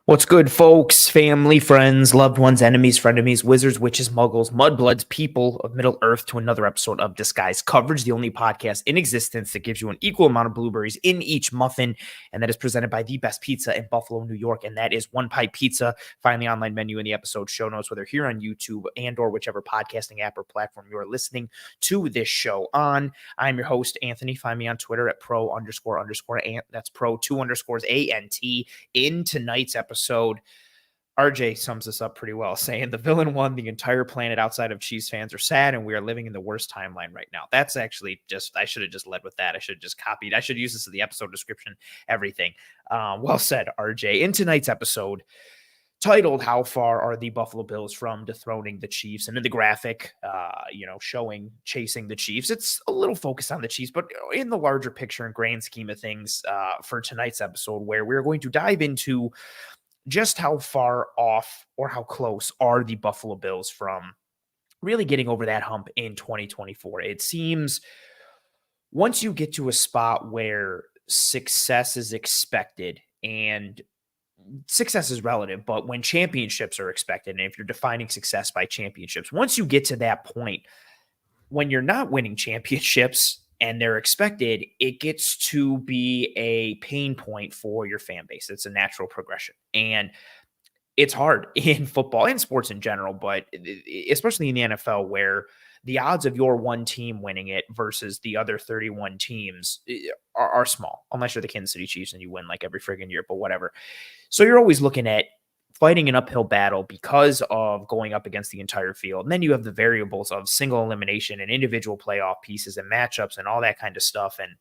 What's good, folks, family, friends, loved ones, enemies, frenemies, wizards, witches, muggles, mudbloods, people of Middle Earth to another episode of Disguise Coverage, the only podcast in existence that gives you an equal amount of blueberries in each muffin, and that is presented by the best pizza in Buffalo, New York, and that is One Pipe Pizza. Find the online menu in the episode show notes, whether here on YouTube and or whichever podcasting app or platform you are listening to this show on. I'm your host, Anthony. Find me on Twitter at pro__ant. That's pro2_ANT. In tonight's episode, RJ sums this up pretty well, saying the villain won. The entire planet outside of Chiefs fans are sad, and we are living in the worst timeline right now. That's actually I should have just led with that. I should have just copied. I should use this in the episode description, everything. Well said, RJ. In tonight's episode, titled "How Far Are the Buffalo Bills from Dethroning the Chiefs?" And in the graphic, showing chasing the Chiefs, it's a little focused on the Chiefs, but in the larger picture and grand scheme of things, for tonight's episode, where we're going to dive into just how far off or how close are the Buffalo Bills from really getting over that hump in 2024. It seems once you get to a spot where success is expected, and success is relative, but when championships are expected, and if you're defining success by championships, once you get to that point, when you're not winning championships and they're expected, it gets to be a pain point for your fan base. It's a natural progression. And it's hard in football and sports in general, but especially in the NFL, where the odds of your one team winning it versus the other 31 teams are small, unless you're the Kansas City Chiefs and you win like every friggin' year, but whatever. So you're always looking at fighting an uphill battle because of going up against the entire field. And then you have the variables of single elimination and individual playoff pieces and matchups and all that kind of stuff and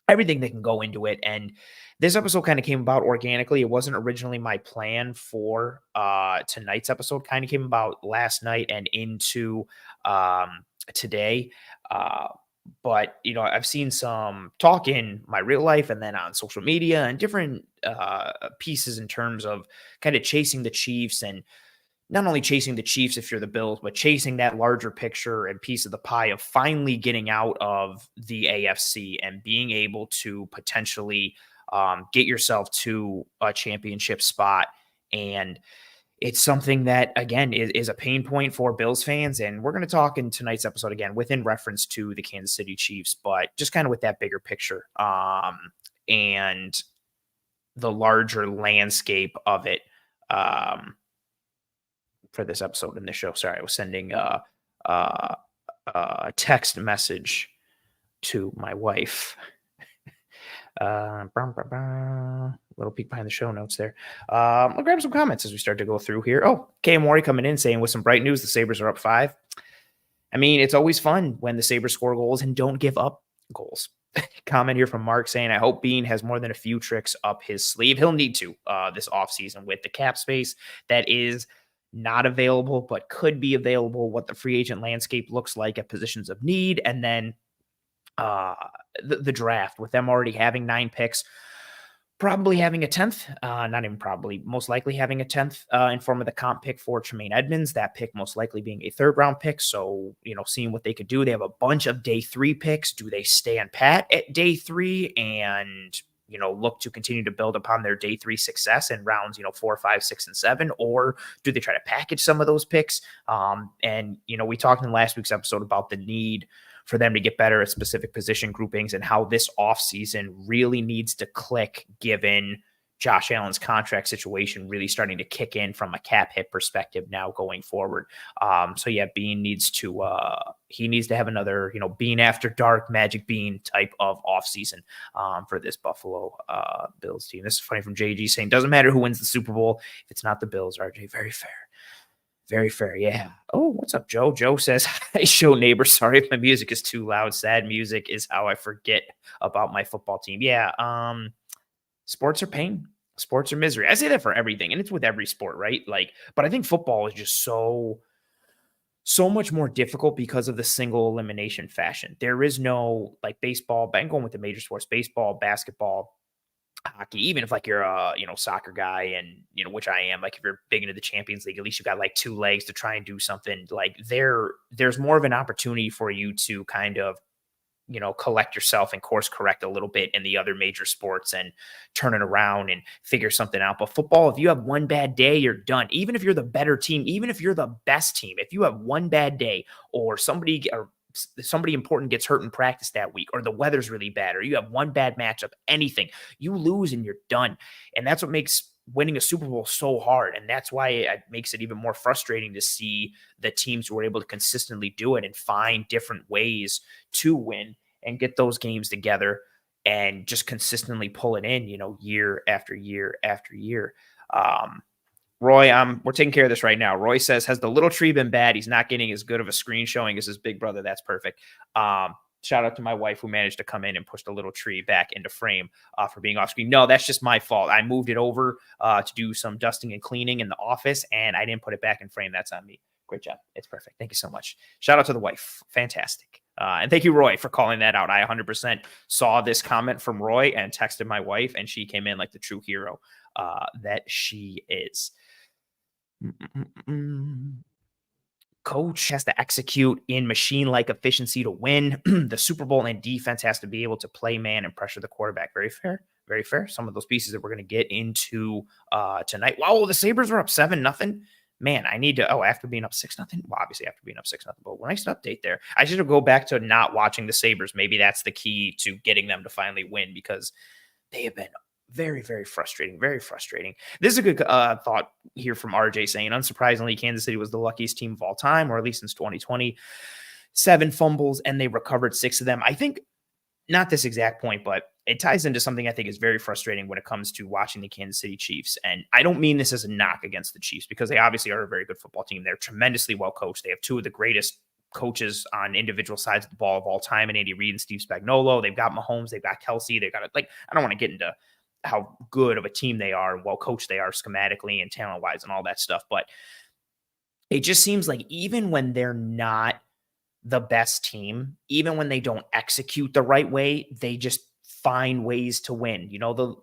everything that can go into it. And this episode kind of came about organically. It wasn't originally my plan for tonight's episode. Kind of came about last night and into today. But, I've seen some talk in my real life and then on social media and different pieces in terms of kind of chasing the Chiefs, and not only chasing the Chiefs if you're the Bills, but chasing that larger picture and piece of the pie of finally getting out of the AFC and being able to potentially get yourself to a championship spot. And it's something that, again, is a pain point for Bills fans. And we're going to talk in tonight's episode, again, within reference to the Kansas City Chiefs, but just kind of with that bigger picture and the larger landscape of it for this episode in this show. Sorry, I was sending a text message to my wife. Little peek behind the show notes there. I'll grab some comments as we start to go through here. Oh, K. Mori coming in saying, with some bright news, the Sabres are up 5. I mean, it's always fun when the Sabres score goals and don't give up goals. Comment here from Mark saying, I hope Bean has more than a few tricks up his sleeve. He'll need to this offseason with the cap space that is not available, but could be available, what the free agent landscape looks like at positions of need, and then the draft, with them already having 9 picks, probably having a 10th, not even probably, most likely having a 10th in form of the comp pick for Tremaine Edmonds, that pick most likely being a 3rd round pick. So, seeing what they could do. They have a bunch of day 3 picks. Do they stay on pat at day 3 and, look to continue to build upon their day 3 success in rounds, 4, 5, 6, and 7, or do they try to package some of those picks? And, we talked in last week's episode about the need for them to get better at specific position groupings and how this offseason really needs to click given Josh Allen's contract situation really starting to kick in from a cap hit perspective now going forward. So yeah, Bean needs to have another, Bean after dark Magic Bean type of offseason for this Buffalo Bills team. This is funny from JG saying, doesn't matter who wins the Super Bowl if it's not the Bills, RJ. Very fair. Very fair, yeah. Oh, what's up, Joe? Joe says, hi, show neighbor. Sorry if my music is too loud. Sad music is how I forget about my football team. Yeah, sports are pain. Sports are misery. I say that for everything, and it's with every sport, right? But I think football is just so much more difficult because of the single elimination fashion. There is no, baseball, but I'm going with the major sports, baseball, basketball, hockey, even if you're a soccer guy, and which I am, if you're big into the Champions League, at least you got 2 legs to try and do something. There's more of an opportunity for you to kind of collect yourself and course correct a little bit in the other major sports and turn it around and figure something out. But football, if you have one bad day, you're done. Even if you're the better team, even if you're the best team, if you have one bad day or somebody important gets hurt in practice that week, or the weather's really bad, or you have one bad matchup, anything, you lose and you're done. And that's what makes winning a Super Bowl so hard. And that's why it makes it even more frustrating to see the teams who are able to consistently do it and find different ways to win and get those games together and just consistently pull it in, year after year after year. Roy, we're taking care of this right now. Roy says, has the little tree been bad? He's not getting as good of a screen showing as his big brother. That's perfect. Shout out to my wife who managed to come in and push the little tree back into frame for being off screen. No, that's just my fault. I moved it over to do some dusting and cleaning in the office, and I didn't put it back in frame. That's on me. Great job. It's perfect. Thank you so much. Shout out to the wife. Fantastic. And thank you, Roy, for calling that out. I 100% saw this comment from Roy and texted my wife, and she came in like the true hero that she is. Coach has to execute in machine-like efficiency to win the Super Bowl, and defense has to be able to play man and pressure the quarterback. Very fair. Very fair. Some of those pieces that we're going to get into tonight. Wow, the Sabres are up 7-0. Man, I need to, after being up 6-0. Well, obviously after being up 6-0, but nice update there. I should go back to not watching the Sabres. Maybe that's the key to getting them to finally win, because they have been very, very frustrating. Very frustrating. This is a good thought here from RJ saying, unsurprisingly, Kansas City was the luckiest team of all time, or at least since 2020. 7 fumbles, and they recovered 6 of them. I think, not this exact point, but it ties into something I think is very frustrating when it comes to watching the Kansas City Chiefs. And I don't mean this as a knock against the Chiefs, because they obviously are a very good football team. They're tremendously well coached. They have 2 of the greatest coaches on individual sides of the ball of all time, and Andy Reid and Steve Spagnuolo. They've got Mahomes, they've got Kelsey, they've got I don't want to get into how good of a team they are and well coached they are schematically and talent wise and all that stuff. But it just seems like even when they're not the best team, even when they don't execute the right way, they just find ways to win. The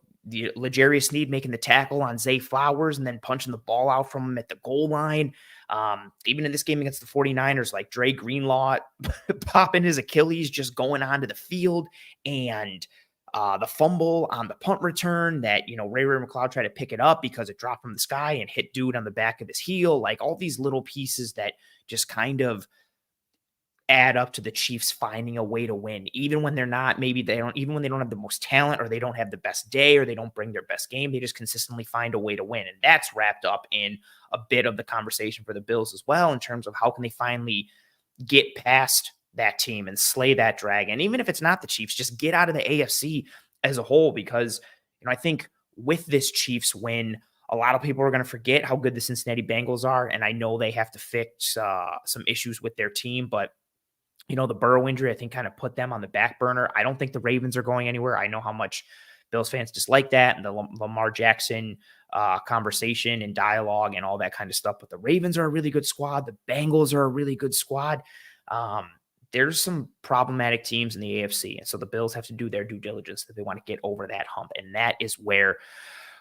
L'Jarius Sneed making the tackle on Zay Flowers and then punching the ball out from him at the goal line. Even in this game against the 49ers, like Dre Greenlaw popping his Achilles, just going onto the field, and the fumble on the punt return that, Ray McCloud tried to pick it up because it dropped from the sky and hit dude on the back of his heel. Like all these little pieces that just kind of add up to the Chiefs finding a way to win, even when they're not, even when they don't have the most talent, or they don't have the best day, or they don't bring their best game, they just consistently find a way to win. And that's wrapped up in a bit of the conversation for the Bills as well, in terms of how can they finally get past that team and slay that dragon. Even if it's not the Chiefs, just get out of the AFC as a whole, because, I think with this Chiefs win, a lot of people are going to forget how good the Cincinnati Bengals are. And I know they have to fix some issues with their team, but the Burrow injury, I think, kind of put them on the back burner. I don't think the Ravens are going anywhere. I know how much Bills fans dislike that and the Lamar Jackson conversation and dialogue and all that kind of stuff. But the Ravens are a really good squad. The Bengals are a really good squad. There's some problematic teams in the AFC. And so the Bills have to do their due diligence if they want to get over that hump. And that is where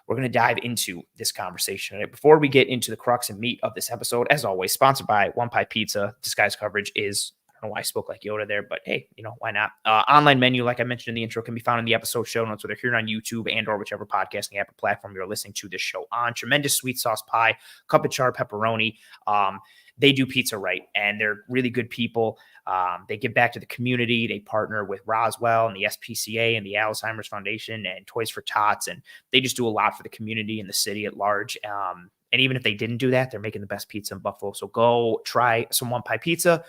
we're going to dive into this conversation. Before we get into the crux and meat of this episode, as always, sponsored by One Pie Pizza. Disguise coverage is, I don't know why I spoke like Yoda there, but hey, why not? Online menu, like I mentioned in the intro, can be found in the episode show notes, whether here on YouTube and or whichever podcasting app or platform you're listening to this show on. Tremendous sweet sauce pie, cup of char pepperoni. They do pizza right, and they're really good people. They give back to the community. They partner with Roswell and the SPCA and the Alzheimer's Foundation and Toys for Tots, and they just do a lot for the community and the city at large. And even if they didn't do that, they're making the best pizza in Buffalo. So go try some One Pie Pizza.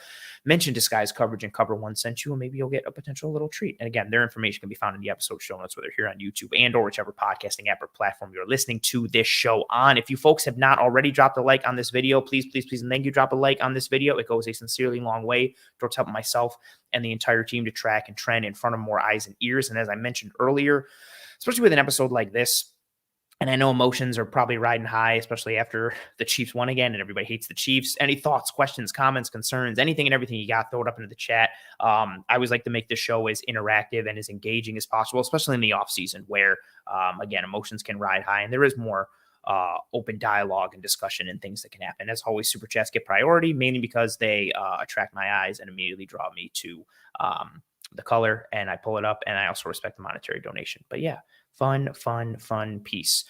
Mention Disguise Coverage and Cover One sent you, and maybe you'll get a potential little treat. And again, their information can be found in the episode show notes, whether here on YouTube and or whichever podcasting app or platform you're listening to this show on. If you folks have not already dropped a like on this video, please, please, please, and thank you, drop a like on this video. It goes a sincerely long way towards helping myself and the entire team to track and trend in front of more eyes and ears. And as I mentioned earlier, especially with an episode like this, and I know emotions are probably riding high, especially after the Chiefs won again and everybody hates the Chiefs. Any thoughts, questions, comments, concerns, anything and everything you got, throw it up into the chat. I always like to make this show as interactive and as engaging as possible, especially in the off season where, again, emotions can ride high and there is more open dialogue and discussion and things that can happen. As always, super chats get priority, mainly because they attract my eyes and immediately draw me to the color, and I pull it up, and I also respect the monetary donation. But yeah, fun piece.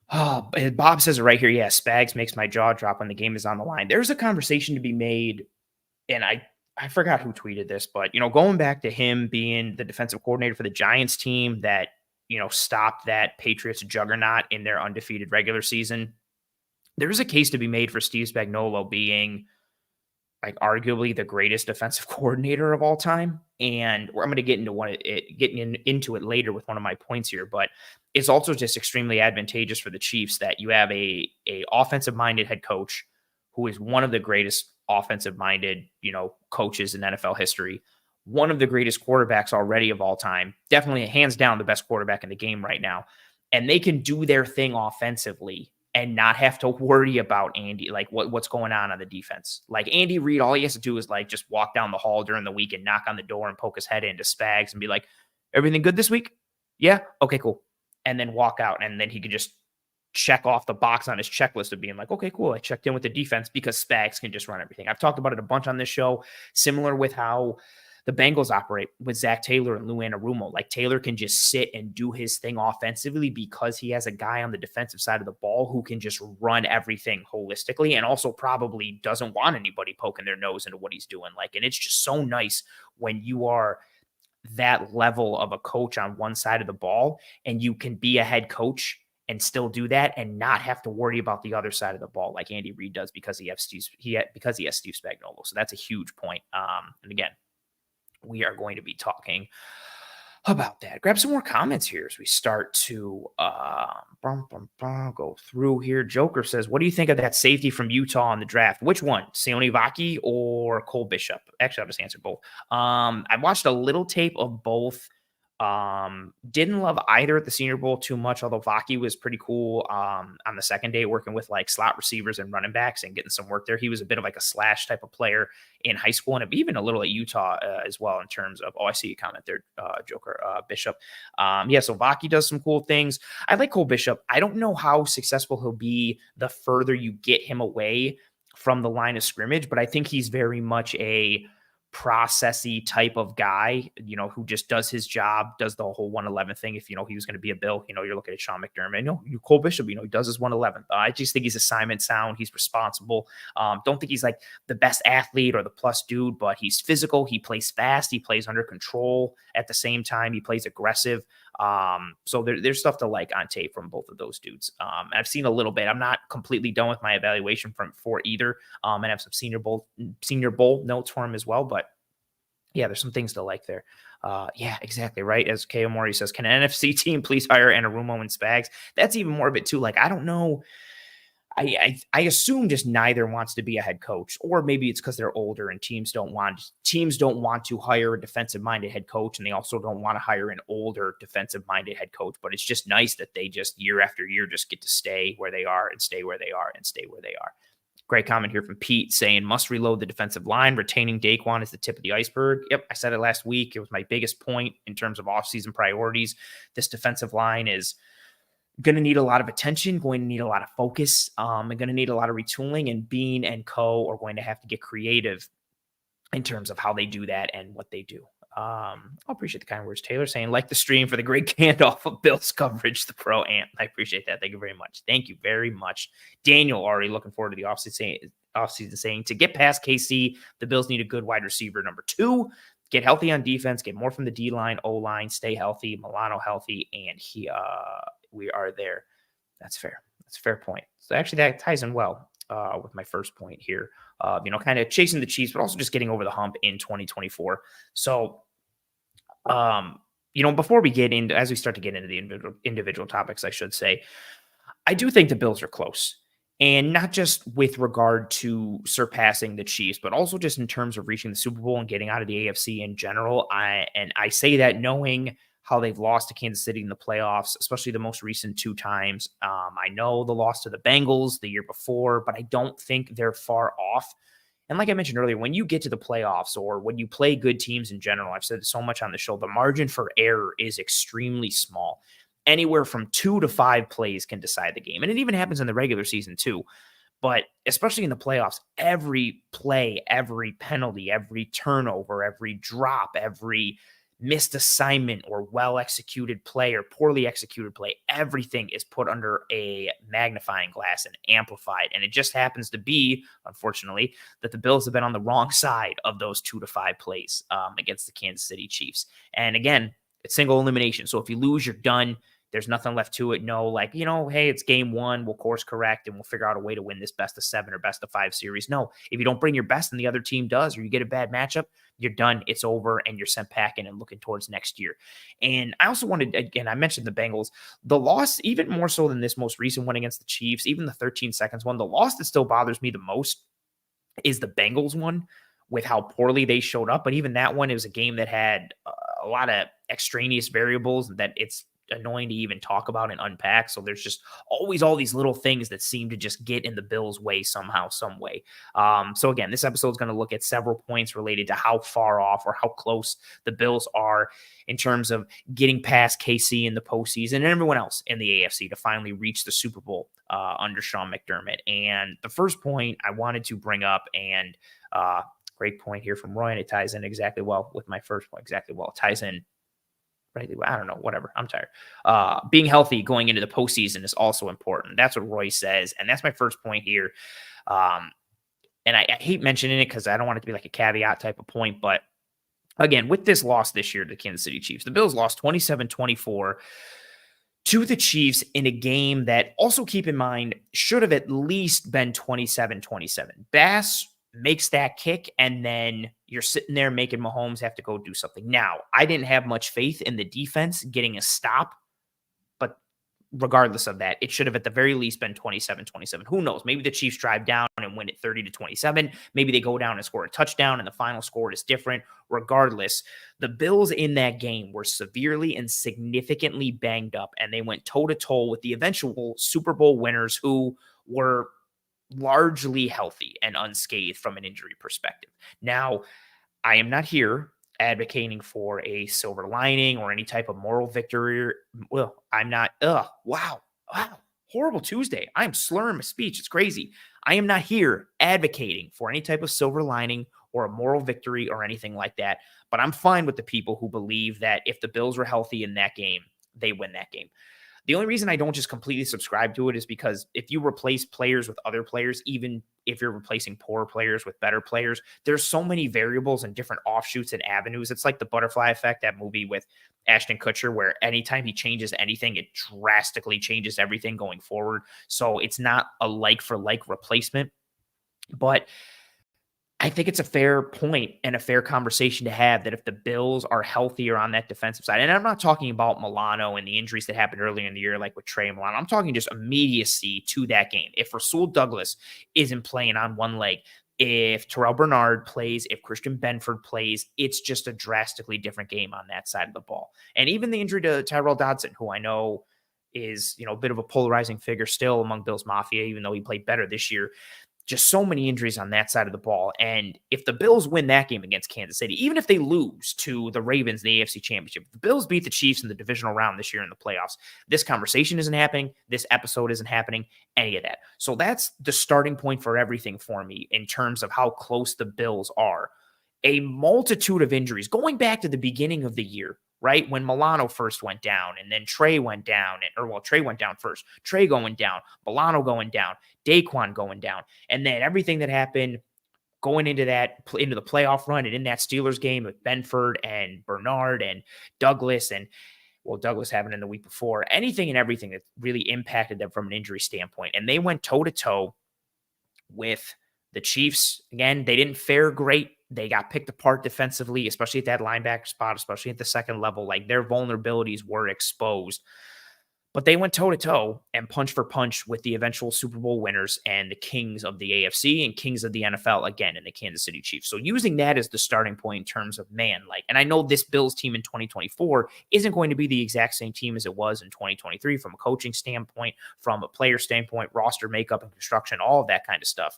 Oh, Bob says it right here. Yeah, Spags makes my jaw drop when the game is on the line. There's a conversation to be made, and I forgot who tweeted this, but going back to him being the defensive coordinator for the Giants team that stopped that Patriots juggernaut in their undefeated regular season. There's a case to be made for Steve Spagnuolo being like arguably the greatest defensive coordinator of all time. And I'm going to get into it later with one of my points here, but it's also just extremely advantageous for the Chiefs that you have a offensive minded head coach who is one of the greatest offensive minded, coaches in NFL history, one of the greatest quarterbacks already of all time, definitely hands down the best quarterback in the game right now. And they can do their thing offensively and not have to worry about Andy, like what's going on the defense. Like Andy Reid, all he has to do is like just walk down the hall during the week and knock on the door and poke his head into Spags and be like, everything good this week? Yeah. Okay, cool. And then walk out. And then he can just check off the box on his checklist of being like, okay, cool. I checked in with the defense because Spags can just run everything. I've talked about it a bunch on this show, similar with how the Bengals operate with Zach Taylor and Lou Anarumo. Like Taylor can just sit and do his thing offensively because he has a guy on the defensive side of the ball who can just run everything holistically and also probably doesn't want anybody poking their nose into what he's doing. Like, and it's just so nice when you are that level of a coach on one side of the ball and you can be a head coach and still do that and not have to worry about the other side of the ball like Andy Reid does because he has Steve Spagnuolo. So that's a huge point. And again, we are going to be talking about that. Grab some more comments here as we start to go through here. Joker says, what do you think of that safety from Utah in the draft? Which one? Sione Vaki or Cole Bishop? Actually, I'll just answer both. I watched a little tape of both. Didn't love either at the Senior Bowl too much, although Vaki was pretty cool on the second day working with like slot receivers and running backs and getting some work there. He was a bit of like a slash type of player in high school and even a little at Utah as well in terms of, I see a comment there, Joker, Bishop. So Vaki does some cool things. I like Cole Bishop. I don't know how successful he'll be the further you get him away from the line of scrimmage, but I think he's very much a processy type of guy, who just does his job, does the whole 111 thing. If, he was going to be a Bill, you're looking at Sean McDermott, Cole Bishop, he does his 111. I just think he's assignment sound. He's responsible. Don't think he's like the best athlete or the plus dude, but he's physical. He plays fast. He plays under control. At the same time, he plays aggressive. So there's stuff to like on tape from both of those dudes. I've seen a little bit. I'm not completely done with my evaluation for either. And I have some Senior Bowl notes for him as well. But yeah, there's some things to like there. Yeah, exactly right. As K.O. Mori says, can an NFC team please hire Anarumo and Spags? That's even more of it too. Like, I don't know. I assume just neither wants to be a head coach, or maybe it's because they're older and teams don't want to hire a defensive minded head coach, and they also don't want to hire an older defensive minded head coach. But it's just nice that they just year after year just get to stay where they are and stay where they are and stay where they are. Great comment here from Pete saying must reload the defensive line. Retaining Daquan is the tip of the iceberg. Yep, I said it last week. It was my biggest point in terms of offseason priorities. This defensive line is going to need a lot of attention, going to need a lot of focus, and going to need a lot of retooling, and Bean and co are going to have to get creative in terms of how they do that and what they do. I appreciate the kind words. Taylor saying, like the stream for the great Gandalf of Bill's coverage, the pro ant. I appreciate that. Thank you very much. Thank you very much. Daniel already looking forward to the offseason saying to get past KC, the Bills need a good wide receiver. Number 2, get healthy on defense, get more from the D-line, O-line, stay healthy, Milano healthy, and we are there. That's fair. That's a fair point. So actually that ties in well with my first point here. Kind of chasing the Chiefs, but also just getting over the hump in 2024. So, before we get into, as we start to get into the individual topics, I should say, I do think the Bills are close. And not just with regard to surpassing the Chiefs, but also just in terms of reaching the Super Bowl and getting out of the AFC in general. I say that knowing how they've lost to Kansas City in the playoffs, especially the most recent 2 times. I know the loss to the Bengals the year before, but I don't think they're far off. And like I mentioned earlier, when you get to the playoffs or when you play good teams in general, I've said it so much on the show, the margin for error is extremely small. Anywhere from 2 to 5 plays can decide the game. And it even happens in the regular season too. But especially in the playoffs, every play, every penalty, every turnover, every drop, every missed assignment or well executed play or poorly executed play, everything is put under a magnifying glass and amplified. And it just happens to be, unfortunately, that the Bills have been on the wrong side of those 2 to 5 plays against the Kansas City Chiefs. And again, it's single elimination. So if you lose, you're done. There's nothing left to it. No, like, hey, it's game one. We'll course correct and we'll figure out a way to win this best of 7 or best of 5 series. No, if you don't bring your best and the other team does, or you get a bad matchup, you're done. It's over and you're sent packing and looking towards next year. And I also wanted, again, I mentioned the Bengals, the loss, even more so than this most recent one against the Chiefs, even the 13 seconds one, the loss that still bothers me the most is the Bengals one, with how poorly they showed up. But even that one, it was a game that had a lot of extraneous variables that it's annoying to even talk about and unpack. So there's just always all these little things that seem to just get in the Bills' way somehow, some way. So again, this episode is going to look at several points related to how far off or how close the Bills are in terms of getting past KC in the postseason and everyone else in the AFC to finally reach the Super Bowl under Sean McDermott. And the first point I wanted to bring up, and great point here from Roy, and it ties in exactly well with my first point. Exactly well. It ties in. I don't know, whatever. I'm tired. Being healthy going into the postseason is also important. That's what Roy says. And that's my first point here. And I hate mentioning it because I don't want it to be like a caveat type of point. But again, with this loss this year to the Kansas City Chiefs, the Bills lost 27-24 to the Chiefs in a game that, also keep in mind, should have at least been 27-27. Bass makes that kick, and then you're sitting there making Mahomes have to go do something. Now, I didn't have much faith in the defense getting a stop, but regardless of that, it should have at the very least been 27-27. Who knows? Maybe the Chiefs drive down and win it 30-27. Maybe they go down and score a touchdown, and the final score is different. Regardless, the Bills in that game were severely and significantly banged up, and they went toe-to-toe with the eventual Super Bowl winners, who were largely healthy and unscathed from an injury perspective. Now, I am not here advocating for a silver lining or any type of moral victory. Well, I'm not. Wow. Horrible Tuesday. I'm slurring my speech. It's crazy. I am not here advocating for any type of silver lining or a moral victory or anything like that. But I'm fine with the people who believe that if the Bills were healthy in that game, they win that game. The only reason I don't just completely subscribe to it is because if you replace players with other players, even if you're replacing poor players with better players, there's so many variables and different offshoots and avenues. It's like the Butterfly Effect, that movie with Ashton Kutcher, where anytime he changes anything, it drastically changes everything going forward. So it's not a like for like replacement, but I think it's a fair point and a fair conversation to have that if the Bills are healthier on that defensive side, and I'm not talking about Milano and the injuries that happened earlier in the year, like with Trey Milano, I'm talking just immediacy to that game. If Rasul Douglas isn't playing on one leg, if Terrell Bernard plays, if Christian Benford plays, it's just a drastically different game on that side of the ball. And even the injury to Tyrell Dodson, who I know is, a bit of a polarizing figure still among Bills Mafia, even though he played better this year. Just so many injuries on that side of the ball. And if the Bills win that game against Kansas City, even if they lose to the Ravens in the AFC Championship, if the Bills beat the Chiefs in the divisional round this year in the playoffs, this conversation isn't happening. This episode isn't happening, any of that. So that's the starting point for everything for me in terms of how close the Bills are. A multitude of injuries going back to the beginning of the year, right? When Milano first went down, and then Trey went down, Trey went down first, Trey going down, Milano going down, Daquan going down, and then everything that happened going into the playoff run and in that Steelers game with Benford and Bernard and Douglas, and Douglas happened in the week before, anything and everything that really impacted them from an injury standpoint. And they went toe to toe with the Chiefs. Again, they didn't fare great. They got picked apart defensively, especially at that linebacker spot, especially at the second level. Like, their vulnerabilities were exposed. But they went toe-to-toe and punch for punch with the eventual Super Bowl winners and the kings of the AFC and kings of the NFL, again, in the Kansas City Chiefs. So using that as the starting point in terms of, and I know this Bills team in 2024 isn't going to be the exact same team as it was in 2023 from a coaching standpoint, from a player standpoint, roster makeup and construction, all of that kind of stuff.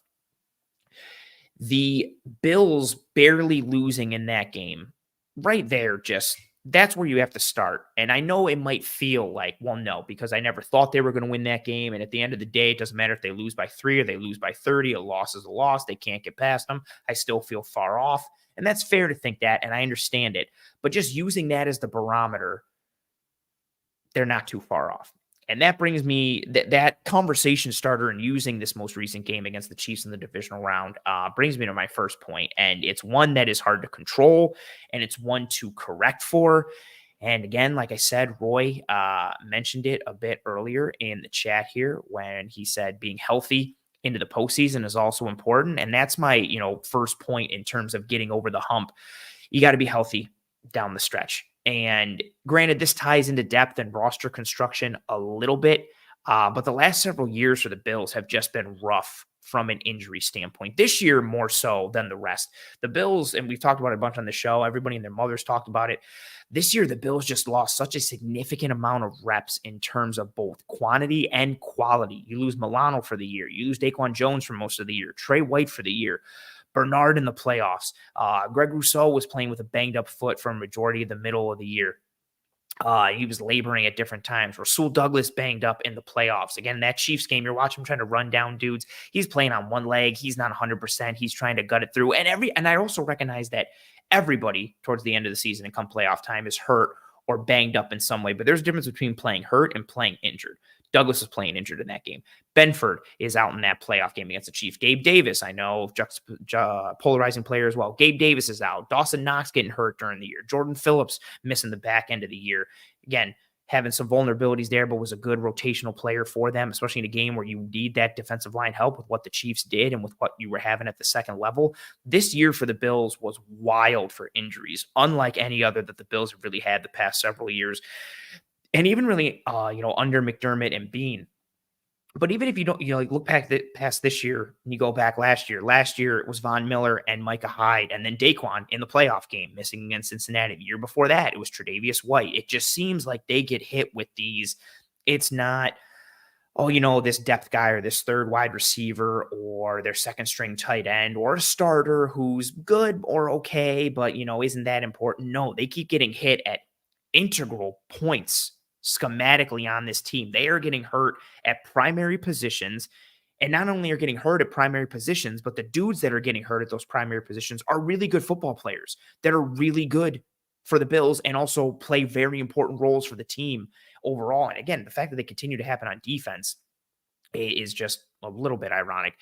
The Bills barely losing in that game, right there, just That's where you have to start. And I know it might feel like, well, no, because I never thought they were going to win that game. And at the end of the day, it doesn't matter if they lose by 3 or they lose by 30. A loss is a loss. They can't get past them. I still feel far off. And that's fair to think that. And I understand it. But just using that as the barometer, they're not too far off. And that brings me that conversation starter and using this most recent game against the Chiefs in the divisional round brings me to my first point. And it's one that is hard to control and it's one to correct for. And again, like I said, Roy mentioned it a bit earlier in the chat here when he said being healthy into the postseason is also important. And that's my, first point in terms of getting over the hump. You got to be healthy down the stretch. And granted, this ties into depth and roster construction a little bit, but the last several years for the Bills have just been rough from an injury standpoint. This year, more so than the rest. The Bills, and we've talked about it a bunch on the show, everybody and their mothers talked about it. This year, the Bills just lost such a significant amount of reps in terms of both quantity and quality. You lose Milano for the year. You lose Daquan Jones for most of the year. Trey White for the year. Bernard in the playoffs. Greg Rousseau was playing with a banged up foot for a majority of the middle of the year. He was laboring at different times. Rasul Douglas banged up in the playoffs. Again, that Chiefs game, you're watching him trying to run down dudes. He's playing on one leg. He's not 100%. He's trying to gut it through. And I also recognize that everybody towards the end of the season and come playoff time is hurt or banged up in some way. But there's a difference between playing hurt and playing injured. Douglas is playing injured in that game. Benford is out in that playoff game against the Chiefs. Gabe Davis, I know, polarizing player as well. Gabe Davis is out. Dawson Knox getting hurt during the year. Jordan Phillips missing the back end of the year. Again, having some vulnerabilities there, but was a good rotational player for them, especially in a game where you need that defensive line help with what the Chiefs did and with what you were having at the second level. This year for the Bills was wild for injuries, unlike any other that the Bills have really had the past several years. And even really, under McDermott and Bean. But even if you don't, look back past this year and you go back last year. Last year it was Von Miller and Micah Hyde, and then Daquan in the playoff game missing against Cincinnati. The year before that it was Tre'Davious White. It just seems like they get hit with these. It's not, this depth guy or this third wide receiver or their second string tight end or a starter who's good or okay, but isn't that important. No, they keep getting hit at integral points schematically on this team. They are getting hurt at primary positions, and not only are getting hurt at primary positions, but the dudes that are getting hurt at those primary positions are really good football players that are really good for the Bills and also play very important roles for the team overall. And again, the fact that they continue to happen on defense is just a little bit ironic.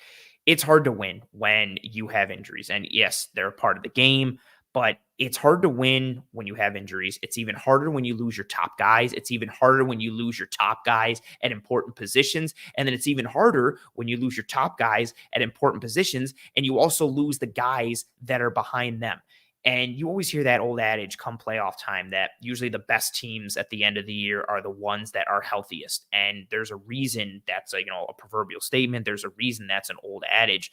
It's hard to win when you have injuries, and yes, they're a part of the game. But it's hard to win when you have injuries. It's even harder when you lose your top guys. It's even harder when you lose your top guys at important positions. And then it's even harder when you lose your top guys at important positions and you also lose the guys that are behind them. And you always hear that old adage come playoff time that usually the best teams at the end of the year are the ones that are healthiest. And there's a reason that's a proverbial statement. There's a reason that's an old adage.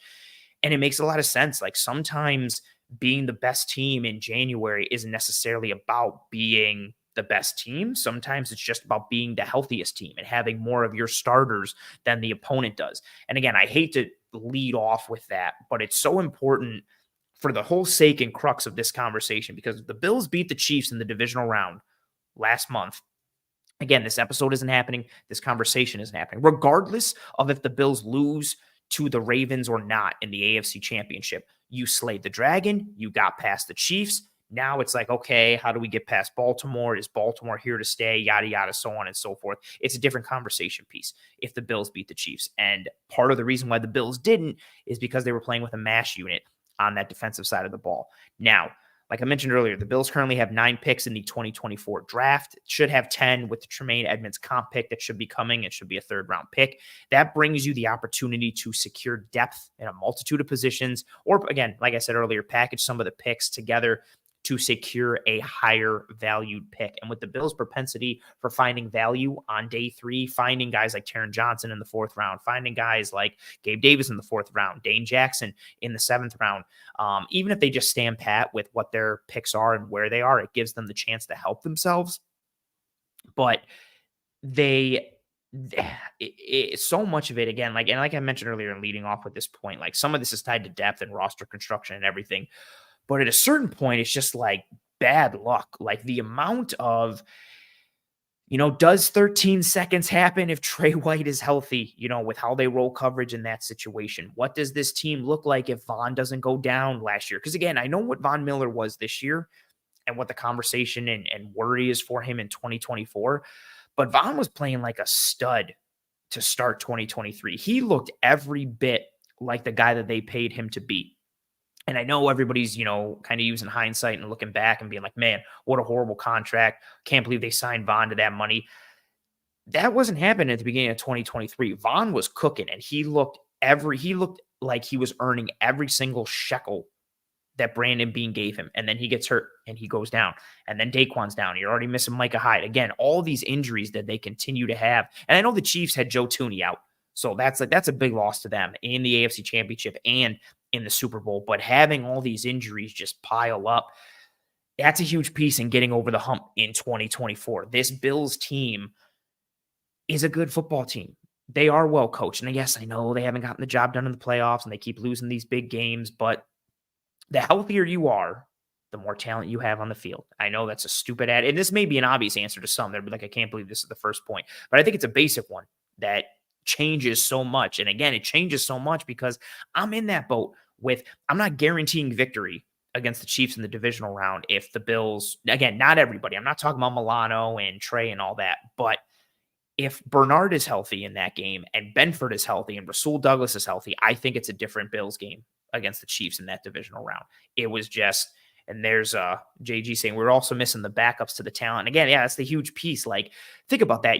And it makes a lot of sense. Like sometimes being the best team in January isn't necessarily about being the best team. Sometimes it's just about being the healthiest team and having more of your starters than the opponent does. And again, I hate to lead off with that, but it's so important for the whole sake and crux of this conversation because the Bills beat the Chiefs in the divisional round last month. Again, this episode isn't happening. This conversation isn't happening. Regardless of if the Bills lose to the Ravens or not in the AFC Championship, you slayed the dragon. You got past the Chiefs. Now it's like, okay, how do we get past Baltimore? Is Baltimore here to stay? Yada, yada, so on and so forth. It's a different conversation piece if the Bills beat the Chiefs. And part of the reason why the Bills didn't is because they were playing with a mash unit on that defensive side of the ball. Now, like I mentioned earlier, the Bills currently have 9 picks in the 2024 draft. It should have 10 with the Tremaine Edmonds comp pick that should be coming. It should be a third-round pick. That brings you the opportunity to secure depth in a multitude of positions, or again, like I said earlier, package some of the picks together to secure a higher valued pick. And with the Bills' propensity for finding value on day 3, finding guys like Taron Johnson in the 4th round, finding guys like Gabe Davis in the 4th round, Dane Jackson in the 7th round, even if they just stand pat with what their picks are and where they are, it gives them the chance to help themselves. But so much of it, again, like I mentioned earlier in leading off with this point, like some of this is tied to depth and roster construction and everything. But at a certain point, it's just like bad luck. Like the amount of, does 13 seconds happen if Trey White is healthy, with how they roll coverage in that situation? What does this team look like if Von doesn't go down last year? Because again, I know what Von Miller was this year and what the conversation and worry is for him in 2024, but Von was playing like a stud to start 2023. He looked every bit like the guy that they paid him to be. And I know everybody's, kind of using hindsight and looking back and being like, man, what a horrible contract. Can't believe they signed Von to that money. That wasn't happening at the beginning of 2023. Von was cooking and he looked like he was earning every single shekel that Brandon Beane gave him. And then he gets hurt and he goes down. And then Daquan's down. You're already missing Micah Hyde. Again, all these injuries that they continue to have. And I know the Chiefs had Joe Thuney out. So that's a big loss to them in the AFC Championship and in the Super Bowl. But having all these injuries just pile up, that's a huge piece in getting over the hump in 2024. This Bills team is a good football team. They are well coached. And yes, I know they haven't gotten the job done in the playoffs and they keep losing these big games, but the healthier you are, the more talent you have on the field. I know that's a stupid ad, and this may be an obvious answer to some. They'll be like, I can't believe this is the first point. But I think it's a basic one that changes so much. And again, it changes so much because I'm in that boat with, I'm not guaranteeing victory against the Chiefs in the divisional round if the Bills, again, not everybody. I'm not talking about Milano and Trey and all that, but if Bernard is healthy in that game and Benford is healthy and Rasul Douglas is healthy, I think it's a different Bills game against the Chiefs in that divisional round. It was just, and there's JG saying we're also missing the backups to the talent. And again, yeah, that's the huge piece. Like, think about that.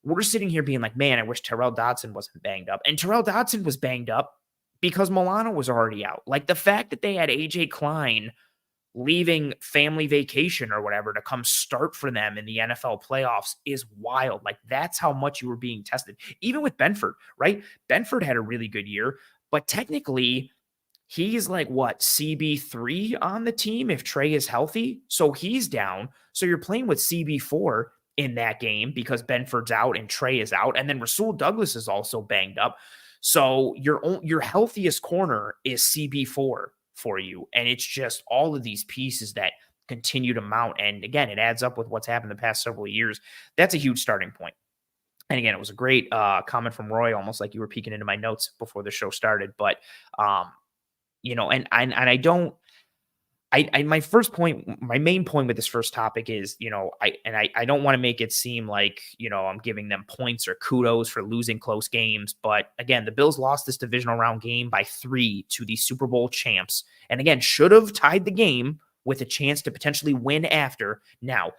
We're sitting here being like, man, I wish Terrell Dodson wasn't banged up. And Terrell Dodson was banged up because Milano was already out. Like the fact that they had AJ Klein leaving family vacation or whatever to come start for them in the NFL playoffs is wild. Like that's how much you were being tested. Even with Benford, right? Benford had a really good year, but technically he's like what, CB3 on the team if Trey is healthy. So he's down. So you're playing with CB4 in that game because Benford's out and Trey is out. And then Rasul Douglas is also banged up. So your healthiest corner is CB4 for you. And it's just all of these pieces that continue to mount. And again, it adds up with what's happened the past several years. That's a huge starting point. And again, it was a great comment from Roy, almost like you were peeking into my notes before the show started. But, my first point, my main point with this first topic is, I don't want to make it seem like, I'm giving them points or kudos for losing close games. But again, the Bills lost this divisional round game by 3 to the Super Bowl champs. And again, should have tied the game with a chance to potentially win after. Now,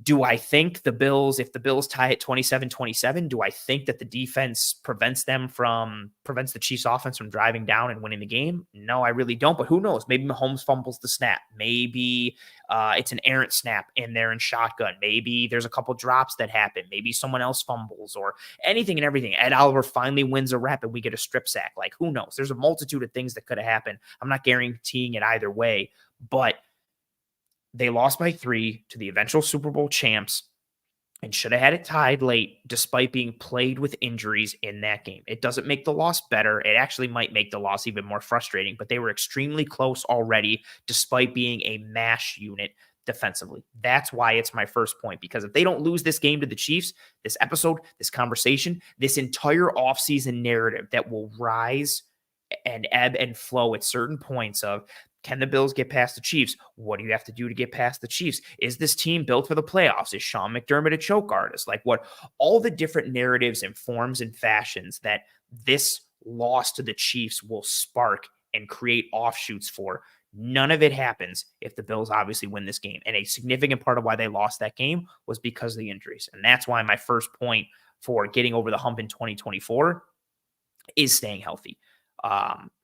do I think if the Bills tie at 27-27, do I think that the defense prevents the Chiefs offense from driving down and winning the game? No, I really don't. But who knows? Maybe Mahomes fumbles the snap. Maybe it's an errant snap in there in shotgun. Maybe there's a couple drops that happen. Maybe someone else fumbles or anything and everything. Ed Oliver finally wins a rep and we get a strip sack. Like, who knows? There's a multitude of things that could have happened. I'm not guaranteeing it either way, but they lost by 3 to the eventual Super Bowl champs and should have had it tied late despite being plagued with injuries in that game. It doesn't make the loss better. It actually might make the loss even more frustrating, but they were extremely close already despite being a mash unit defensively. That's why it's my first point, because if they don't lose this game to the Chiefs, this episode, this conversation, this entire offseason narrative that will rise and ebb and flow at certain points of, can the Bills get past the Chiefs? What do you have to do to get past the Chiefs? Is this team built for the playoffs? Is Sean McDermott a choke artist? Like what all the different narratives and forms and fashions that this loss to the Chiefs will spark and create offshoots for. None of it happens if the Bills obviously win this game. And a significant part of why they lost that game was because of the injuries. And that's why my first point for getting over the hump in 2024 is staying healthy.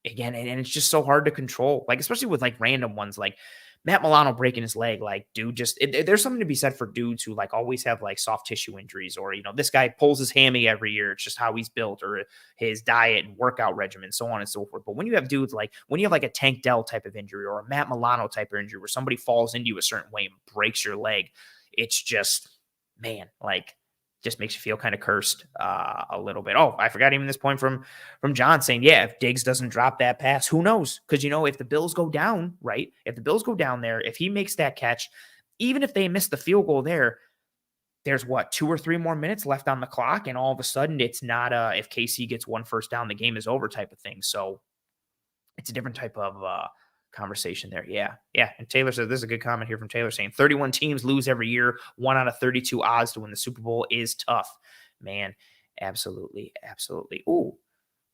Again, and it's just so hard to control, like, especially with like random ones like Matt Milano breaking his leg. Like, dude, there's something to be said for dudes who like always have like soft tissue injuries, or, this guy pulls his hammy every year. It's just how he's built, or his diet and workout regimen, so on and so forth. But when you have dudes like, when you have like a Tank Dell type of injury or a Matt Milano type of injury where somebody falls into you a certain way and breaks your leg, it's just, man, like, just makes you feel kind of cursed a little bit. Oh, I forgot even this point from John saying, yeah, if Diggs doesn't drop that pass, who knows? Because, if the Bills go down, right? If the Bills go down there, if he makes that catch, even if they miss the field goal there's 2 or 3 more minutes left on the clock. And all of a sudden it's not if KC gets one first down, the game is over type of thing. So it's a different type of conversation there. Yeah. Yeah. And Taylor says, this is a good comment here from Taylor saying 31 teams lose every year. 1 out of 32 odds to win the Super Bowl is tough, man. Absolutely. Absolutely. Ooh,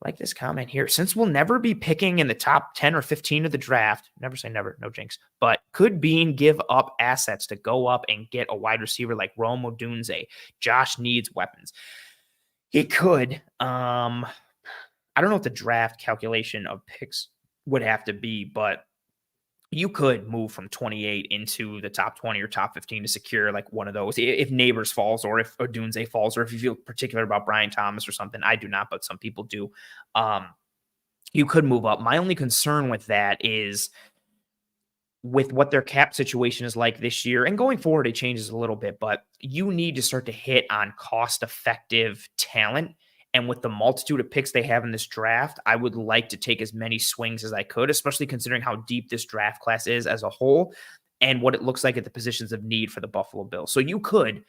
like this comment here. Since we'll never be picking in the top 10 or 15 of the draft, never say never, no jinx, but could Bean give up assets to go up and get a wide receiver like Rome Odunze? Josh needs weapons. He could. I don't know what the draft calculation of picks would have to be, but you could move from 28 into the top 20 or top 15 to secure like one of those. If Neighbors falls or if Odunze falls, or if you feel particular about Brian Thomas or something. I do not, but some people do. You could move up. My only concern with that is with what their cap situation is like this year, and going forward, it changes a little bit, but you need to start to hit on cost-effective talent. And with the multitude of picks they have in this draft, I would like to take as many swings as I could, especially considering how deep this draft class is as a whole and what it looks like at the positions of need for the Buffalo Bills. So you could,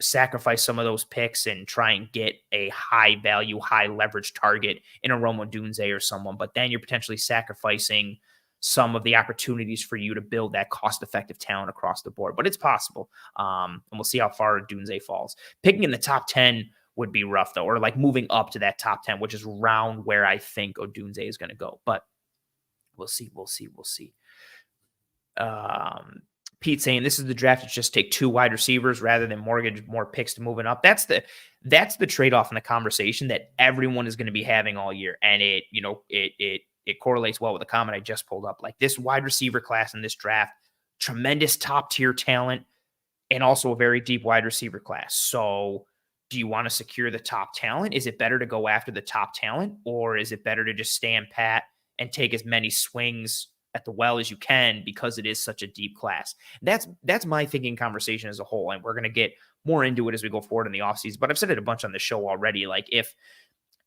sacrifice some of those picks and try and get a high value, high leverage target in a Rome Odunze or someone, but then you're potentially sacrificing some of the opportunities for you to build that cost-effective talent across the board. But it's possible. And we'll see how far Odunze falls. Picking in the top 10 would be rough, though, or like moving up to that top 10, which is around where I think Odunze is going to go. But we'll see. Pete saying this is the draft to just take 2 wide receivers rather than mortgage more picks to moving up. That's the trade-off in the conversation that everyone is going to be having all year. And it correlates well with the comment I just pulled up. Like this wide receiver class in this draft, tremendous top tier talent and also a very deep wide receiver class. So do you want to secure the top talent? Is it better to go after the top talent, or is it better to just stand pat and take as many swings at the well as you can because it is such a deep class? That's my thinking conversation as a whole. And we're going to get more into it as we go forward in the offseason. But I've said it a bunch on the show already. Like if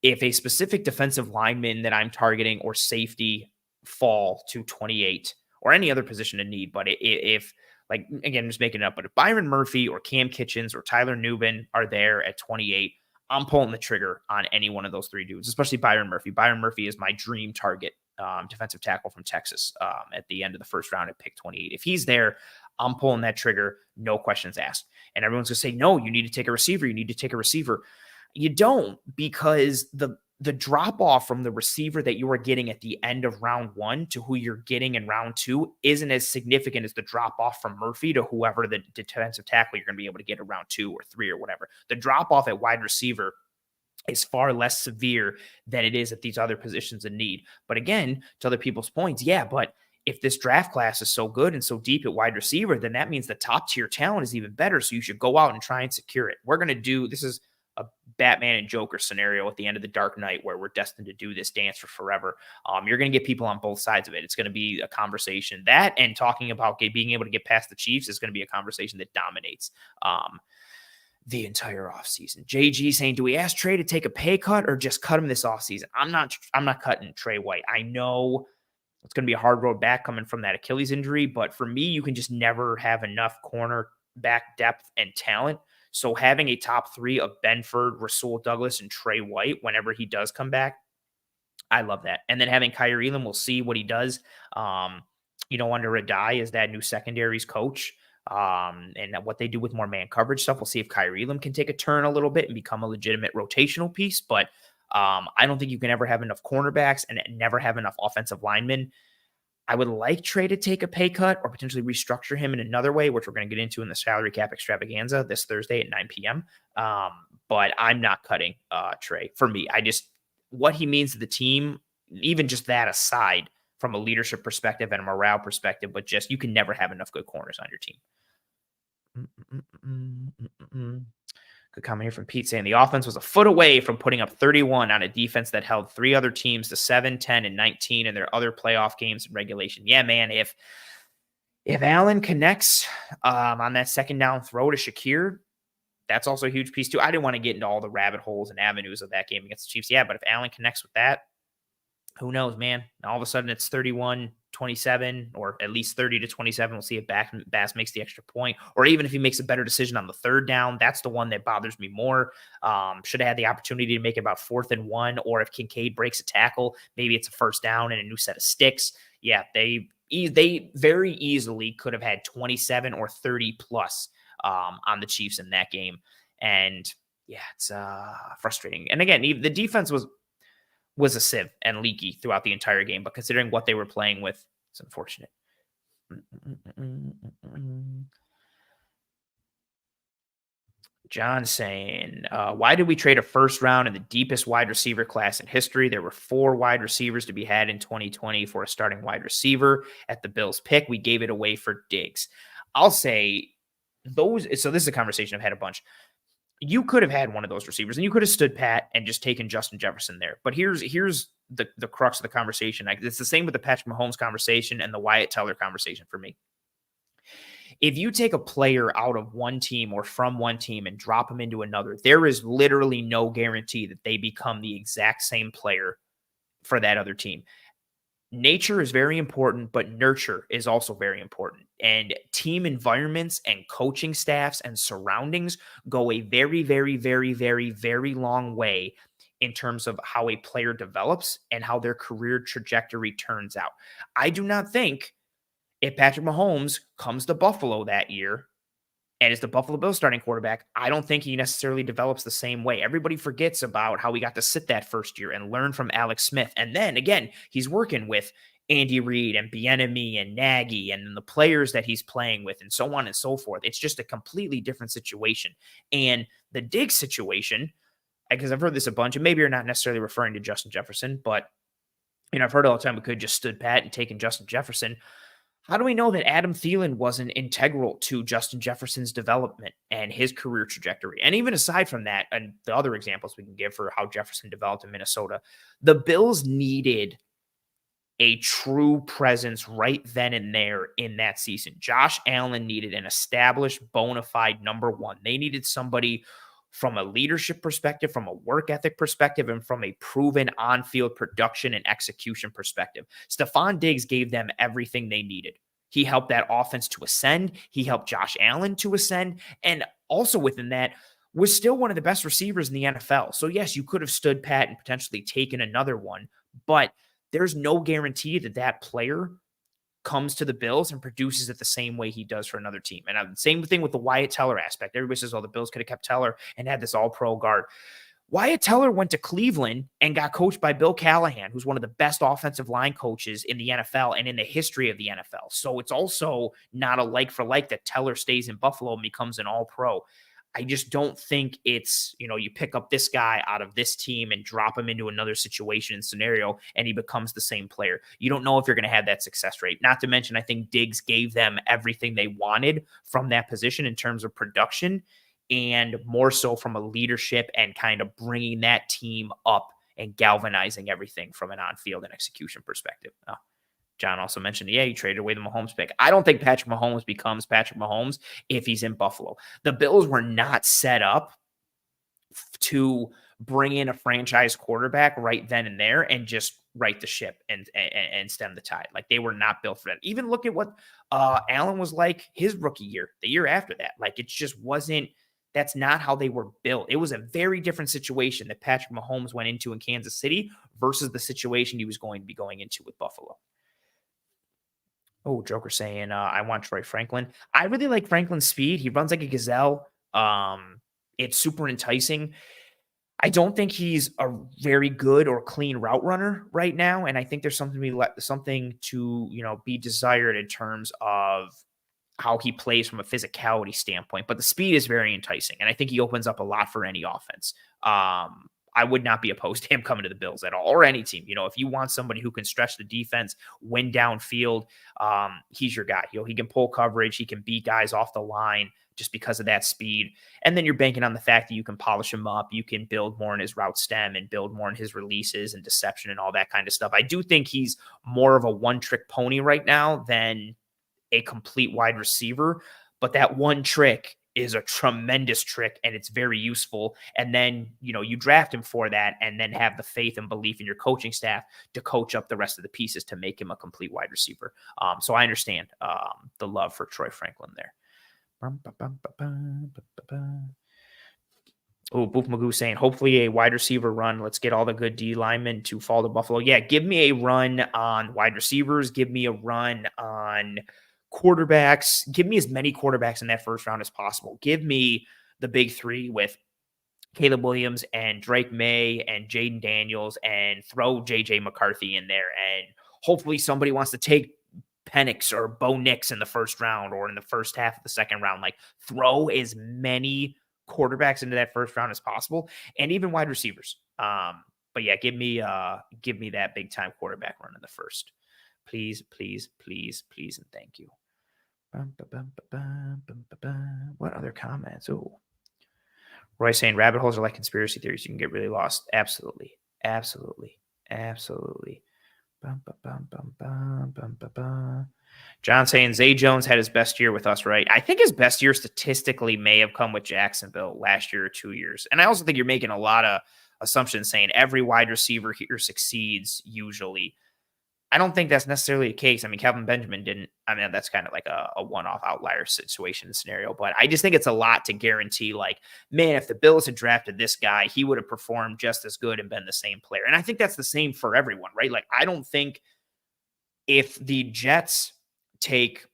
a specific defensive lineman that I'm targeting or safety fall to 28 or any other position in need, but if like, again, I'm just making it up, but if Byron Murphy or Cam Kitchens or Tyler Nubin are there at 28, I'm pulling the trigger on any one of those 3 dudes, especially Byron Murphy. Byron Murphy is my dream target, defensive tackle from Texas at the end of the first round at pick 28. If he's there, I'm pulling that trigger, no questions asked. And everyone's going to say, no, you need to take a receiver. You need to take a receiver. You don't, because the drop off from the receiver that you are getting at the end of round 1 to who you're getting in round 2 isn't as significant as the drop off from Murphy to whoever the defensive tackle you're going to be able to get in round 2 or 3 or whatever. The drop off at wide receiver is far less severe than it is at these other positions in need. But again, to other people's points, yeah, but if this draft class is so good and so deep at wide receiver, then that means the top tier talent is even better. So you should go out and try and secure it. We're going to do, this is a Batman and Joker scenario at the end of the Dark Knight where we're destined to do this dance for forever. You're going to get people on both sides of it. It's going to be a conversation that, and talking about being able to get past the Chiefs is going to be a conversation that dominates the entire offseason. JG saying, do we ask Trey to take a pay cut or just cut him this offseason? I'm not cutting Trey White. I know it's going to be a hard road back coming from that Achilles injury, but for me, you can just never have enough corner back depth and talent. So having a top 3 of Benford, Rasul Douglas, and Trey White whenever he does come back, I love that. And then having Kyrie Elam, we'll see what he does. Under Adai as that new secondaries coach, and what they do with more man coverage stuff. We'll see if Kyrie Elam can take a turn a little bit and become a legitimate rotational piece. But I don't think you can ever have enough cornerbacks and never have enough offensive linemen. I would like Trey to take a pay cut or potentially restructure him in another way, which we're going to get into in the salary cap extravaganza this Thursday at 9 p.m. But I'm not cutting Trey. For me, what he means to the team, even just that aside from a leadership perspective and a morale perspective, but just you can never have enough good corners on your team. Good comment here from Pete saying the offense was a foot away from putting up 31 on a defense that held 3 other teams to 7, 10, and 19 in their other playoff games in regulation. Yeah, man, if Allen connects on that second down throw to Shakir, That's also a huge piece too. I didn't want to get into all the rabbit holes and avenues of that game against the Chiefs. Yeah, but if Allen connects with that, who knows, man? All of a sudden it's 31-27, or at least 30-27. We'll see if Bass makes the extra point, or even if he makes a better decision on the third down. That's the one that bothers me more. Should have had the opportunity to make it about 4th and 1, or if Kincaid breaks a tackle, maybe it's a first down and a new set of sticks. Yeah, they very easily could have had 27 or 30 plus on the Chiefs in that game. And yeah, it's frustrating. And again, the defense was a sieve and leaky throughout the entire game, but considering what they were playing with, it's unfortunate. John saying, why did we trade a first round in the deepest wide receiver class in history? There were 4 wide receivers to be had in 2020 for a starting wide receiver at the Bills pick. We gave it away for Diggs. I'll say those. So this is a conversation I've had a bunch. You could have had one of those receivers and you could have stood pat and just taken Justin Jefferson there. But here's the crux of the conversation. It's the same with the Patrick Mahomes conversation and the Wyatt Teller conversation for me. If you take a player out of one team or from one team and drop them into another, there is literally no guarantee that they become the exact same player for that other team. Nature is very important, but nurture is also very important. And team environments and coaching staffs and surroundings go a very, very, very, very, very long way in terms of how a player develops and how their career trajectory turns out. I do not think if Patrick Mahomes comes to Buffalo that year and is the Buffalo Bills starting quarterback, I don't think he necessarily develops the same way. Everybody forgets about how we got to sit that first year and learn from Alex Smith. And then again, he's working with Andy Reid and Bieniemy and Nagy and the players that he's playing with and so on and so forth. It's just a completely different situation. And the Diggs situation, because I've heard this a bunch, and maybe you're not necessarily referring to Justin Jefferson, but I've heard all the time we could just stood pat and taken Justin Jefferson. How do we know that Adam Thielen wasn't integral to Justin Jefferson's development and his career trajectory? And even aside from that, and the other examples we can give for how Jefferson developed in Minnesota, the Bills needed a true presence right then and there in that season. Josh Allen needed an established, bona fide number one. They needed somebody from a leadership perspective, from a work ethic perspective, and from a proven on-field production and execution perspective. Stephon Diggs gave them everything they needed. He helped that offense to ascend. He helped Josh Allen to ascend. And also within that, was still one of the best receivers in the NFL. So yes, you could have stood pat and potentially taken another one, but there's no guarantee that that player comes to the Bills and produces it the same way he does for another team. And same thing with the Wyatt Teller aspect. Everybody says, oh, the Bills could have kept Teller and had this all-pro guard. Wyatt Teller went to Cleveland and got coached by Bill Callahan, who's one of the best offensive line coaches in the NFL and in the history of the NFL. So it's also not a like for like that Teller stays in Buffalo and becomes an all-pro. I just don't think it's, you pick up this guy out of this team and drop him into another situation and scenario, and he becomes the same player. You don't know if you're going to have that success rate. Not to mention, I think Diggs gave them everything they wanted from that position in terms of production, and more so from a leadership and kind of bringing that team up and galvanizing everything from an on-field and execution perspective. John also mentioned, he traded away the Mahomes pick. I don't think Patrick Mahomes becomes Patrick Mahomes if he's in Buffalo. The Bills were not set up to bring in a franchise quarterback right then and there and just right the ship and stem the tide. Like, they were not built for that. Even look at what Allen was like his rookie year, the year after that. Like, it just wasn't, that's not how they were built. It was a very different situation that Patrick Mahomes went into in Kansas City versus the situation he was going to be going into with Buffalo. Oh, Joker saying, I want Troy Franklin. I really like Franklin's speed. He runs like a gazelle. It's super enticing. I don't think he's a very good or clean route runner right now. And I think there's something to be desired in terms of how he plays from a physicality standpoint. But the speed is very enticing. And I think he opens up a lot for any offense. I would not be opposed to him coming to the Bills at all, or any team. If you want somebody who can stretch the defense, win downfield, he's your guy. He can pull coverage. He can beat guys off the line just because of that speed. And then you're banking on the fact that you can polish him up. You can build more in his route stem and build more in his releases and deception and all that kind of stuff. I do think he's more of a one-trick pony right now than a complete wide receiver. But that one trick is a tremendous trick and it's very useful. And then, you draft him for that and then have the faith and belief in your coaching staff to coach up the rest of the pieces to make him a complete wide receiver. So I understand the love for Troy Franklin there. Oh, Boof Magoo saying, hopefully a wide receiver run. Let's get all the good D linemen to fall to Buffalo. Yeah, give me a run on wide receivers. Give me a run on quarterbacks. Give me as many quarterbacks in that first round as possible. Give me the big three with Caleb Williams and Drake May and Jaden Daniels, and throw JJ McCarthy in there. And hopefully somebody wants to take Penix or Bo Nix in the first round or in the first half of the second round. Like, throw as many quarterbacks into that first round as possible, and even wide receivers. But yeah, give me that big time quarterback run in the first. Please, please, please, please, and thank you. What other comments? Oh, Roy saying rabbit holes are like conspiracy theories. You can get really lost. Absolutely. Absolutely. Absolutely. John saying Zay Jones had his best year with us, right? I think his best year statistically may have come with Jacksonville last year or 2 years. And I also think you're making a lot of assumptions saying every wide receiver here succeeds usually. I don't think that's necessarily the case. I mean, Kelvin Benjamin didn't. I mean, that's kind of like a one-off outlier situation scenario. But I just think it's a lot to guarantee, like, man, if the Bills had drafted this guy, he would have performed just as good and been the same player. And I think that's the same for everyone, right? Like, I don't think if the Jets take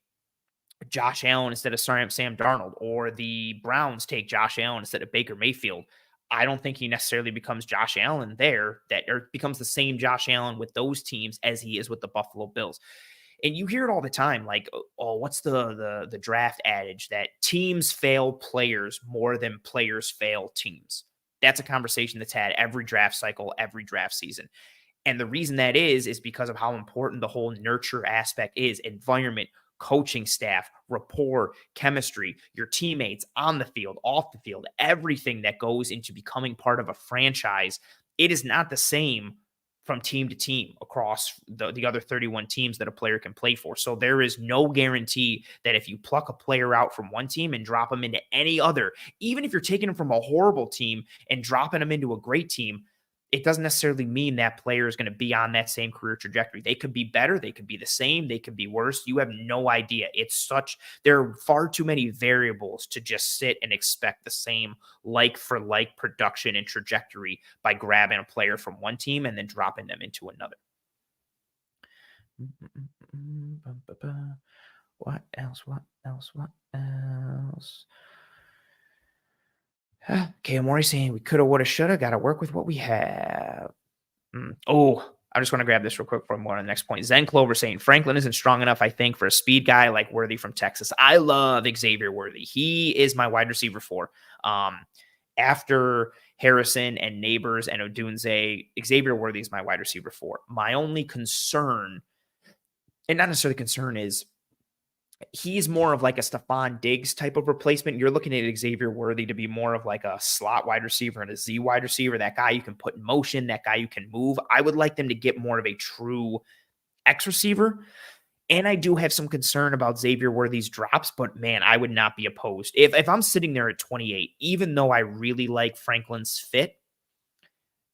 Josh Allen instead of Sam Darnold, or the Browns take Josh Allen instead of Baker Mayfield, I don't think he necessarily becomes Josh Allen or becomes the same Josh Allen with those teams as he is with the Buffalo Bills. And you hear it all the time, like, oh, what's the draft adage that teams fail players more than players fail teams? That's a conversation that's had every draft cycle, every draft season. And the reason that is because of how important the whole nurture aspect is: environment, coaching staff, rapport, chemistry, your teammates on the field, off the field, everything that goes into becoming part of a franchise. It is not the same from team to team across the other 31 teams that a player can play for. So there is no guarantee that if you pluck a player out from one team and drop them into any other, even if you're taking them from a horrible team and dropping them into a great team, it doesn't necessarily mean that player is going to be on that same career trajectory. They could be better. They could be the same. They could be worse. You have no idea. There are far too many variables to just sit and expect the same like for like production and trajectory by grabbing a player from one team and then dropping them into another. What else? Okay, I'm already saying we coulda, woulda, shoulda. Got to work with what we have. Oh, I just want to grab this real quick for more on the next point. Zen Clover saying Franklin isn't strong enough, I think, for a speed guy like Worthy from Texas. I love Xavier Worthy. He is my wide receiver 4. After Harrison and Neighbors and Odunze, Xavier Worthy is my wide receiver 4. My only concern, and not necessarily concern, is he's more of like a Stephon Diggs type of replacement. You're looking at Xavier Worthy to be more of like a slot wide receiver and a Z wide receiver, that guy you can put in motion, that guy you can move. I would like them to get more of a true X receiver. And I do have some concern about Xavier Worthy's drops, but man, I would not be opposed. If I'm sitting there at 28, even though I really like Franklin's fit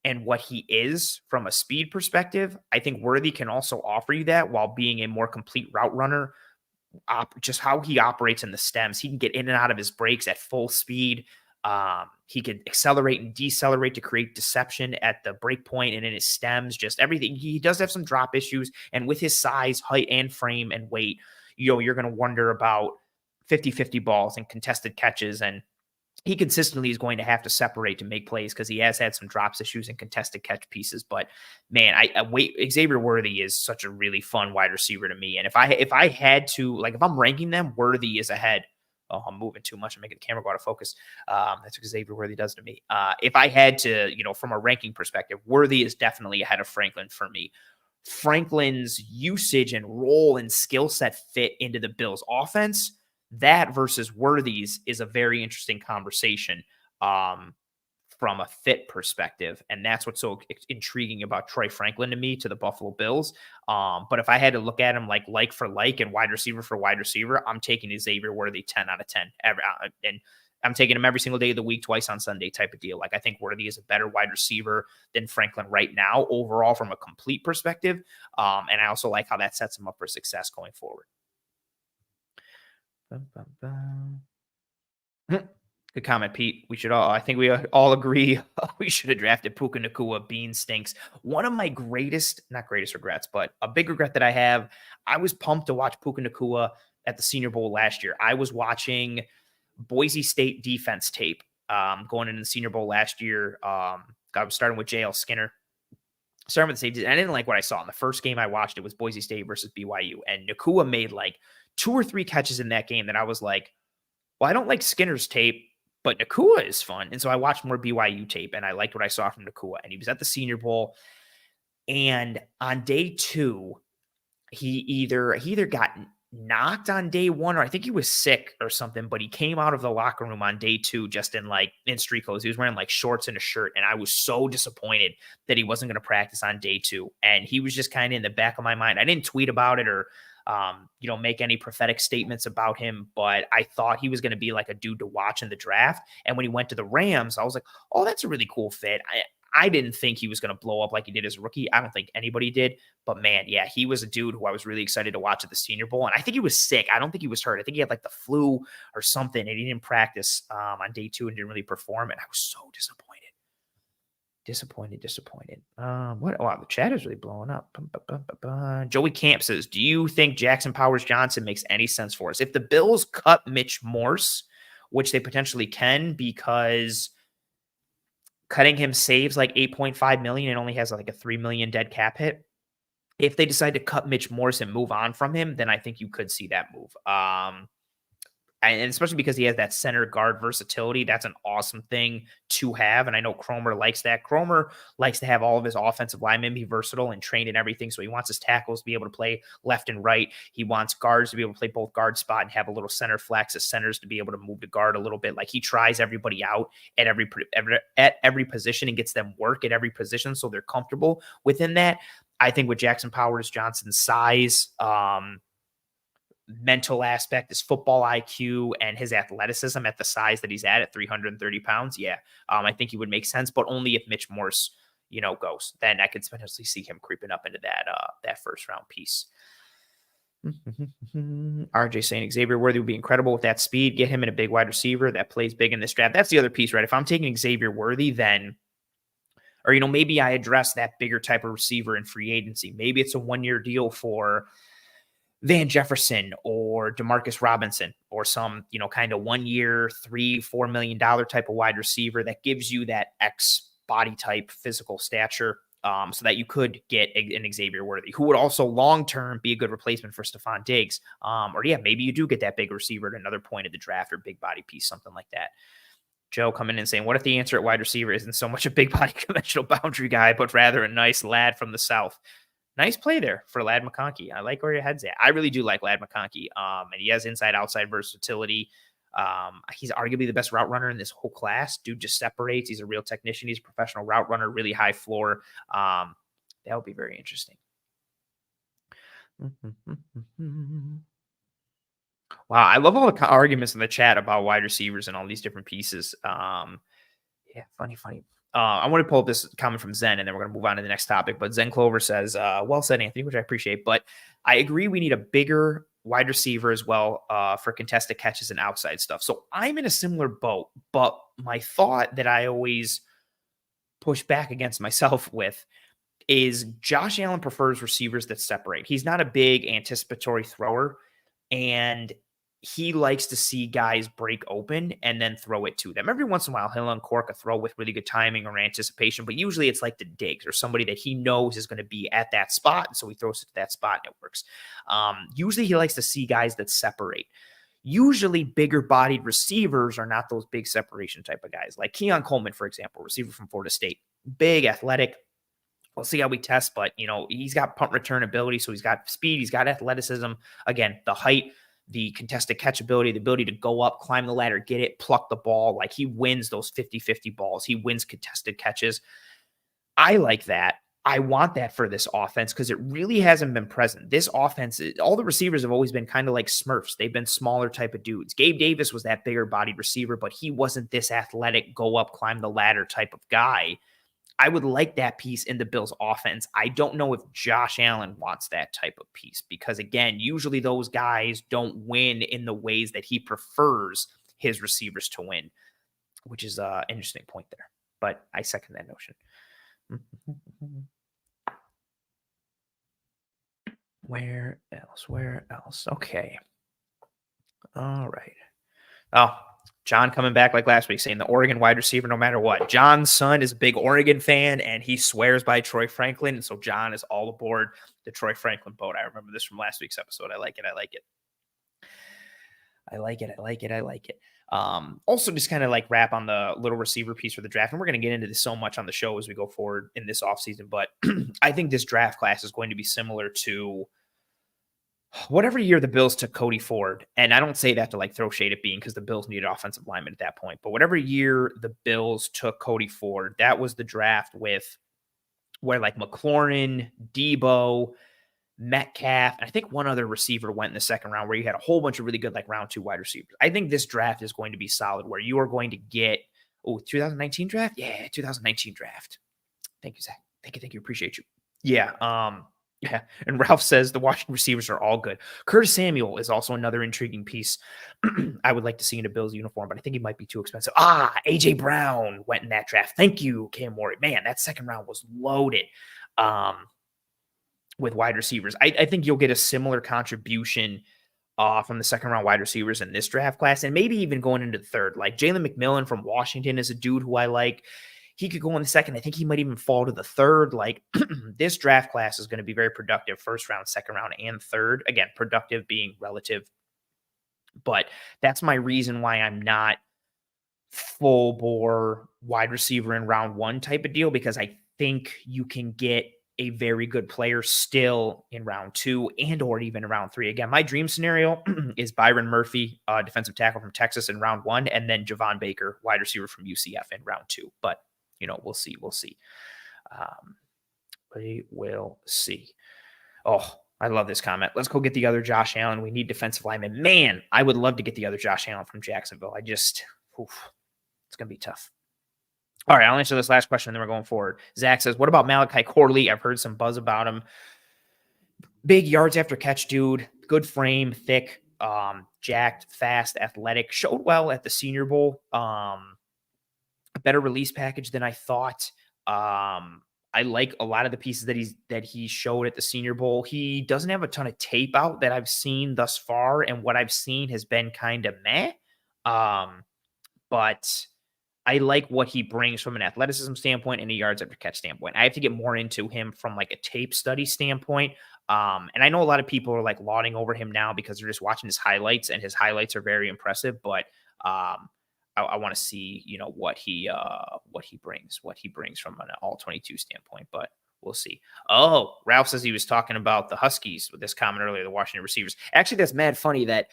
and what he is from a speed perspective, I think Worthy can also offer you that while being a more complete route runner. Just how he operates in the stems. He can get in and out of his breaks at full speed. He can accelerate and decelerate to create deception at the break point and in his stems, just everything. He does have some drop issues, and with his size, height, and frame and weight, you're going to wonder about 50-50 balls and contested catches, and he consistently is going to have to separate to make plays because he has had some drops issues and contested catch pieces. But man, Xavier Worthy is such a really fun wide receiver to me. And if I had to, like, if I'm ranking them, Worthy is ahead. Oh, I'm moving too much. I'm making the camera go out of focus. That's what Xavier Worthy does to me. If I had to, from a ranking perspective, Worthy is definitely ahead of Franklin for me. Franklin's usage and role and skill set fit into the Bills' offense, that versus Worthy's, is a very interesting conversation. from a fit perspective. And that's what's so intriguing about Troy Franklin to me, to the Buffalo Bills. But if I had to look at him like for like and wide receiver for wide receiver, I'm taking Xavier Worthy 10 out of 10. And I'm taking him every single day of the week, twice on Sunday type of deal. Like, I think Worthy is a better wide receiver than Franklin right now overall from a complete perspective. And I also like how that sets him up for success going forward. Good comment, Pete. I think we all agree we should have drafted Puka Nacua. Bean stinks. One of my not greatest regrets, but a big regret that I have, I was pumped to watch Puka Nacua at the Senior Bowl last year. I was watching Boise State defense tape going into the Senior Bowl last year. I was starting with JL Skinner. Starting with the safeties. I didn't like what I saw. In the first game I watched, it was Boise State versus BYU. And Nacua made like 2 or 3 catches in that game that I was like, well, I don't like Skinner's tape, but Nacua is fun. And so I watched more BYU tape, and I liked what I saw from Nacua. And he was at the Senior Bowl. And on day 2, he either got knocked on day 1, or I think he was sick or something, but he came out of the locker room on day 2 just in street clothes. He was wearing like shorts and a shirt, and I was so disappointed that he wasn't going to practice on day 2. And he was just kind of in the back of my mind. I didn't tweet about it or make any prophetic statements about him, but I thought he was going to be like a dude to watch in the draft. And when he went to the Rams, I was like, oh, that's a really cool fit. I didn't think he was going to blow up like he did as a rookie. I don't think anybody did, but man, yeah, he was a dude who I was really excited to watch at the Senior Bowl. And I think he was sick. I don't think he was hurt. I think he had like the flu or something, and he didn't practice on day 2 and didn't really perform. And I was so disappointed. Wow, the chat is really blowing up. Joey Camp says, do you think Jackson Powers Johnson makes any sense for us? If the Bills cut Mitch Morse, which they potentially can, because cutting him saves like $8.5 million and only has like a $3 million dead cap hit. If they decide to cut Mitch Morse and move on from him, then I think you could see that move. And especially because he has that center guard versatility, that's an awesome thing to have. And I know Cromer likes that. Cromer likes to have all of his offensive linemen be versatile and trained in everything. So he wants his tackles to be able to play left and right. He wants guards to be able to play both guard spot and have a little center flex, his centers to be able to move to guard a little bit. Like, he tries everybody out at every position and gets them work at every position so they're comfortable within that. I think with Jackson Powers Johnson's size, mental aspect, his football IQ, and his athleticism at the size that he's at 330 pounds. Yeah. I think he would make sense, but only if Mitch Morse, goes. Then I could potentially see him creeping up into that first round piece. RJ saying Xavier Worthy would be incredible with that speed. Get him in a big wide receiver that plays big in this draft. That's the other piece, right? If I'm taking Xavier Worthy, then, or, maybe I address that bigger type of receiver in free agency. Maybe it's a 1-year deal for Van Jefferson or Demarcus Robinson, or some, kind of 1 year, $3-4 million type of wide receiver that gives you that X body type, physical stature, so that you could get an Xavier Worthy, who would also long-term be a good replacement for Stephon Diggs. Maybe you do get that big receiver at another point of the draft, or big body piece, something like that. Joe coming in saying, what if the answer at wide receiver isn't so much a big body conventional boundary guy, but rather a nice lad from the South? Nice play there for Ladd McConkey. I like where your head's at. I really do like Ladd McConkey. And he has inside-outside versatility. He's arguably the best route runner in this whole class. Dude just separates. He's a real technician. He's a professional route runner, really high floor. That would be very interesting. Wow, I love all the arguments in the chat about wide receivers and all these different pieces. Yeah, funny. I want to pull up this comment from Zen, and then we're going to move on to the next topic. But Zen Clover says, well said, Anthony, which I appreciate. But I agree we need a bigger wide receiver as well for contested catches and outside stuff. So I'm in a similar boat. But my thought that I always push back against myself with is Josh Allen prefers receivers that separate. He's not a big anticipatory thrower, and he likes to see guys break open and then throw it to them. Every once in a while, he'll uncork a throw with really good timing or anticipation, but usually it's like the Diggs or somebody that he knows is going to be at that spot, and so he throws it to that spot and it works. Usually he likes to see guys that separate. Usually bigger-bodied receivers are not those big separation type of guys. Like Keon Coleman, for example, receiver from Florida State. Big, athletic. We'll see how we test, but, he's got punt return ability, so he's got speed, he's got athleticism. Again, the height the contested catch ability, the ability to go up, climb the ladder, get it, pluck the ball. Like, he wins those 50-50 balls. He wins contested catches. I like that. I want that for this offense because it really hasn't been present. This offense, all the receivers have always been kind of like Smurfs. They've been smaller type of dudes. Gabe Davis was that bigger bodied receiver, but he wasn't this athletic, go up, climb the ladder type of guy. I would like that piece in the Bills offense. I don't know if Josh Allen wants that type of piece because, again, usually those guys don't win in the ways that he prefers his receivers to win, which is an interesting point there. But I second that notion. Where else? Where else? Okay. All right. Oh, John coming back like last week saying the Oregon wide receiver no matter what. John's son is a big Oregon fan, and he swears by Troy Franklin. And so John is all aboard the Troy Franklin boat. I remember this from last week's episode. I like it. I like it. I like it. I like it. I like it. Also, just kind of like wrap on the little receiver piece for the draft. And we're going to get into this so much on the show as we go forward in this offseason. But I think this draft class is going to be similar to whatever year the Bills took Cody Ford. And I don't say that to like throw shade at Bean because the Bills needed offensive lineman at that point. But whatever year the Bills took Cody Ford, that was the draft with where like McLaurin, Debo, Metcalf, and I think one other receiver went in the second round where you had a whole bunch of really good like round 2 wide receivers. I think this draft is going to be solid where you are going to get 2019 draft? Yeah, 2019 draft. Thank you, Zach. Thank you. Appreciate you. Yeah. Yeah. And Ralph says the Washington receivers are all good. Curtis Samuel is also another intriguing piece I would like to see in a Bills uniform, but I think he might be too expensive. AJ Brown went in that draft. Thank you, Cam Ward. Man, that second round was loaded. With wide receivers. I think you'll get a similar contribution from the second round wide receivers in this draft class, and maybe even going into the third. Like Jalen McMillan from Washington is a dude who I like. He could go in the second. I think he might even fall to the third. Like this draft class is going to be very productive. First round, second round, and third. Again, productive being relative. But that's my reason why I'm not full bore wide receiver in round 1 type of deal, because I think you can get a very good player still in round 2 and or even in round 3. Again, my dream scenario is Byron Murphy, defensive tackle from Texas in round 1, and then Javon Baker, wide receiver from UCF in round 2. But, we'll see. We will see. Oh, I love this comment. Let's go get the other Josh Allen. We need defensive linemen. Man, I would love to get the other Josh Allen from Jacksonville. It's going to be tough. All right, I'll answer this last question, and then we're going forward. Zach says, what about Malachi Corley? I've heard some buzz about him. Big yards after catch dude, good frame, thick, jacked, fast, athletic. Showed well at the Senior Bowl. A better release package than I thought. I like a lot of the pieces that he showed at the Senior Bowl. He doesn't have a ton of tape out that I've seen thus far, and what I've seen has been kind of meh. But I like what he brings from an athleticism standpoint and a yards after catch standpoint. I have to get more into him from like a tape study standpoint. And I know a lot of people are like lauding over him now because they're just watching his highlights, and his highlights are very impressive. But I want to see, what he brings from an all 22 standpoint, but we'll see. Oh, Ralph says he was talking about the Huskies with this comment earlier, the Washington receivers. Actually, that's mad funny that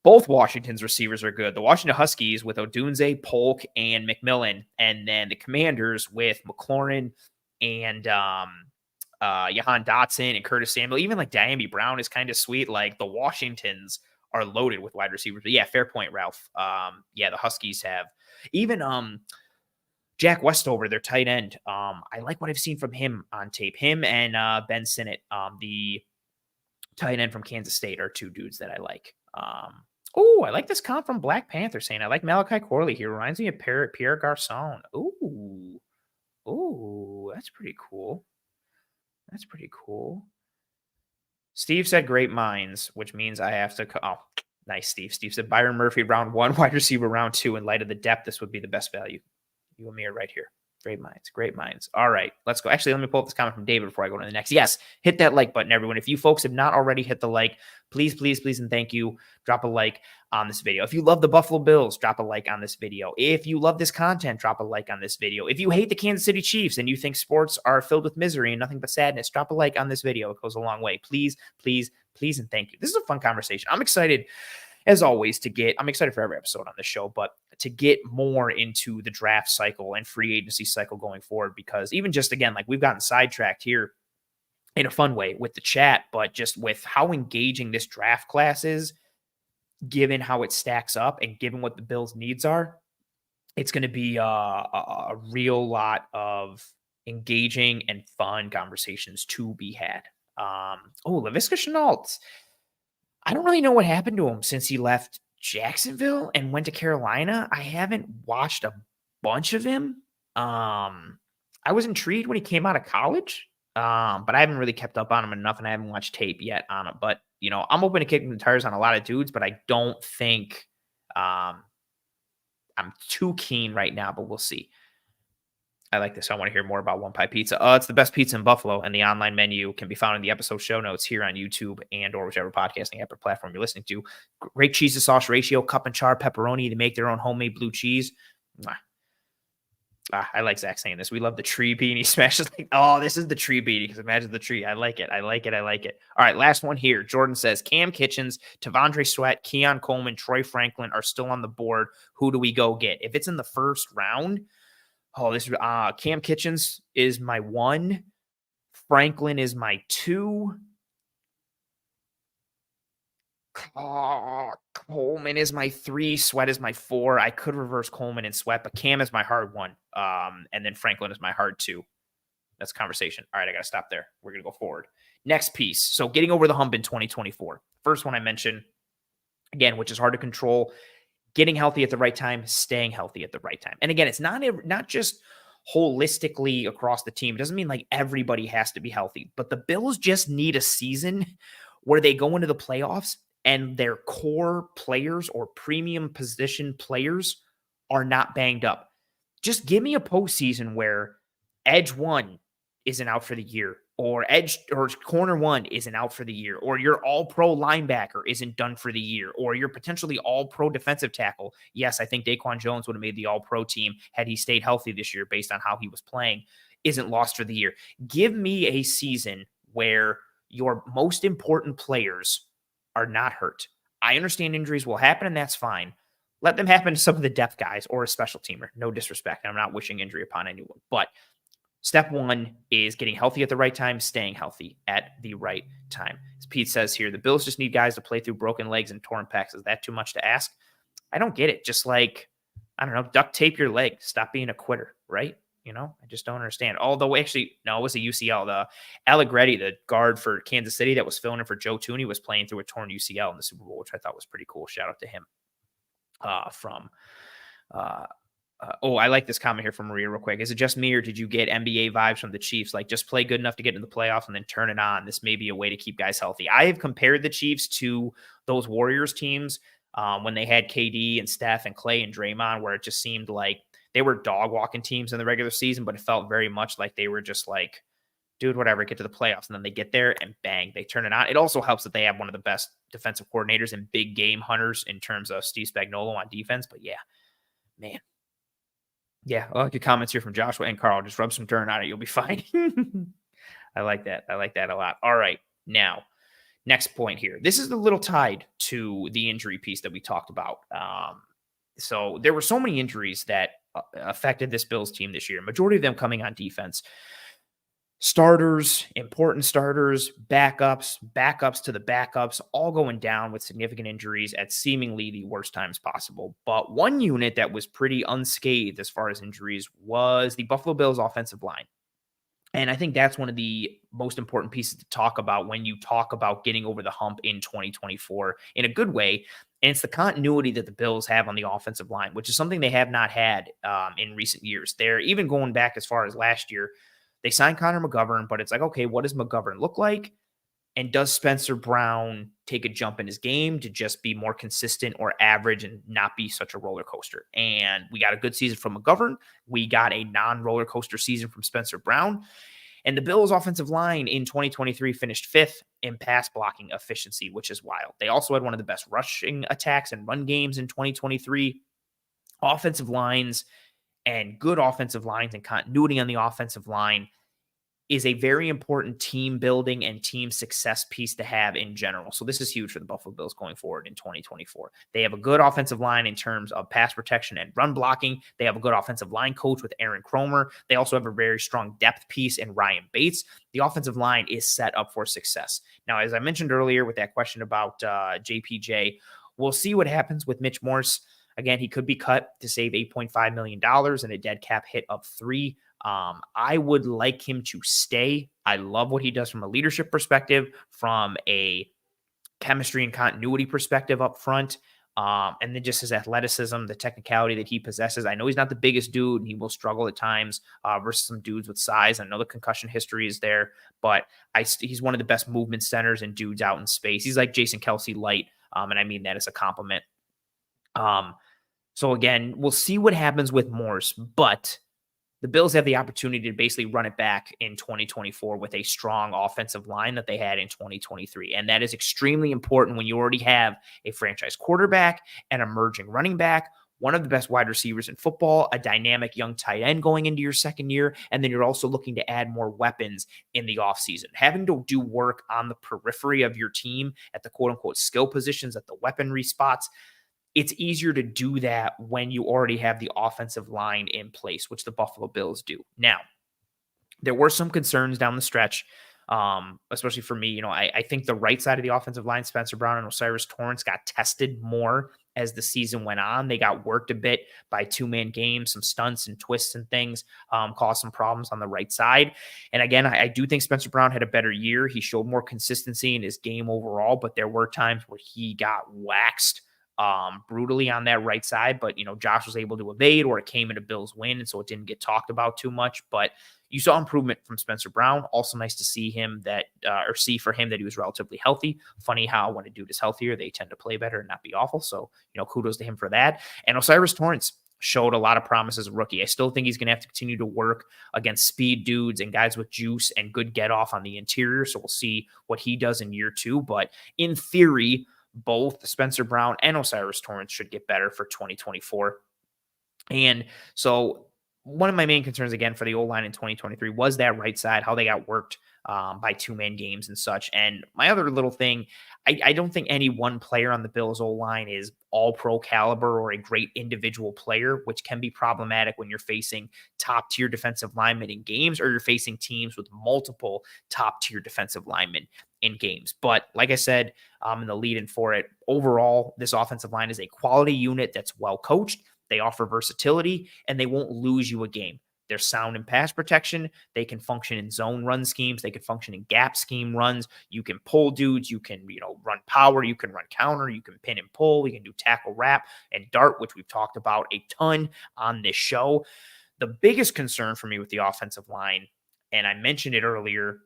both Washington's receivers are good. The Washington Huskies with Odunze, Polk, and McMillan, and then the Commanders with McLaurin and Jahan Dotson and Curtis Samuel. Even like Diami Brown is kind of sweet. Like the Washingtons are loaded with wide receivers. But yeah, fair point, Ralph. The Huskies have even Jack Westover, their tight end. I like what I've seen from him on tape. Him and Ben Sinnott, the tight end from Kansas State, are two dudes that I like. I like this comp from Black Panther saying I like Malachi Corley here. Reminds me of Pierre Garcon. Ooh, that's pretty cool. Steve said great minds, which means I have to. Nice, Steve. Steve said Byron Murphy round 1, wide receiver round 2. In light of the depth, this would be the best value. You and me are right here. Great minds. All right, let's go. Actually, let me pull up this comment from David before I go to the next. Yes, hit that like button, everyone. If you folks have not already hit the like, please, and thank you. Drop a like on this video. If you love the Buffalo Bills, drop a like on this video. If you love this content, drop a like on this video. If you hate the Kansas City Chiefs and you think sports are filled with misery and nothing but sadness, drop a like on this video. It goes a long way. Please, Please and thank you. This is a fun conversation. I'm excited, as always, I'm excited for every episode on this show, but to get more into the draft cycle and free agency cycle going forward, because even just, again, like we've gotten sidetracked here in a fun way with the chat, but just with how engaging this draft class is, given how it stacks up and given what the Bills' needs are, it's going to be a real lot of engaging and fun conversations to be had. Laviska Shenault. I don't really know what happened to him since he left Jacksonville and went to Carolina. I haven't watched a bunch of him. I was intrigued when he came out of college, but I haven't really kept up on him enough, and I haven't watched tape yet on him. But, I'm open to kicking the tires on a lot of dudes, but I don't think I'm too keen right now, but we'll see. I like this. I want to hear more about One Pie Pizza. It's the best pizza in Buffalo, and the online menu can be found in the episode show notes here on YouTube and or whichever podcasting app or platform you're listening to. Great cheese to sauce ratio, cup and char, pepperoni. They make their own homemade blue cheese. I like Zach saying this. We love the tree beanie smashes. This is the tree beanie, because imagine the tree. I like it. All right, last one here. Jordan says, Cam Kitchens, Tavondre Sweat, Keon Coleman, Troy Franklin are still on the board. Who do we go get? If it's in the first round, Cam Kitchens is my 1. Franklin is my 2. Coleman is my 3. Sweat is my 4. I could reverse Coleman and Sweat, but Cam is my hard 1. And then Franklin is my hard 2. That's a conversation. All right, I got to stop there. We're going to go forward. Next piece. So getting over the hump in 2024. First one I mentioned, again, which is hard to control. Getting healthy at the right time, staying healthy at the right time. And again, it's not just holistically across the team. It doesn't mean like everybody has to be healthy, but the Bills just need a season where they go into the playoffs and their core players or premium position players are not banged up. Just give me a postseason where edge 1 isn't out for the year, or corner 1 isn't out for the year, or your all-pro linebacker isn't done for the year, or your potentially all-pro defensive tackle. Yes, I think Daquan Jones would have made the all-pro team had he stayed healthy this year based on how he was playing, isn't lost for the year. Give me a season where your most important players are not hurt. I understand injuries will happen, and that's fine. Let them happen to some of the depth guys or a special teamer. No disrespect. I'm not wishing injury upon anyone, but step 1 is getting healthy at the right time, staying healthy at the right time. As Pete says here, the Bills just need guys to play through broken legs and torn pecs. Is that too much to ask? I don't get it. Just duct tape your leg. Stop being a quitter, right? I just don't understand. Although, actually, no, it was a UCL. The Allegretti, the guard for Kansas City that was filling in for Joe Tooney, was playing through a torn UCL in the Super Bowl, which I thought was pretty cool. Shout out to him. I like this comment here from Maria real quick. Is it just me, or did you get NBA vibes from the Chiefs? Like, just play good enough to get into the playoffs and then turn it on. This may be a way to keep guys healthy. I have compared the Chiefs to those Warriors teams when they had KD and Steph and Clay and Draymond, where it just seemed like they were dog walking teams in the regular season, but it felt very much like they were just like, dude, whatever, get to the playoffs. And then they get there and bang, they turn it on. It also helps that they have one of the best defensive coordinators and big game hunters in terms of Steve Spagnuolo on defense. But yeah, man. Yeah, I like your comments here from Joshua and Carl. Just rub some dirt on it. You'll be fine. I like that. I like that a lot. All right. Now, next point here. This is a little tied to the injury piece that we talked about. So there were so many injuries that affected this Bills team this year. Majority of them coming on defense. Starters, important starters, backups to the backups, all going down with significant injuries at seemingly the worst times possible. But one unit that was pretty unscathed as far as injuries was the Buffalo Bills offensive line. And I think that's one of the most important pieces to talk about when you talk about getting over the hump in 2024 in a good way. And it's the continuity that the Bills have on the offensive line, which is something they have not had in recent years. They're even going back as far as last year. They signed Connor McGovern, but it's like, okay, what does McGovern look like? And does Spencer Brown take a jump in his game to just be more consistent or average and not be such a roller coaster? And we got a good season from McGovern. We got a non-roller coaster season from Spencer Brown. And the Bills' offensive line in 2023 finished 5th in pass blocking efficiency, which is wild. They also had one of the best rushing attacks and run games in 2023. Offensive lines and good offensive lines and continuity on the offensive line is a very important team building and team success piece to have in general. So this is huge for the Buffalo Bills going forward in 2024. They have a good offensive line in terms of pass protection and run blocking. They have a good offensive line coach with Aaron Kromer. They also have a very strong depth piece in Ryan Bates. The offensive line is set up for success. Now, as I mentioned earlier with that question about JPJ, we'll see what happens with Mitch Morse. Again, he could be cut to save $8.5 million and a dead cap hit of $3 million. I would like him to stay. I love what he does from a leadership perspective, from a chemistry and continuity perspective up front. And then just his athleticism, the technicality that he possesses. I know he's not the biggest dude and he will struggle at times versus some dudes with size. I know the concussion history is there, but he's one of the best movement centers and dudes out in space. He's like Jason Kelsey light. And I mean that as a compliment. So again, we'll see what happens with Morse, but the Bills have the opportunity to basically run it back in 2024 with a strong offensive line that they had in 2023. And that is extremely important when you already have a franchise quarterback, an emerging running back, one of the best wide receivers in football, a dynamic young tight end going into your second year, and then you're also looking to add more weapons in the offseason. Having to do work on the periphery of your team at the quote-unquote skill positions, at the weaponry spots, it's easier to do that when you already have the offensive line in place, which the Buffalo Bills do. Now, there were some concerns down the stretch, especially for me. I think the right side of the offensive line, Spencer Brown and O'Cyrus Torrence, got tested more as the season went on. They got worked a bit by two-man games, some stunts and twists and things, caused some problems on the right side. And again, I do think Spencer Brown had a better year. He showed more consistency in his game overall, but there were times where he got waxed brutally on that right side. But, Josh was able to evade, or it came in a Bills win, and so it didn't get talked about too much. But you saw improvement from Spencer Brown. Also nice to see him see for him that he was relatively healthy. Funny how when a dude is healthier, they tend to play better and not be awful. So, kudos to him for that. And O'Cyrus Torrence showed a lot of promise as a rookie. I still think he's going to have to continue to work against speed dudes and guys with juice and good get off on the interior. So we'll see what he does in year 2. But in theory, both Spencer Brown and O'Cyrus Torrence should get better for 2024. And so one of my main concerns, again, for the O-line in 2023 was that right side, how they got worked by two-man games and such. And my other little thing, I don't think any one player on the Bills O-line is all-pro caliber or a great individual player, which can be problematic when you're facing top-tier defensive linemen in games, or you're facing teams with multiple top-tier defensive linemen in games. But like I said, in the lead-in for it, overall, this offensive line is a quality unit that's well coached. They offer versatility, and they won't lose you a game. They're sound in pass protection. They can function in zone run schemes. They can function in gap scheme runs. You can pull dudes. You can, run power. You can run counter. You can pin and pull. You can do tackle wrap and dart, which we've talked about a ton on this show. The biggest concern for me with the offensive line, and I mentioned it earlier,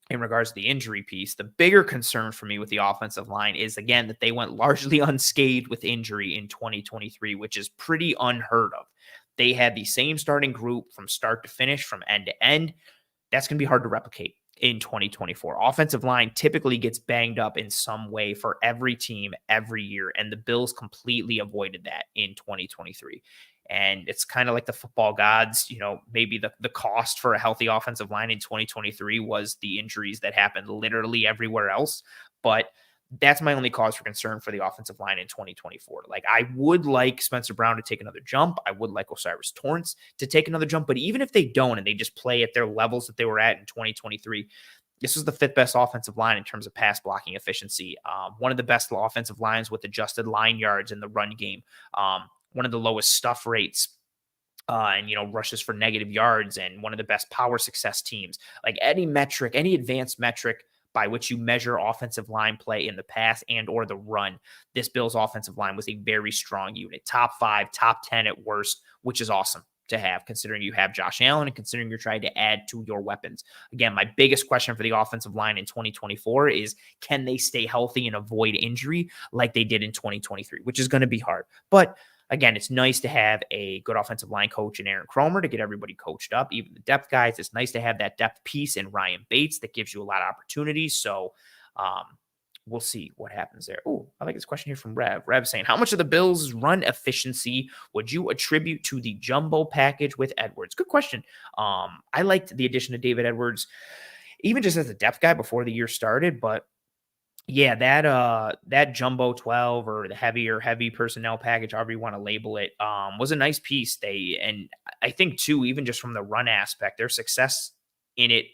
in regards to the injury piece, the bigger concern for me with the offensive line is, again, that they went largely unscathed with injury in 2023, which is pretty unheard of. They had the same starting group from start to finish, from end to end. That's going to be hard to replicate in 2024. Offensive line typically gets banged up in some way for every team every year, and the Bills completely avoided that in 2023. And it's kind of like the football gods, maybe the cost for a healthy offensive line in 2023 was the injuries that happened literally everywhere else. But that's my only cause for concern for the offensive line in 2024. Like, I would like Spencer Brown to take another jump. I would like O'Cyrus Torrence to take another jump. But even if they don't, and they just play at their levels that they were at in 2023, this was the 5th best offensive line in terms of pass blocking efficiency. One of the best offensive lines with adjusted line yards in the run game. One of the lowest stuff rates and rushes for negative yards, and one of the best power success teams. Like, any metric, any advanced metric by which you measure offensive line play in the pass and or the run, this Bills offensive line was a very strong unit. Top 5, top 10 at worst, which is awesome to have, considering you have Josh Allen and considering you're trying to add to your weapons. Again, my biggest question for the offensive line in 2024 is, can they stay healthy and avoid injury like they did in 2023, which is going to be hard. But again, it's nice to have a good offensive line coach in Aaron Kromer to get everybody coached up, even the depth guys. It's nice to have that depth piece in Ryan Bates that gives you a lot of opportunities. So we'll see what happens there. Oh, I like this question here from Rev. Rev saying, how much of the Bills' run efficiency would you attribute to the jumbo package with Edwards? Good question. I liked the addition of David Edwards, even just as a depth guy before the year started, but yeah, that jumbo 12 or the heavy personnel package, however you want to label it, was a nice piece. And I think too, even just from the run aspect, their success in it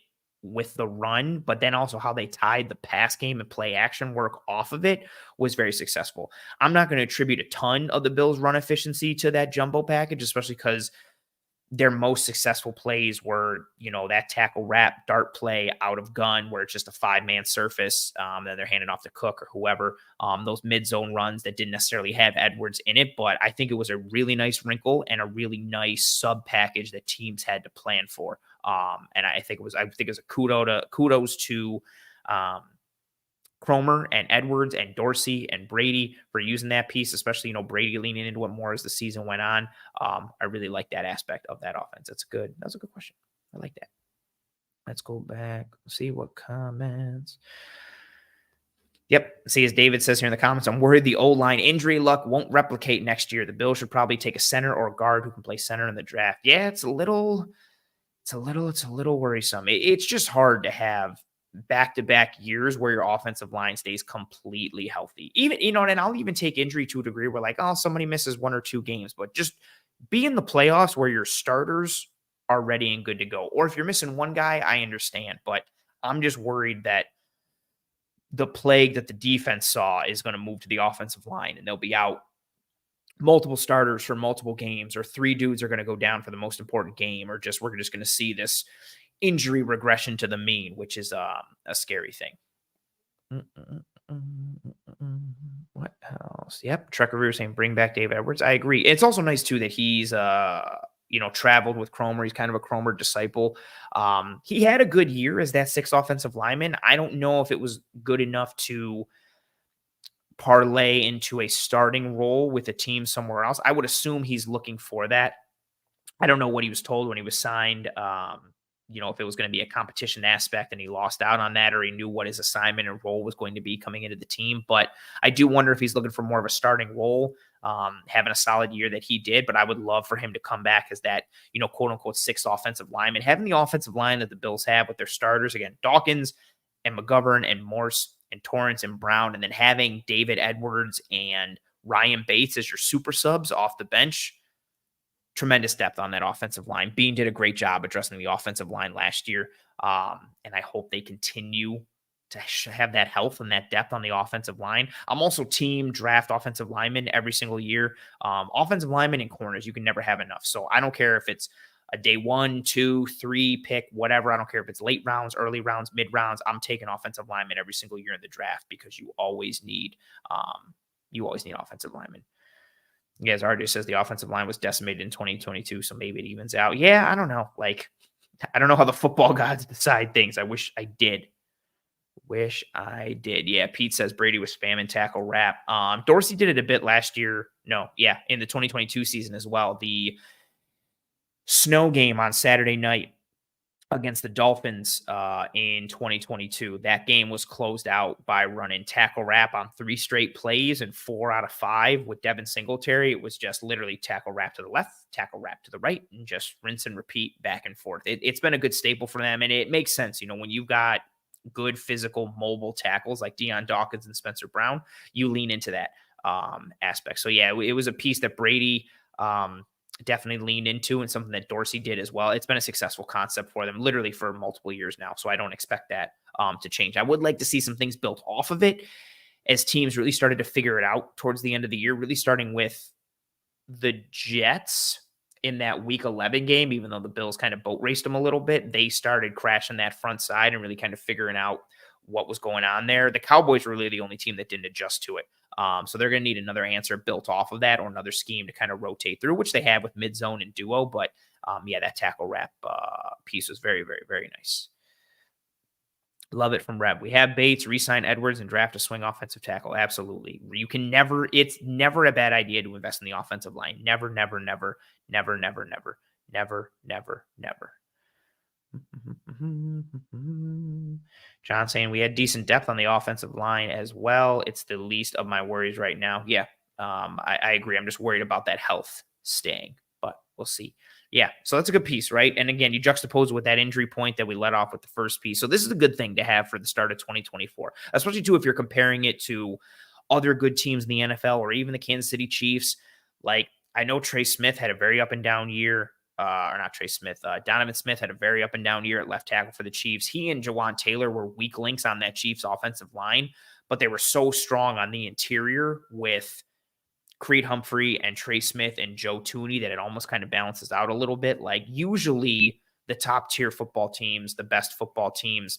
with the run, but then also how they tied the pass game and play action work off of it was very successful. I'm not going to attribute a ton of the Bills' run efficiency to that jumbo package, especially because their most successful plays were, that tackle wrap dart play out of gun where it's just a 5-man surface. Then they're handing off to Cook or whoever. Those mid-zone runs that didn't necessarily have Edwards in it, but I think it was a really nice wrinkle and a really nice sub package that teams had to plan for. And I think it was a kudos to Cromer and Edwards and Dorsey and Brady for using that piece, especially, Brady leaning into it more as the season went on. I really like that aspect of that offense. That's a good question. I like that. Let's go back. See what comments. Yep. See, as David says here in the comments, I'm worried the O-line injury luck won't replicate next year. The Bills should probably take a center or a guard who can play center in the draft. Yeah, it's a little worrisome. It's just hard to have back-to-back years where your offensive line stays completely healthy. Even, and I'll even take injury to a degree where like, oh, somebody misses 1 or 2 games, but just be in the playoffs where your starters are ready and good to go. Or if you're missing one guy, I understand, but I'm just worried that the plague that the defense saw is going to move to the offensive line and they'll be out multiple starters for multiple games, or 3 dudes are going to go down for the most important game, or we're just going to see this injury regression to the mean, which is a scary thing. What else? Yep. Trekker Rear saying bring back Dave Edwards. I agree. It's also nice too that he's traveled with Cromer. He's kind of a Cromer disciple. He had a good year as that 6th offensive lineman. I don't know if it was good enough to parlay into a starting role with a team somewhere else. I would assume he's looking for that. I don't know what he was told when he was signed. If it was going to be a competition aspect and he lost out on that, or he knew what his assignment and role was going to be coming into the team. But I do wonder if he's looking for more of a starting role, having a solid year that he did. But I would love for him to come back as that, quote unquote 6th offensive lineman, having the offensive line that the Bills have with their starters, again, Dawkins and McGovern and Morse and Torrance and Brown, and then having David Edwards and Ryan Bates as your super subs off the bench. Tremendous depth on that offensive line. Bean did a great job addressing the offensive line last year. And I hope they continue to have that health and that depth on the offensive line. I'm also team draft offensive linemen every single year. Offensive linemen and corners, you can never have enough. So I don't care if it's a day 1, 2, 3 pick, whatever. I don't care if it's late rounds, early rounds, mid rounds. I'm taking offensive linemen every single year in the draft because you always need offensive linemen. Yeah, as RJ says, the offensive line was decimated in 2022, so maybe it evens out. Yeah, I don't know. I don't know how the football gods decide things. I wish I did. Yeah, Pete says Brady was spamming tackle wrap. Dorsey did it a bit last year. No, yeah, in the 2022 season as well. The snow game on Saturday night against the Dolphins in 2022. That game was closed out by running tackle wrap on 3 straight plays and 4 out of 5 with Devin Singletary. It was just literally tackle wrap to the left, tackle wrap to the right, and just rinse and repeat back and forth. It's been a good staple for them, and it makes sense. When you've got good physical mobile tackles like Deion Dawkins and Spencer Brown, you lean into that aspect. So yeah, it was a piece that Brady definitely leaned into, and something that Dorsey did as well. It's been a successful concept for them literally for multiple years now. So I don't expect that to change. I would like to see some things built off of it as teams really started to figure it out towards the end of the year, really starting with the Jets in that week 11 game. Even though the Bills kind of boat raced them a little bit, they started crashing that front side and really kind of figuring out what was going on there. The Cowboys were really the only team that didn't adjust to it. So they're going to need another answer built off of that, or another scheme to kind of rotate through, which they have with mid-zone and duo. But that tackle wrap piece was very, very, very nice. Love it from Reb. We have Bates, re-sign Edwards, and draft a swing offensive tackle. Absolutely. It's never a bad idea to invest in the offensive line. Never, never, never, never, never, never, never, never, never. John saying we had decent depth on the offensive line as well. It's the least of my worries right now. Yeah, I agree. I'm just worried about that health staying, but we'll see. Yeah, so that's a good piece, right? And again, you juxtapose with that injury point that we let off with the first piece. So this is a good thing to have for the start of 2024, especially too if you're comparing it to other good teams in the NFL or even the Kansas City Chiefs. Like I know Trey Smith had a very up and down year. Or not Trey Smith, Donovan Smith had a very up and down year at left tackle for the Chiefs. He and Jawan Taylor were weak links on that Chiefs offensive line, but they were so strong on the interior with Creed Humphrey and Trey Smith and Joe Tooney that it almost kind of balances out a little bit. Like usually the top tier football teams, the best football teams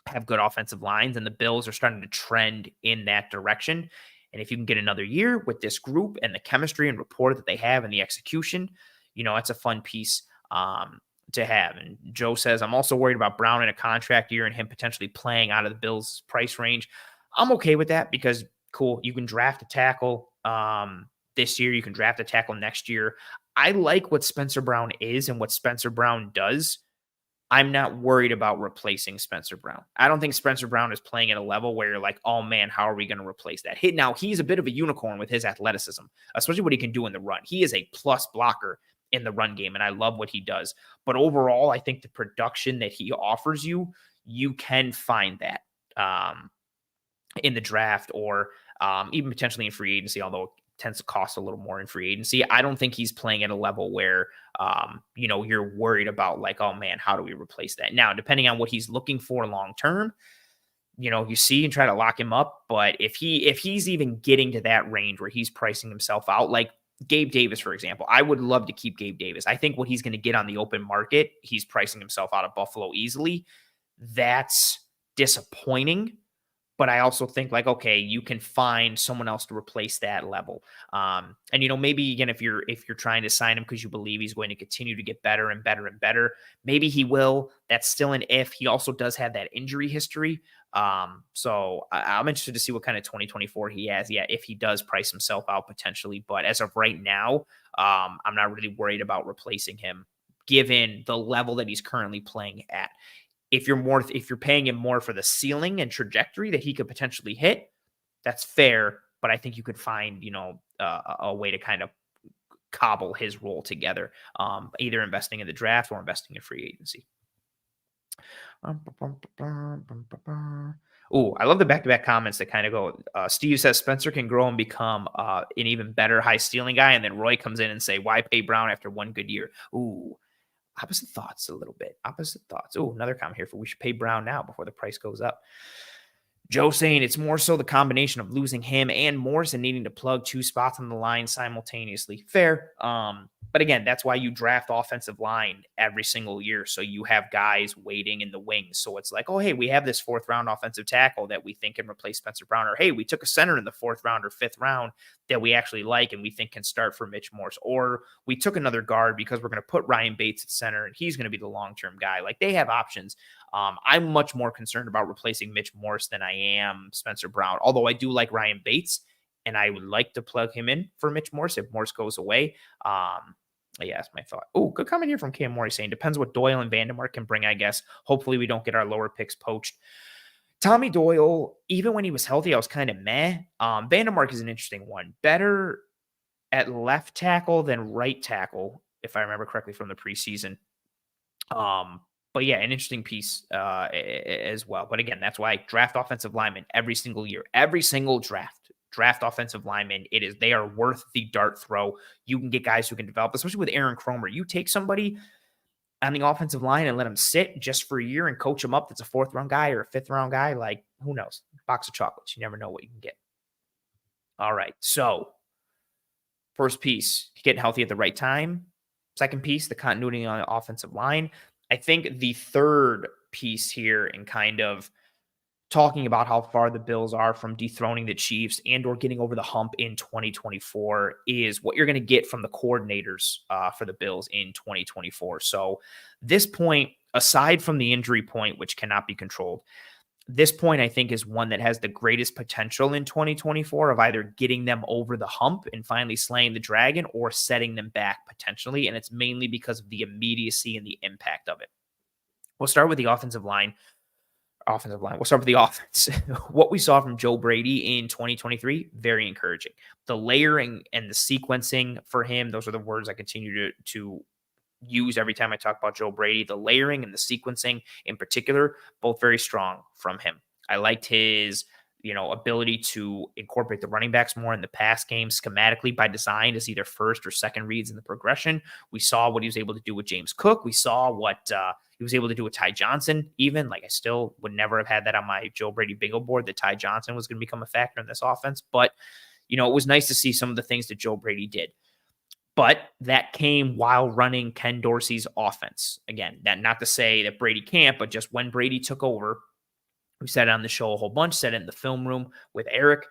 have good offensive lines, and the Bills are starting to trend in that direction. And if you can get another year with this group and the chemistry and rapport that they have and the execution, it's a fun piece to have. And Joe says, I'm also worried about Brown in a contract year and him potentially playing out of the Bills' price range. I'm okay with that because, cool, you can draft a tackle this year. You can draft a tackle next year. I like what Spencer Brown is and what Spencer Brown does. I'm not worried about replacing Spencer Brown. I don't think Spencer Brown is playing at a level where you're like, oh man, how are we going to replace that? Now, he's a bit of a unicorn with his athleticism, especially what he can do in the run. He is a plus blocker in the run game, and I love what he does. But overall, I think the production that he offers you, you can find that in the draft or even potentially in free agency, although it tends to cost a little more in free agency. I don't think he's playing at a level where, you're worried about like, oh man, how do we replace that? Now, depending on what he's looking for long-term, you see and try to lock him up. But if he's even getting to that range where he's pricing himself out, like Gabe Davis, for example, I would love to keep Gabe Davis. I think what he's going to get on the open market, he's pricing himself out of Buffalo easily. That's disappointing. But I also think like, okay, you can find someone else to replace that level. And maybe again, if you're trying to sign him because you believe he's going to continue to get better and better and better, maybe he will. That's still an if. He also does have that injury history. So I'm interested to see what kind of 2024 he has. Yeah, if he does price himself out potentially. But as of right now, I'm not really worried about replacing him, given the level that he's currently playing at. If you're paying him more for the ceiling and trajectory that he could potentially hit, that's fair. But I think you could find, a way to kind of cobble his role together, either investing in the draft or investing in free agency. Oh, I love the back-to-back comments that kind of go. Steve says Spencer can grow and become an even better high ceiling guy, and then Roy comes in and say, "Why pay Brown after one good year?" Ooh. Opposite thoughts a little bit. Opposite thoughts. Oh, another comment here for we should pay Brown now before the price goes up. Joe saying it's more so the combination of losing him and Morrison needing to plug two spots on the line simultaneously. Fair. But again, that's why you draft offensive line every single year. So you have guys waiting in the wings. So it's like, oh, hey, we have this fourth round offensive tackle that we think can replace Spencer Brown. Or, hey, we took a center in the fourth round or fifth round that we actually like and we think can start for Mitch Morse. Or we took another guard because we're going to put Ryan Bates at center and he's going to be the long-term guy. Like they have options. I'm much more concerned about replacing Mitch Morse than I am Spencer Brown. Although I do like Ryan Bates and I would like to plug him in for Mitch Morse if Morse goes away. Yeah, that's my thought. Oh, good comment here from Cam Morey saying, depends what Doyle and Vandermark can bring, I guess. Hopefully we don't get our lower picks poached. Tommy Doyle, even when he was healthy, I was kind of meh. Vandermark is an interesting one. Better at left tackle than right tackle, if I remember correctly from the preseason. But yeah, an interesting piece as well. But again, that's why I draft offensive linemen every single year. Every single draft offensive linemen, they are worth the dart throw. You can get guys who can develop, especially with Aaron Cromer. You take somebody on the offensive line and let him sit just for a year and coach him up. That's a fourth round guy or a fifth round guy. Like, who knows? Box of chocolates. You never know what you can get. All right. So first piece, getting healthy at the right time. Second piece, the continuity on the offensive line. I think the third piece here in kind of talking about how far the Bills are from dethroning the Chiefs and or getting over the hump in 2024 is what you're going to get from the coordinators for the Bills in 2024. So this point, aside from the injury point, which cannot be controlled, this point I think is one that has the greatest potential in 2024 of either getting them over the hump and finally slaying the dragon or setting them back potentially. And it's mainly because of the immediacy and the impact of it. We'll start with the offensive line. Offensive line. We'll start with the offense. What we saw from Joe Brady in 2023, very encouraging. The layering and the sequencing for him, those are the words I continue to use every time I talk about Joe Brady. The layering and the sequencing in particular, both very strong from him. I liked his, ability to incorporate the running backs more in the pass game schematically by design as either first or second reads in the progression. We saw what he was able to do with James Cook. We saw what he was able to do with Ty Johnson. Even like I still would never have had that on my Joe Brady bingo board that Ty Johnson was going to become a factor in this offense. But it was nice to see some of the things that Joe Brady did. But that came while running Ken Dorsey's offense. Again, that not to say that Brady can't, but just when Brady took over, we said it on the show a whole bunch, said it in the film room with Eric.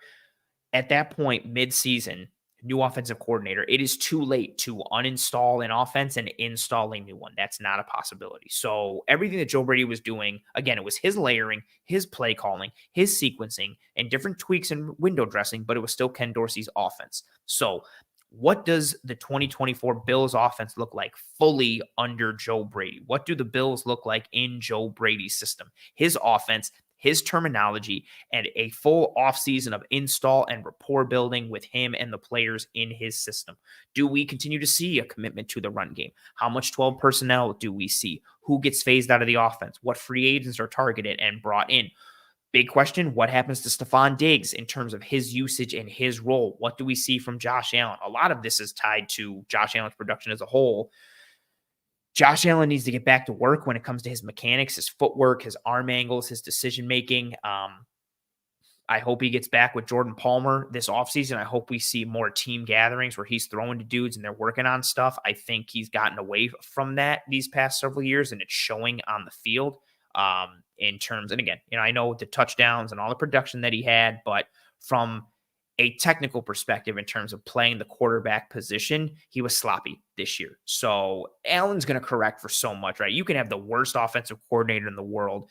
At that point, mid-season, new offensive coordinator, it is too late to uninstall an offense and install a new one. That's not a possibility. So everything that Joe Brady was doing, again, it was his layering, his play calling, his sequencing, and different tweaks and window dressing, but it was still Ken Dorsey's offense. So what does the 2024 Bills offense look like fully under Joe Brady? What do the Bills look like in Joe Brady's system? His offense, his terminology, and a full offseason of install and rapport building with him and the players in his system. Do we continue to see a commitment to the run game? How much 12 personnel do we see? Who gets phased out of the offense? What free agents are targeted and brought in? Big question, what happens to Stephon Diggs in terms of his usage and his role? What do we see from Josh Allen? A lot of this is tied to Josh Allen's production as a whole. Josh Allen needs to get back to work when it comes to his mechanics, his footwork, his arm angles, his decision-making. I hope he gets back with Jordan Palmer this offseason. I hope we see more team gatherings where he's throwing to dudes and they're working on stuff. I think he's gotten away from that these past several years, and it's showing on the field. In terms, and again, I know the touchdowns and all the production that he had, but from a technical perspective, in terms of playing the quarterback position, he was sloppy this year. So Allen's going to correct for so much, right? You can have the worst offensive coordinator in the world.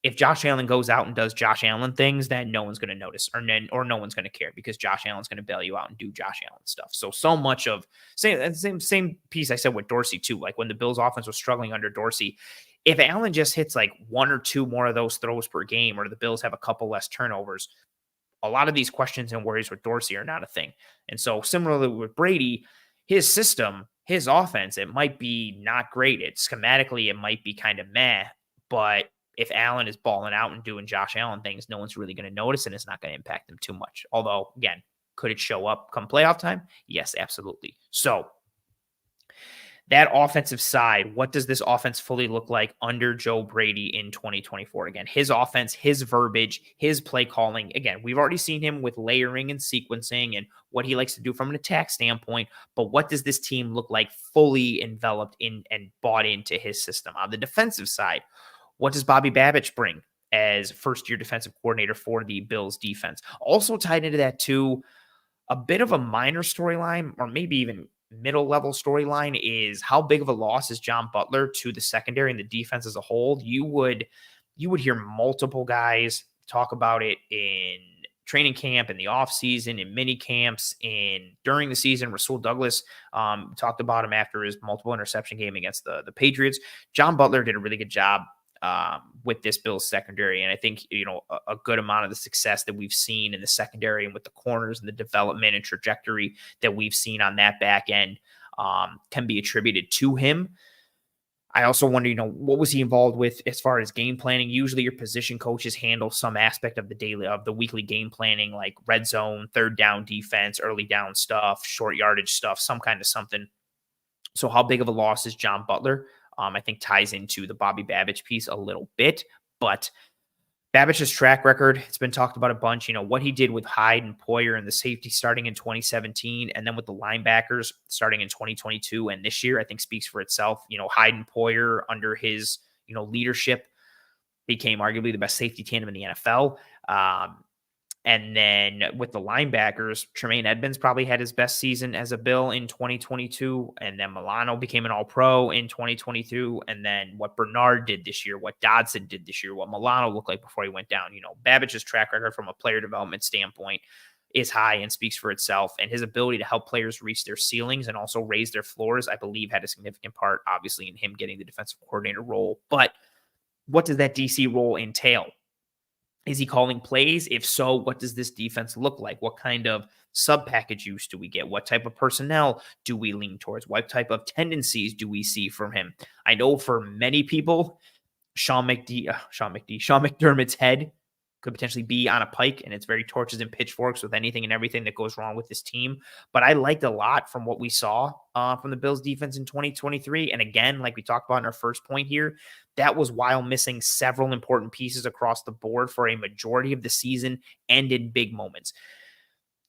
If Josh Allen goes out and does Josh Allen things, then no one's going to notice or no one's going to care because Josh Allen's going to bail you out and do Josh Allen stuff. So much of same piece I said with Dorsey too. Like when the Bills offense was struggling under Dorsey, if Allen just hits like one or two more of those throws per game, or the Bills have a couple less turnovers, a lot of these questions and worries with Dorsey are not a thing. And so similarly with Brady, his system, his offense, it might be not great. Schematically, it might be kind of meh, but if Allen is balling out and doing Josh Allen things, no one's really going to notice and it's not going to impact them too much. Although, again, could it show up come playoff time? Yes, absolutely. So that offensive side, what does this offense fully look like under Joe Brady in 2024? Again, his offense, his verbiage, his play calling. Again, we've already seen him with layering and sequencing and what he likes to do from an attack standpoint. But what does this team look like fully enveloped in and bought into his system? On the defensive side, what does Bobby Babich bring as first-year defensive coordinator for the Bills defense? Also tied into that too, a bit of a minor storyline, or maybe even middle-level storyline, is how big of a loss is John Butler to the secondary and the defense as a whole. You would hear multiple guys talk about it in training camp, in the offseason, in mini camps, during the season. Rasul Douglas talked about him after his multiple interception game against the Patriots. John Butler did a really good job with this Bills secondary. And I think, a good amount of the success that we've seen in the secondary and with the corners and the development and trajectory that we've seen on that back end can be attributed to him. I also wonder, what was he involved with as far as game planning? Usually your position coaches handle some aspect of the weekly game planning, like red zone, third down defense, early down stuff, short yardage stuff, some kind of something. So how big of a loss is John Butler? I think ties into the Bobby Babich piece a little bit, but Babich's track record, it's been talked about a bunch. What he did with Hyde and Poyer and the safety starting in 2017, and then with the linebackers starting in 2022 and this year, I think speaks for itself. Hyde and Poyer under his, leadership became arguably the best safety tandem in the NFL. And then with the linebackers, Tremaine Edmonds probably had his best season as a Bill in 2022. And then Milano became an All-Pro in 2022. And then what Bernard did this year, what Dodson did this year, what Milano looked like before he went down. Babich's track record from a player development standpoint is high and speaks for itself. And his ability to help players reach their ceilings and also raise their floors, I believe, had a significant part, obviously, in him getting the defensive coordinator role. But what does that DC role entail? Is he calling plays? If so, what does this defense look like? What kind of sub package use do we get? What type of personnel do we lean towards? What type of tendencies do we see from him? I know for many people, Sean McDermott's head could potentially be on a pike, and it's very torches and pitchforks with anything and everything that goes wrong with this team. But I liked a lot from what we saw from the Bills defense in 2023. And again, like we talked about in our first point here, that was while missing several important pieces across the board for a majority of the season and in big moments.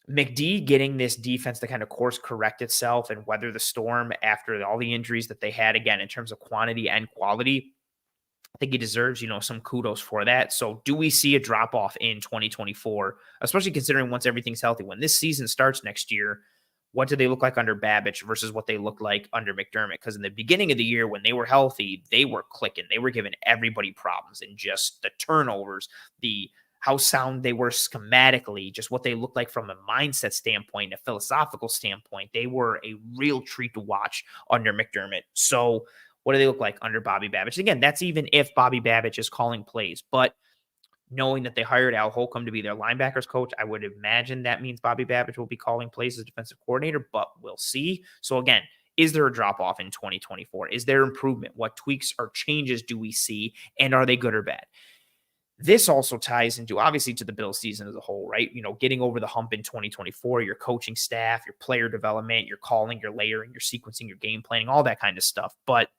McD getting this defense to kind of course correct itself and weather the storm after all the injuries that they had, again, in terms of quantity and quality, I think he deserves, some kudos for that. So do we see a drop off in 2024, especially considering once everything's healthy? When this season starts next year, what do they look like under Babich versus what they look like under McDermott? Because in the beginning of the year, when they were healthy, they were clicking. They were giving everybody problems, and just the turnovers, how sound they were schematically, just what they looked like from a mindset standpoint, a philosophical standpoint. They were a real treat to watch under McDermott. So what do they look like under Bobby Babich? Again, that's even if Bobby Babich is calling plays. But knowing that they hired Al Holcomb to be their linebackers coach, I would imagine that means Bobby Babich will be calling plays as defensive coordinator, but we'll see. So again, is there a drop-off in 2024? Is there improvement? What tweaks or changes do we see? And are they good or bad? This also ties into, obviously, to the Bills season as a whole, right? Getting over the hump in 2024, your coaching staff, your player development, your calling, your layering, your sequencing, your game planning, all that kind of stuff. But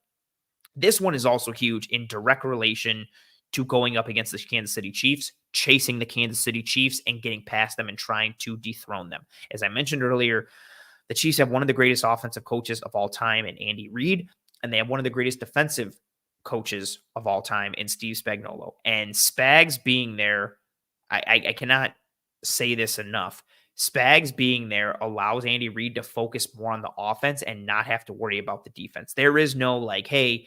this one is also huge in direct relation to going up against the Kansas City Chiefs, chasing the Kansas City Chiefs and getting past them and trying to dethrone them. As I mentioned earlier, the Chiefs have one of the greatest offensive coaches of all time in Andy Reid, and they have one of the greatest defensive coaches of all time in Steve Spagnuolo. And Spags being there, I cannot say this enough. Spags being there allows Andy Reid to focus more on the offense and not have to worry about the defense. There is no like, hey,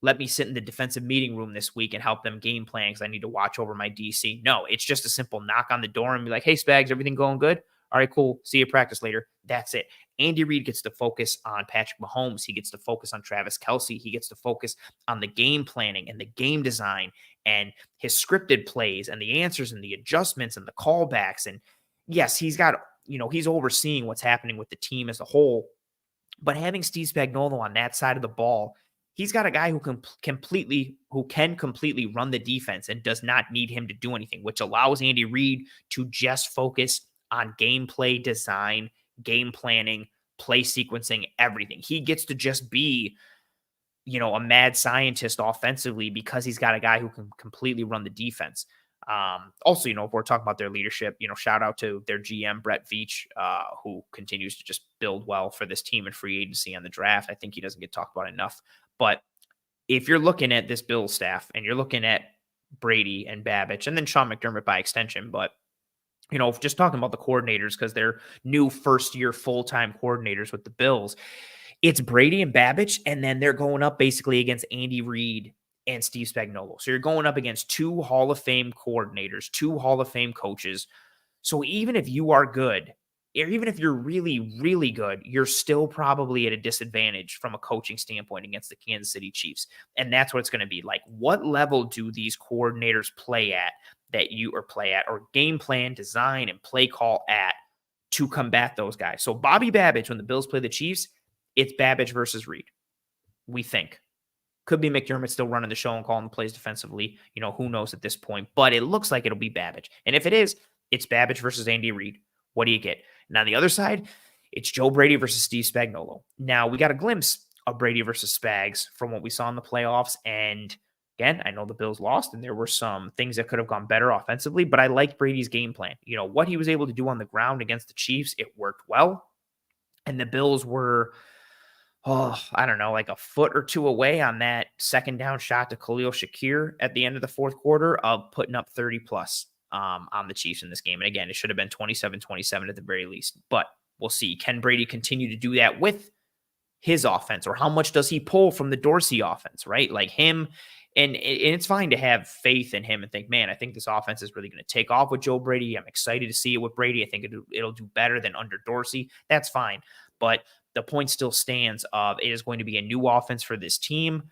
let me sit in the defensive meeting room this week and help them game plan because I need to watch over my DC. No, it's just a simple knock on the door and be like, hey, Spags, everything going good? All right, cool. See you practice later. That's it. Andy Reid gets to focus on Patrick Mahomes. He gets to focus on Travis Kelce. He gets to focus on the game planning and the game design and his scripted plays and the answers and the adjustments and the callbacks. And yes, he's got, he's overseeing what's happening with the team as a whole. But having Steve Spagnuolo on that side of the ball, he's got a guy who can completely run the defense and does not need him to do anything, which allows Andy Reid to just focus on gameplay design, game planning, play sequencing, everything. He gets to just be, a mad scientist offensively because he's got a guy who can completely run the defense. Also, if we're talking about their leadership, shout out to their GM, Brett Veach, who continues to just build well for this team in free agency and the draft. I think he doesn't get talked about enough. But if you're looking at this Bills staff and you're looking at Brady and Babich and then Sean McDermott by extension, but just talking about the coordinators because they're new first-year full-time coordinators with the Bills, it's Brady and Babich, and then they're going up basically against Andy Reid and Steve Spagnuolo. So you're going up against two Hall of Fame coordinators, two Hall of Fame coaches. So even if you are good, or even if you're really, really good, you're still probably at a disadvantage from a coaching standpoint against the Kansas City Chiefs. And that's what it's going to be like. What level do these coordinators play at or game plan, design, and play call at to combat those guys? So Bobby Babich, when the Bills play the Chiefs, it's Babich versus Reid. We think. Could be McDermott still running the show and calling the plays defensively. Who knows at this point. But it looks like it'll be Babich. And if it is, it's Babich versus Andy Reid. What do you get? And on the other side, it's Joe Brady versus Steve Spagnuolo. Now, we got a glimpse of Brady versus Spags from what we saw in the playoffs. And again, I know the Bills lost, and there were some things that could have gone better offensively, but I liked Brady's game plan. What he was able to do on the ground against the Chiefs, it worked well. And the Bills were, like a foot or two away on that second down shot to Khalil Shakir at the end of the fourth quarter of putting up 30 plus. On the Chiefs in this game. And again, it should have been 27-27 at the very least, but we'll see. Can Brady continue to do that with his offense, or how much does he pull from the Dorsey offense, right? Like him, and it's fine to have faith in him and think, man, I think this offense is really going to take off with Joe Brady. I'm excited to see it with Brady. I think it'll do better than under Dorsey. That's fine. But the point still stands of it is going to be a new offense for this team.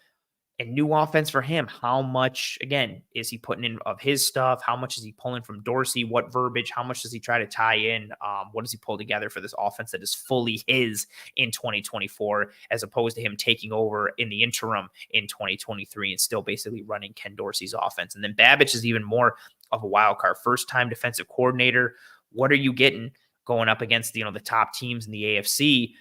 And new offense for him. How much, again, is he putting in of his stuff? How much is he pulling from Dorsey? What verbiage? How much does he try to tie in? What does he pull together for this offense that is fully his in 2024, as opposed to him taking over in the interim in 2023 and still basically running Ken Dorsey's offense? And then Babich is even more of a wild card. First-time defensive coordinator. What are you getting going up against the top teams in the AFC?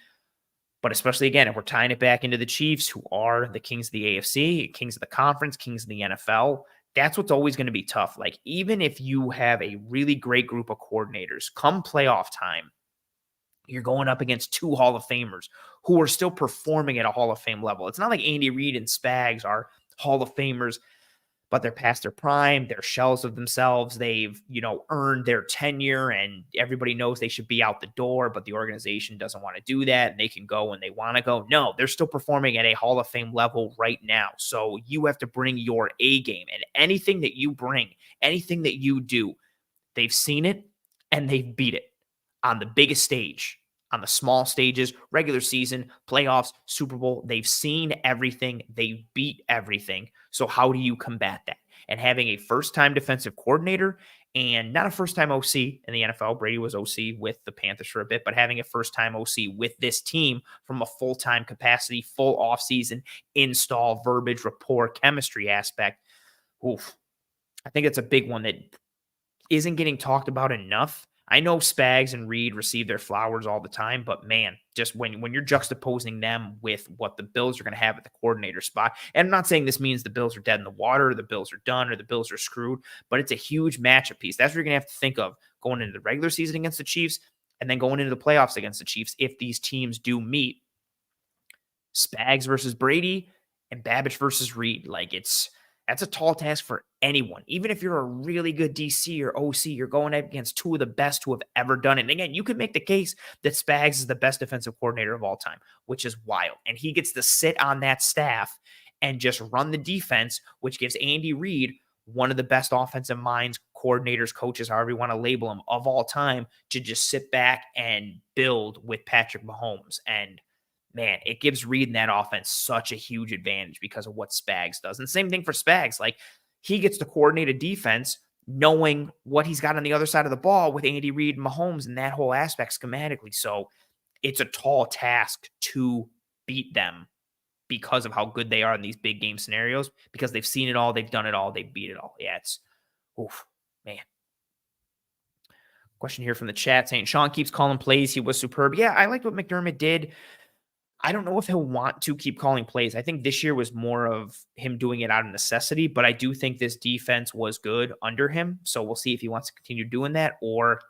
But especially, again, if we're tying it back into the Chiefs, who are the kings of the AFC, kings of the conference, kings of the NFL, that's what's always going to be tough. Like, even if you have a really great group of coordinators, come playoff time, you're going up against two Hall of Famers who are still performing at a Hall of Fame level. It's not like Andy Reid and Spags are Hall of Famers, but they're past their prime. They're shells of themselves. They've, earned their tenure, and everybody knows they should be out the door, but the organization doesn't want to do that, and they can go when they want to go. No, they're still performing at a Hall of Fame level right now. So you have to bring your A game, and anything that you bring, anything that you do, they've seen it and they've beat it on the biggest stage, on the small stages, regular season, playoffs, Super Bowl. They've seen everything. They beat everything. So how do you combat that? And having a first-time defensive coordinator and not a first-time OC in the NFL. Brady was OC with the Panthers for a bit, but having a first-time OC with this team from a full-time capacity, full offseason, install, verbiage, rapport, chemistry aspect. Oof. I think it's a big one that isn't getting talked about enough. I know Spags and Reed receive their flowers all the time, but man, just when you're juxtaposing them with what the Bills are going to have at the coordinator spot, and I'm not saying this means the Bills are dead in the water, or the Bills are done, or the Bills are screwed, but it's a huge matchup piece. That's what you're going to have to think of going into the regular season against the Chiefs, and then going into the playoffs against the Chiefs if these teams do meet. Spags versus Brady and Babich versus Reed. That's a tall task for anyone. Even if you're a really good DC or OC, you're going up against two of the best who have ever done it. And again, you could make the case that Spags is the best defensive coordinator of all time, which is wild. And he gets to sit on that staff and just run the defense, which gives Andy Reid one of the best offensive minds, coordinators, coaches, however you want to label them, of all time, to just sit back and build with Patrick Mahomes. And man, it gives Reed in that offense such a huge advantage because of what Spags does. And same thing for Spags. Like, he gets to coordinate a defense knowing what he's got on the other side of the ball with Andy Reid and Mahomes and that whole aspect schematically. So it's a tall task to beat them because of how good they are in these big game scenarios, because they've seen it all, they've done it all, they beat it all. Yeah, it's, oof, man. Question here from the chat saying, Sean keeps calling plays. He was superb. Yeah, I liked what McDermott did. I don't know if he'll want to keep calling plays. I think this year was more of him doing it out of necessity, but I do think this defense was good under him. So we'll see if he wants to continue doing that, or,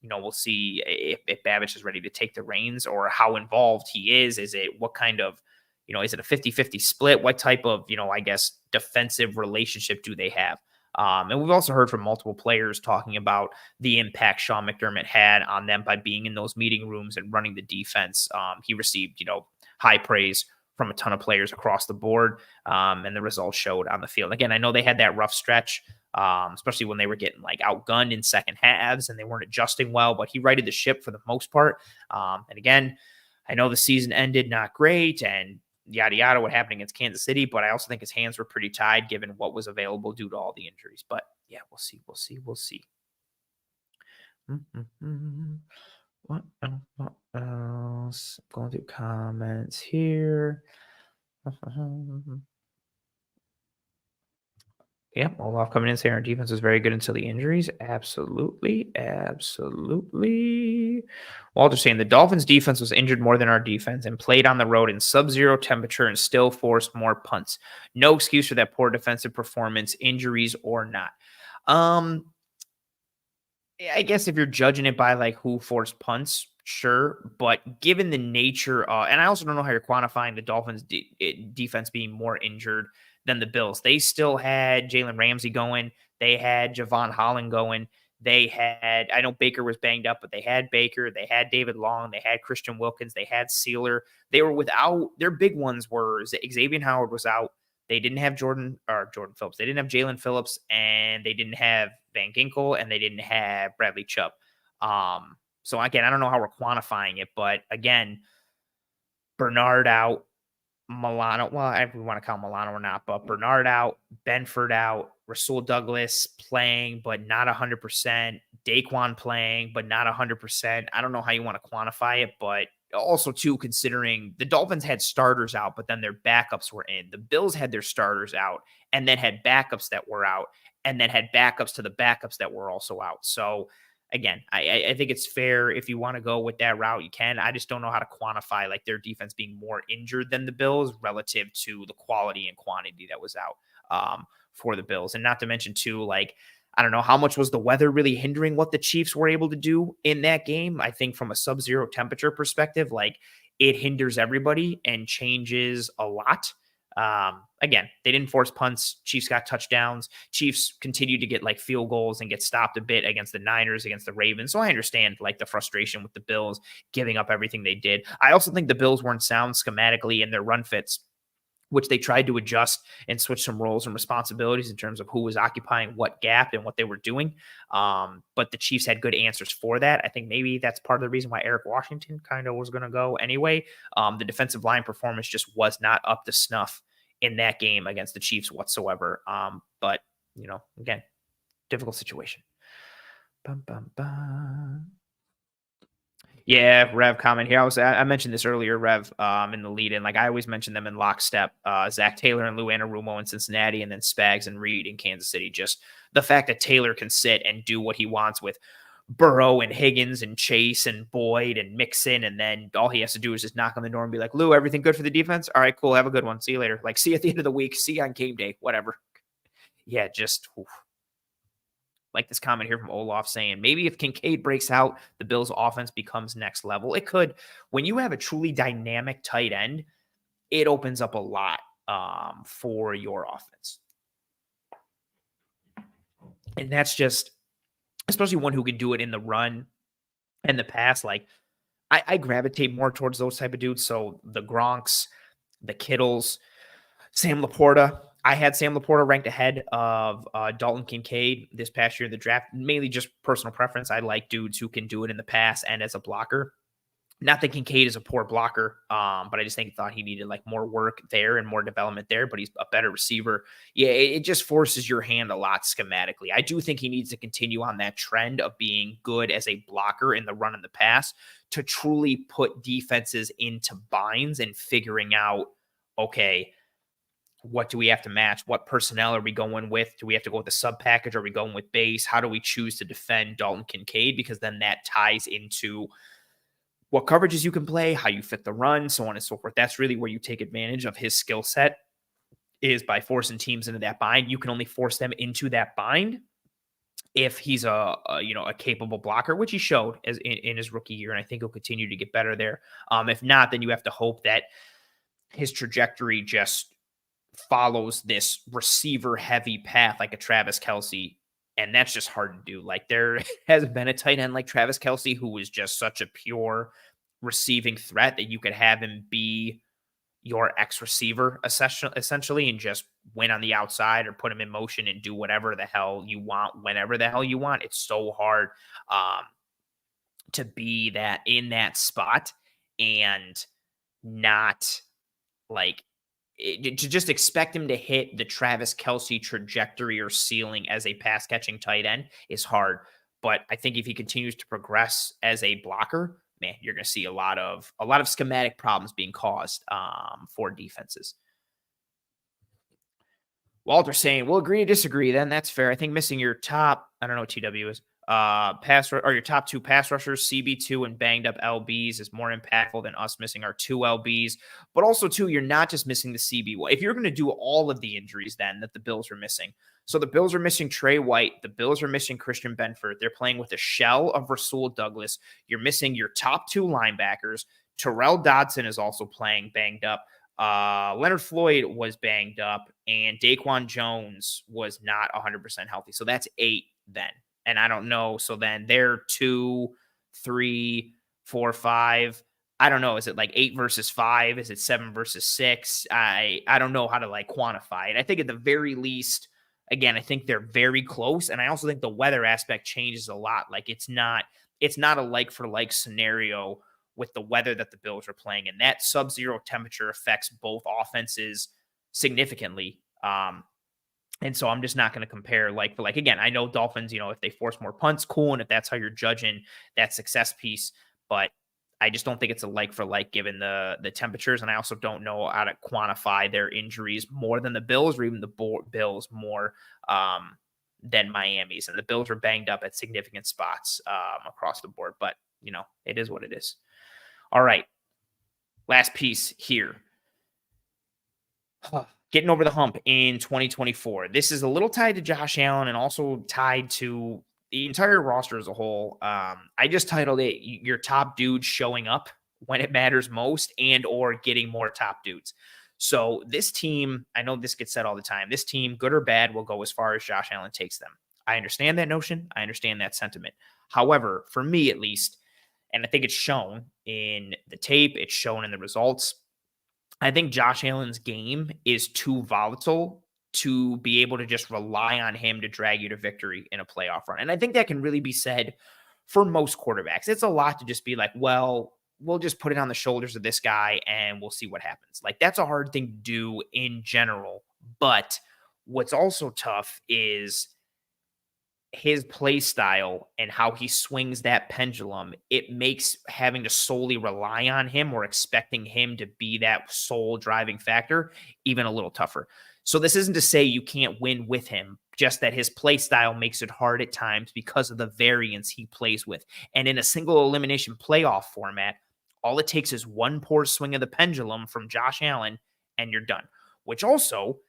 we'll see if Babich is ready to take the reins, or how involved he is. Is it what kind of, is it a 50-50 split? What type of, I guess, defensive relationship do they have? And we've also heard from multiple players talking about the impact Sean McDermott had on them by being in those meeting rooms and running the defense. He received, high praise from a ton of players across the board, and the results showed on the field. Again, I know they had that rough stretch, especially when they were getting outgunned in second halves and they weren't adjusting well, but he righted the ship for the most part. And again, I know the season ended not great, and yada, yada, what happened against Kansas City, but I also think his hands were pretty tied given what was available due to all the injuries. But yeah, we'll see. What else? Going through comments here. Yeah, Olaf coming in saying our defense was very good until the injuries. Absolutely. Walter saying the Dolphins defense was injured more than our defense and played on the road in sub-zero temperature and still forced more punts. No excuse for that poor defensive performance, injuries or not. I guess if you're judging it by who forced punts, sure. But given the nature and I also don't know how you're quantifying the Dolphins defense being more injured than the Bills. They still had Jalen Ramsey going. They had Javon Holland going. I know Baker was banged up, but they had Baker. They had David Long. They had Christian Wilkins. They had Sealer. They were without, their big ones were Xavier Howard was out. They didn't have Jordan Phillips. They didn't have Jalen Phillips, and they didn't have Van Ginkel, and they didn't have Bradley Chubb. So again, I don't know how we're quantifying it, but again, Bernard out, Milano, well, if we want to count Milano or not, but Bernard out, Benford out, Rasul Douglas playing, but not 100%. Daquan playing, but not 100%. I don't know how you want to quantify it, but also, too, considering the Dolphins had starters out, but then their backups were in. The Bills had their starters out and then had backups that were out and then had backups to the backups that were also out. So, again, I think it's fair if you want to go with that route, you can. I just don't know how to quantify like their defense being more injured than the Bills relative to the quality and quantity that was out for the Bills. And not to mention too, like, I don't know how much was the weather really hindering what the Chiefs were able to do in that game. I think from a sub-zero temperature perspective, like it hinders everybody and changes a lot. Again, they didn't force punts. Chiefs got touchdowns. Chiefs continued to get like field goals and get stopped a bit against the Niners, against the Ravens. So I understand like the frustration with the Bills giving up everything they did. I also think the Bills weren't sound schematically in their run fits, which they tried to adjust and switch some roles and responsibilities in terms of who was occupying what gap and what they were doing. But the Chiefs had good answers for that. I think maybe that's part of the reason why Eric Washington kind of was going to go anyway. The defensive line performance just was not up to snuff in that game against the Chiefs whatsoever. But, again, difficult situation. Bum, bum, bum. Yeah, Rev comment here. I mentioned this earlier, Rev, in the lead in. Like I always mention them in lockstep. Zach Taylor and Lou Anarumo in Cincinnati, and then Spags and Reed in Kansas City. Just the fact that Taylor can sit and do what he wants with Burrow and Higgins and Chase and Boyd and Mixon, and then all he has to do is just knock on the door and be like, Lou, everything good for the defense? All right, cool. Have a good one. See you later. Like, see you at the end of the week. See you on game day. Whatever. Yeah, just oof. Like this comment here from Olaf saying, maybe if Kincaid breaks out, the Bills' offense becomes next level. It could. When you have a truly dynamic tight end, it opens up a lot for your offense. And that's just, especially one who can do it in the run and the pass. Like I gravitate more towards those type of dudes. So the Gronks, the Kittles, Sam Laporta. I had Sam Laporta ranked ahead of Dalton Kincaid this past year in the draft, mainly just personal preference. I like dudes who can do it in the pass and as a blocker. Not that Kincaid is a poor blocker, but I just thought he needed like more work there and more development there, but he's a better receiver. Yeah, it just forces your hand a lot schematically. I do think he needs to continue on that trend of being good as a blocker in the run and the pass to truly put defenses into binds and figuring out, okay, what do we have to match? What personnel are we going with? Do we have to go with the sub package? Are we going with base? How do we choose to defend Dalton Kincaid? Because then that ties into what coverages you can play, how you fit the run, so on and so forth. That's really where you take advantage of his skill set, is by forcing teams into that bind. You can only force them into that bind if he's a capable blocker, which he showed as in his rookie year, and I think he'll continue to get better there. If not, then you have to hope that his trajectory just follows this receiver heavy path like a Travis Kelce. And that's just hard to do. Like there has been a tight end like Travis Kelce who was just such a pure receiving threat that you could have him be your X receiver essentially and just win on the outside or put him in motion and do whatever the hell you want, whenever the hell you want. It's so hard to be that in that spot and not like to just expect him to hit the Travis Kelce trajectory or ceiling as a pass catching tight end is hard. But I think if he continues to progress as a blocker, man, you're going to see a lot of schematic problems being caused for defenses. Walter saying, we'll agree to disagree. Then that's fair. I think missing your top, I don't know what TW is, or your top two pass rushers, CB2 and banged up LBs, is more impactful than us missing our two LBs. But also, too, you're not just missing the CB. If you're going to do all of the injuries then that the Bills are missing. So the Bills are missing Trey White. The Bills are missing Christian Benford. They're playing with a shell of Rasul Douglas. You're missing your top two linebackers. Terrell Dodson is also playing banged up. Leonard Floyd was banged up, and Daquan Jones was not 100% healthy. So that's 8 then. And I don't know. So then they're 2, 3, 4, 5. I don't know. Is it like 8 versus 5? Is it 7 versus 6? I don't know how to like quantify it. I think at the very least, again, I think they're very close. And I also think the weather aspect changes a lot. Like it's not a like for like scenario with the weather that the Bills are playing. And that sub-zero temperature affects both offenses significantly. And so I'm just not going to compare like for like. Again, I know Dolphins, if they force more punts, cool. And if that's how you're judging that success piece, but I just don't think it's a like for like given the temperatures. And I also don't know how to quantify their injuries more than the Bills or even the Bills more than Miami's. And the Bills are banged up at significant spots across the board, but it is what it is. All right. Last piece here. Getting over the hump in 2024. This is a little tied to Josh Allen and also tied to the entire roster as a whole. I just titled it "Your Top Dudes Showing Up When It Matters Most and or Getting More Top Dudes." So this team, I know this gets said all the time, this team, good or bad, will go as far as Josh Allen takes them. I understand that notion. I understand that sentiment. However, for me at least, and I think it's shown in the tape, it's shown in the results, I think Josh Allen's game is too volatile to be able to just rely on him to drag you to victory in a playoff run. And I think that can really be said for most quarterbacks. It's a lot to just be like, well, we'll just put it on the shoulders of this guy and we'll see what happens. Like, that's a hard thing to do in general. But what's also tough is his play style and how he swings that pendulum. It makes having to solely rely on him or expecting him to be that sole driving factor even a little tougher. So this isn't to say you can't win with him, just that his play style makes it hard at times because of the variance he plays with. And in a single elimination playoff format, all it takes is one poor swing of the pendulum from Josh Allen and you're done, which also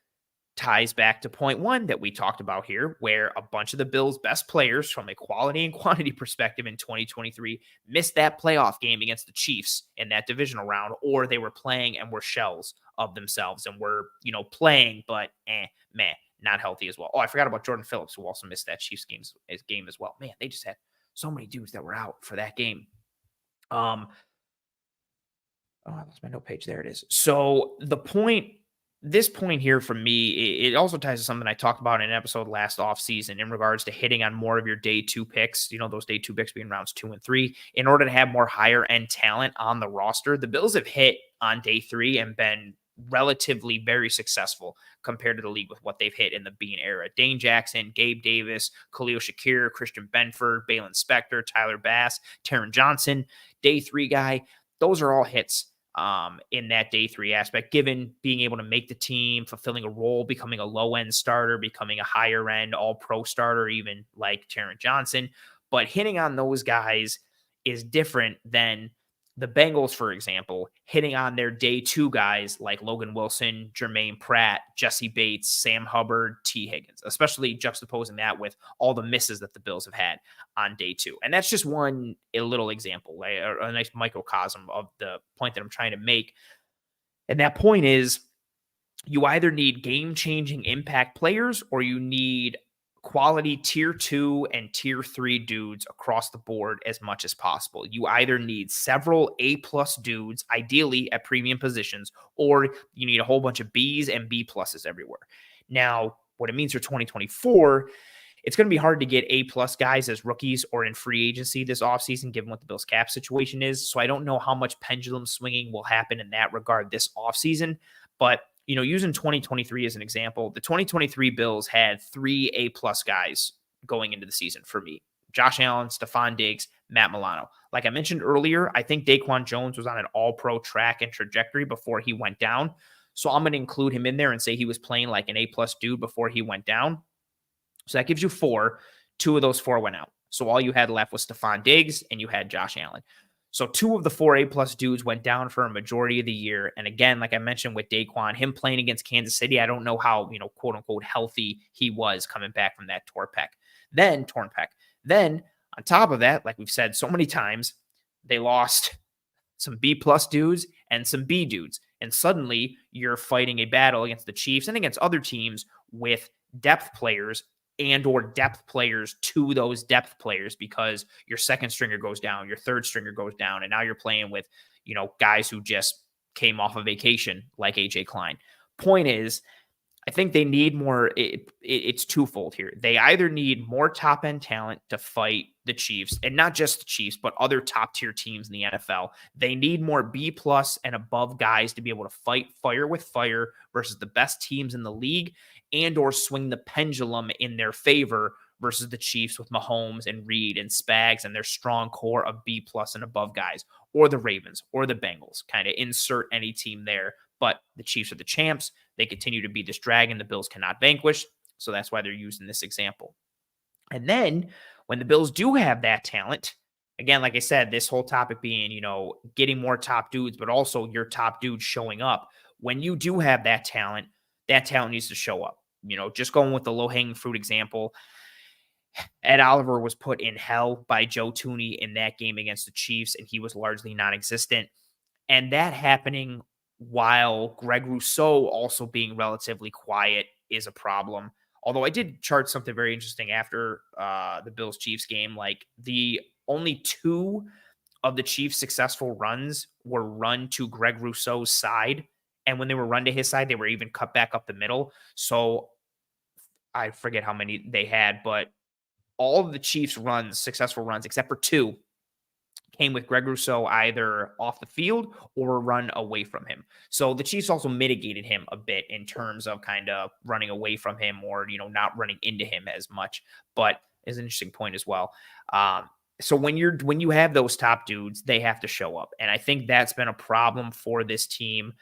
ties back to point one that we talked about here, where a bunch of the Bills' best players from a quality and quantity perspective in 2023 missed that playoff game against the Chiefs in that divisional round, or they were playing and were shells of themselves and were, playing, but not healthy as well. Oh, I forgot about Jordan Phillips, who also missed that Chiefs game as well. Man, they just had so many dudes that were out for that game. I lost my note page. There it is. So this point here for me, it also ties to something I talked about in an episode last offseason in regards to hitting on more of your day two picks, those day two picks being rounds 2 and 3, in order to have more higher end talent on the roster. The Bills have hit on day 3 and been relatively very successful compared to the league with what they've hit in the Bean era. Dane Jackson, Gabe Davis, Khalil Shakir, Christian Benford, Balin Spector, Tyler Bass, Taron Johnson, day 3 guy. Those are all hits in that day 3 aspect, given being able to make the team, fulfilling a role, becoming a low-end starter, becoming a higher-end all-pro starter, even like Taron Johnson. But hitting on those guys is different than the Bengals, for example, hitting on their day 2 guys like Logan Wilson, Jermaine Pratt, Jesse Bates, Sam Hubbard, T. Higgins, especially juxtaposing that with all the misses that the Bills have had on day 2. And that's just a little example, a nice microcosm of the point that I'm trying to make. And that point is, you either need game-changing impact players or you need quality tier 2 and tier 3 dudes across the board as much as possible. You either need several A-plus dudes, ideally at premium positions, or you need a whole bunch of Bs and B-pluses everywhere. Now, what it means for 2024, it's going to be hard to get A-plus guys as rookies or in free agency this offseason, given what the Bills cap situation is. So I don't know how much pendulum swinging will happen in that regard this offseason, but using 2023 as an example, the 2023 Bills had 3 A-plus guys going into the season for me. Josh Allen, Stephon Diggs, Matt Milano. Like I mentioned earlier, I think Daquan Jones was on an all-pro track and trajectory before he went down. So I'm going to include him in there and say he was playing like an A-plus dude before he went down. So that gives you 4. 2 of those 4 went out. So all you had left was Stephon Diggs and you had Josh Allen. So 2 of the 4 A-plus dudes went down for a majority of the year. And again, like I mentioned with Daquan, him playing against Kansas City, I don't know how, quote unquote, healthy he was coming back from that torn pec. Then on top of that, like we've said so many times, they lost some B-plus dudes and some B dudes. And suddenly you're fighting a battle against the Chiefs and against other teams with depth players and or depth players to those depth players, because your second stringer goes down, your third stringer goes down, and now you're playing with, guys who just came off a vacation like AJ Klein. Point is, I think they need more. It's twofold here. They either need more top end talent to fight the Chiefs, and not just the Chiefs, but other top tier teams in the NFL. They need more B plus and above guys to be able to fight fire with fire versus the best teams in the league, and or swing the pendulum in their favor versus the Chiefs with Mahomes and Reed and Spags and their strong core of B plus and above guys, or the Ravens or the Bengals. Kind of insert any team there. But the Chiefs are the champs. They continue to be this dragon the Bills cannot vanquish. So that's why they're using this example. And then when the Bills do have that talent, again, like I said, this whole topic being, getting more top dudes, but also your top dudes showing up. When you do have that talent needs to show up. Just going with the low hanging fruit example, Ed Oliver was put in hell by Joe Tooney in that game against the Chiefs, and he was largely non existent. And that happening while Greg Rousseau also being relatively quiet is a problem. Although I did chart something very interesting after the Bills Chiefs game. Like the only two of the Chiefs' successful runs were run to Greg Rousseau's side. And when they were run to his side, they were even cut back up the middle. So I forget how many they had, but all of the Chiefs' runs, successful runs, except for two, came with Greg Rousseau either off the field or run away from him. So the Chiefs also mitigated him a bit in terms of kind of running away from him or, not running into him as much, but is an interesting point as well. So when you have those top dudes, they have to show up. And I think that's been a problem for this team.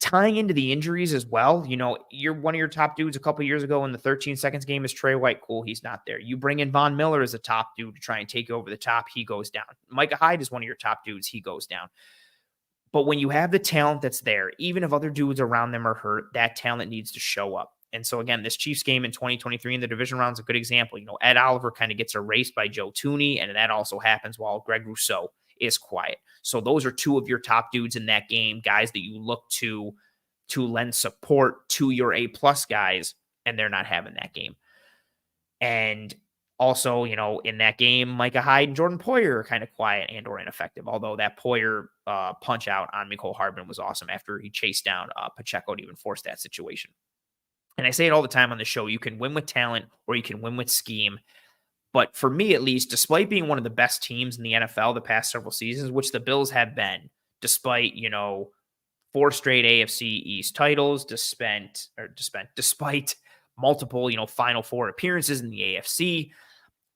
Tying into the injuries as well, you're one of your top dudes a couple years ago in the 13 seconds game is Trey White. Cool, he's not there. You bring in Von Miller as a top dude to try and take over the top, he goes down. Micah Hyde is one of your top dudes, he goes down. But when you have the talent that's there, even if other dudes around them are hurt, that talent needs to show up. And so again, this Chiefs game in 2023 in the division round is a good example. Ed Oliver kind of gets erased by Joe Tooney, and that also happens while Greg Rousseau is quiet. So those are two of your top dudes in that game, guys that you look to lend support to your A-plus guys, and they're not having that game. And also, in that game, Micah Hyde and Jordan Poyer are kind of quiet and or ineffective, although that Poyer punch out on Mecole Hardman was awesome after he chased down Pacheco to even force that situation. And I say it all the time on the show, you can win with talent or you can win with scheme. But for me, at least, despite being one of the best teams in the NFL the past several seasons, which the Bills have been, despite, 4 straight AFC East titles, despite multiple, Final Four appearances in the AFC,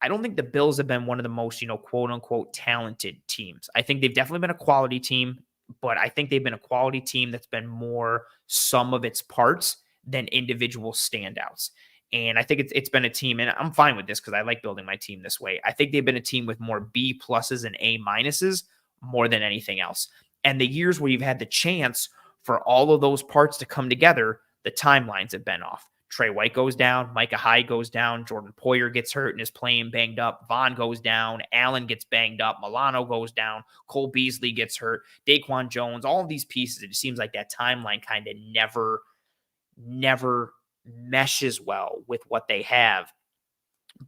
I don't think the Bills have been one of the most, quote unquote, talented teams. I think they've definitely been a quality team, but I think they've been a quality team that's been more sum of its parts than individual standouts. And I think it's been a team, and I'm fine with this because I like building my team this way. I think they've been a team with more B pluses and A minuses more than anything else. And the years where you've had the chance for all of those parts to come together, the timelines have been off. Trey White goes down, Micah Hyde goes down, Jordan Poyer gets hurt and is playing banged up, Vaughn goes down, Allen gets banged up, Milano goes down, Cole Beasley gets hurt, Daquan Jones, all of these pieces, it seems like that timeline kind of never meshes well with what they have.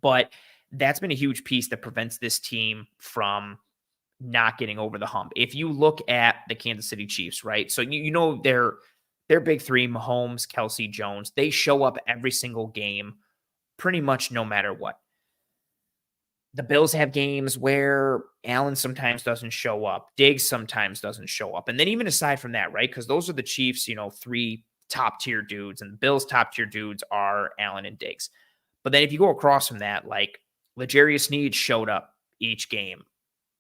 But that's been a huge piece that prevents this team from not getting over the hump. If you look at the Kansas City Chiefs, right? So their big three, Mahomes, Kelsey, Jones, they show up every single game pretty much no matter what. The Bills have games where Allen sometimes doesn't show up. Diggs sometimes doesn't show up. And then even aside from that, right? Because those are the Chiefs, 3 top tier dudes, and the Bills' top tier dudes are Allen and Diggs. But then if you go across from that, like L'Jarius Sneed showed up each game.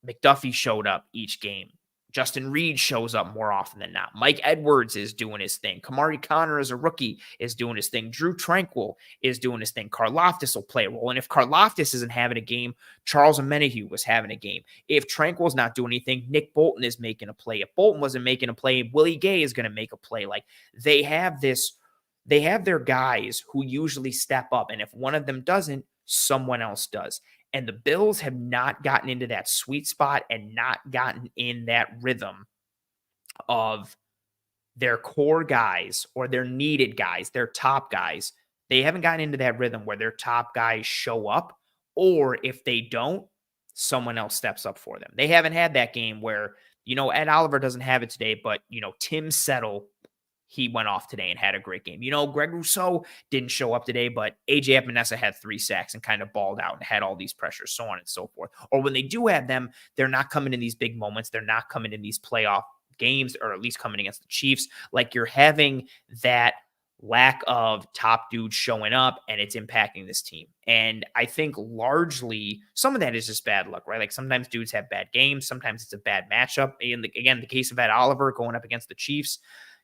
McDuffie showed up each game. Justin Reed shows up more often than not. Mike Edwards is doing his thing. Kamari Connor as a rookie is doing his thing. Drew Tranquil is doing his thing. Karlaftis will play a role. And if Karlaftis isn't having a game, Charles Omenihu was having a game. If Tranquil's not doing anything, Nick Bolton is making a play. If Bolton wasn't making a play, Willie Gay is going to make a play. Like they have their guys who usually step up. And if one of them doesn't, someone else does. And the Bills have not gotten into that sweet spot and not gotten in that rhythm of their core guys or their needed guys, their top guys. They haven't gotten into that rhythm where their top guys show up, or if they don't, someone else steps up for them. They haven't had that game where, Ed Oliver doesn't have it today, but, Tim Settle, he went off today and had a great game. Greg Rousseau didn't show up today, but AJ Epinesa had 3 sacks and kind of balled out and had all these pressures, so on and so forth. Or when they do have them, they're not coming in these big moments. They're not coming in these playoff games, or at least coming against the Chiefs. Like, you're having that lack of top dudes showing up, and it's impacting this team. And I think largely some of that is just bad luck, right? Like, sometimes dudes have bad games. Sometimes it's a bad matchup. Again, the case of Ed Oliver going up against the Chiefs,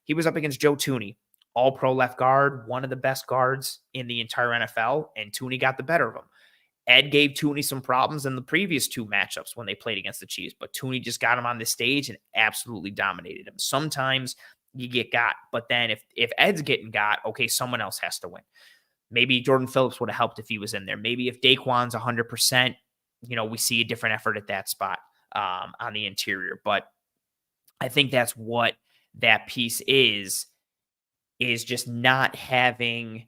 he was up against Joe Tooney, all pro left guard, one of the best guards in the entire NFL, and Tooney got the better of him. Ed gave Tooney some problems in the previous 2 matchups when they played against the Chiefs, but Tooney just got him on the stage and absolutely dominated him. Sometimes you get got, but then if Ed's getting got, okay, someone else has to win. Maybe Jordan Phillips would have helped if he was in there. Maybe if Daquan's 100%, we see a different effort at that spot on the interior. But I think that's what that piece is just not having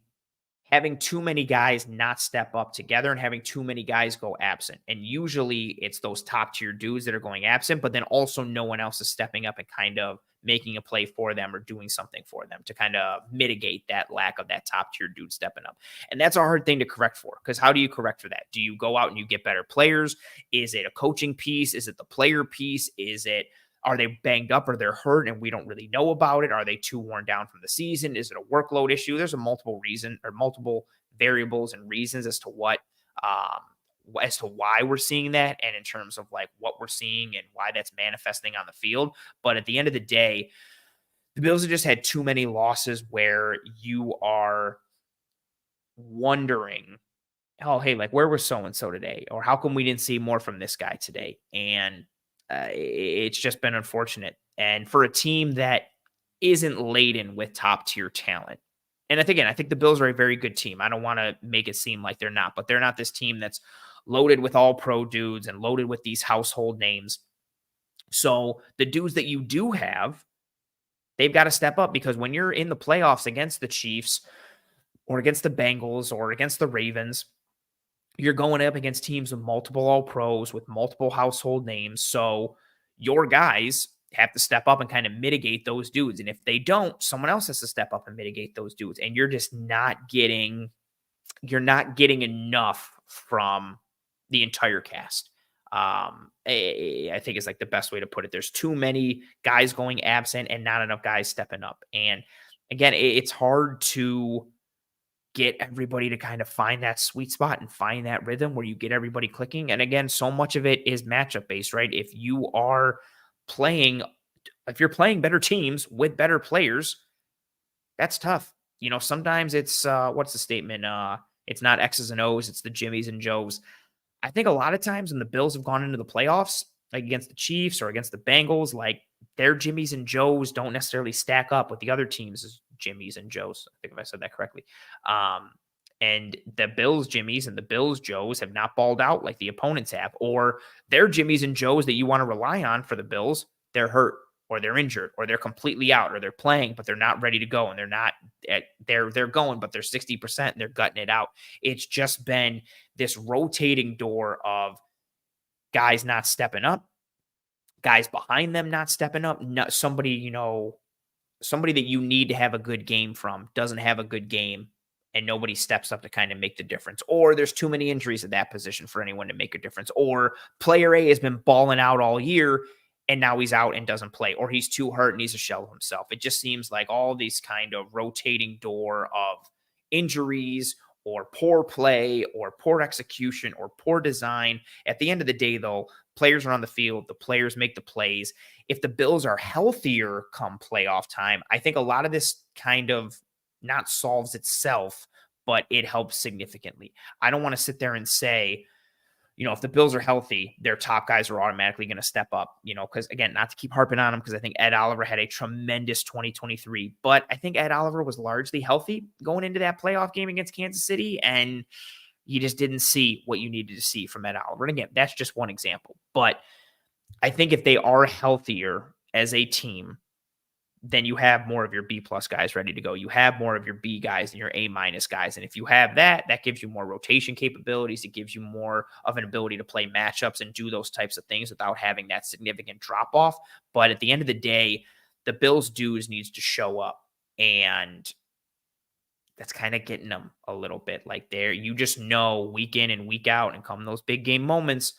too many guys not step up together and having too many guys go absent. And usually it's those top tier dudes that are going absent, but then also no one else is stepping up and kind of making a play for them or doing something for them to kind of mitigate that lack of that top tier dude stepping up. And that's a hard thing to correct for, because how do you correct for that? Do you go out and you get better players? Is it a coaching piece? Is it the player piece? Are they banged up or they're hurt and we don't really know about it? Are they too worn down from the season? Is it a workload issue? There's a multiple variables and reasons as to why we're seeing that, and in terms of like what we're seeing and why that's manifesting on the field. But at the end of the day, the Bills have just had too many losses where you are wondering, oh, hey, like, where was so-and-so today? Or how come we didn't see more from this guy today? And it's just been unfortunate. And for a team that isn't laden with top tier talent, and I think the Bills are a very good team. I don't want to make it seem like they're not, but they're not this team that's loaded with all pro dudes and loaded with these household names. So the dudes that you do have, they've got to step up, because when you're in the playoffs against the Chiefs or against the Bengals or against the Ravens, you're going up against teams with multiple all pros, with multiple household names. So your guys have to step up and kind of mitigate those dudes. And if they don't, someone else has to step up and mitigate those dudes. And you're just not getting enough from the entire cast. I think it's like the best way to put it. There's too many guys going absent and not enough guys stepping up. And again, it's hard to get everybody to kind of find that sweet spot and find that rhythm where you get everybody clicking. And again, so much of it is matchup based, right? If you're playing better teams with better players, that's tough. Sometimes it's what's the statement? It's not X's and O's, it's the Jimmies and Joes. I think a lot of times when the Bills have gone into the playoffs, like against the Chiefs or against the Bengals, like, their Jimmies and Joes don't necessarily stack up with the other teams' Jimmies and Joes. I think if I said that correctly. And the Bills Jimmies and the Bills Joes have not balled out like the opponents have, or their Jimmies and Joes that you want to rely on for the Bills, they're hurt or they're injured or they're completely out, or they're playing but they're not ready to go, and they're going but they're 60% and they're gutting it out. It's just been this rotating door of guys not stepping up, guys behind them not stepping up. Not somebody that you need to have a good game from doesn't have a good game, and nobody steps up to kind of make the difference. Or there's too many injuries at that position for anyone to make a difference. Or player A has been balling out all year and now he's out and doesn't play, or he's too hurt and he's a shell of himself. It just seems like all these kind of rotating door of injuries or poor play or poor execution or poor design. At the end of the day, though, players are on the field. The players make the plays. If the Bills are healthier come playoff time, I think a lot of this kind of not solves itself, but it helps significantly. I don't want to sit there and say, if the Bills are healthy, their top guys are automatically going to step up, because again, not to keep harping on them, because I think Ed Oliver had a tremendous 2023, but I think Ed Oliver was largely healthy going into that playoff game against Kansas City, and you just didn't see what you needed to see from Ed Oliver. And again, that's just one example, but I think if they are healthier as a team, then you have more of your B plus guys ready to go. You have more of your B guys and your A minus guys. And if you have that, that gives you more rotation capabilities. It gives you more of an ability to play matchups and do those types of things without having that significant drop off. But at the end of the day, the Bills' dues needs to show up And that's kind of getting them a little bit. Like there, you just know week in and week out, and come those big game moments,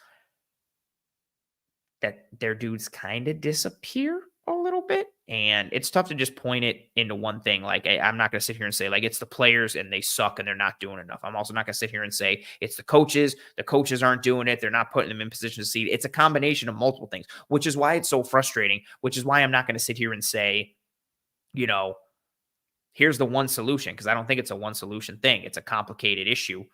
that their dudes kind of disappear a little bit. And it's tough to just point it into one thing. Like, I'm not going to sit here and say, like, it's the players and they suck and they're not doing enough. I'm also not going to sit here and say it's the coaches. The coaches aren't doing it. They're not putting them in position to succeed. It's a combination of multiple things, which is why it's so frustrating, which is why I'm not going to sit here and say, you know, here's the one solution, because I don't think it's a one solution thing. It's a complicated issue,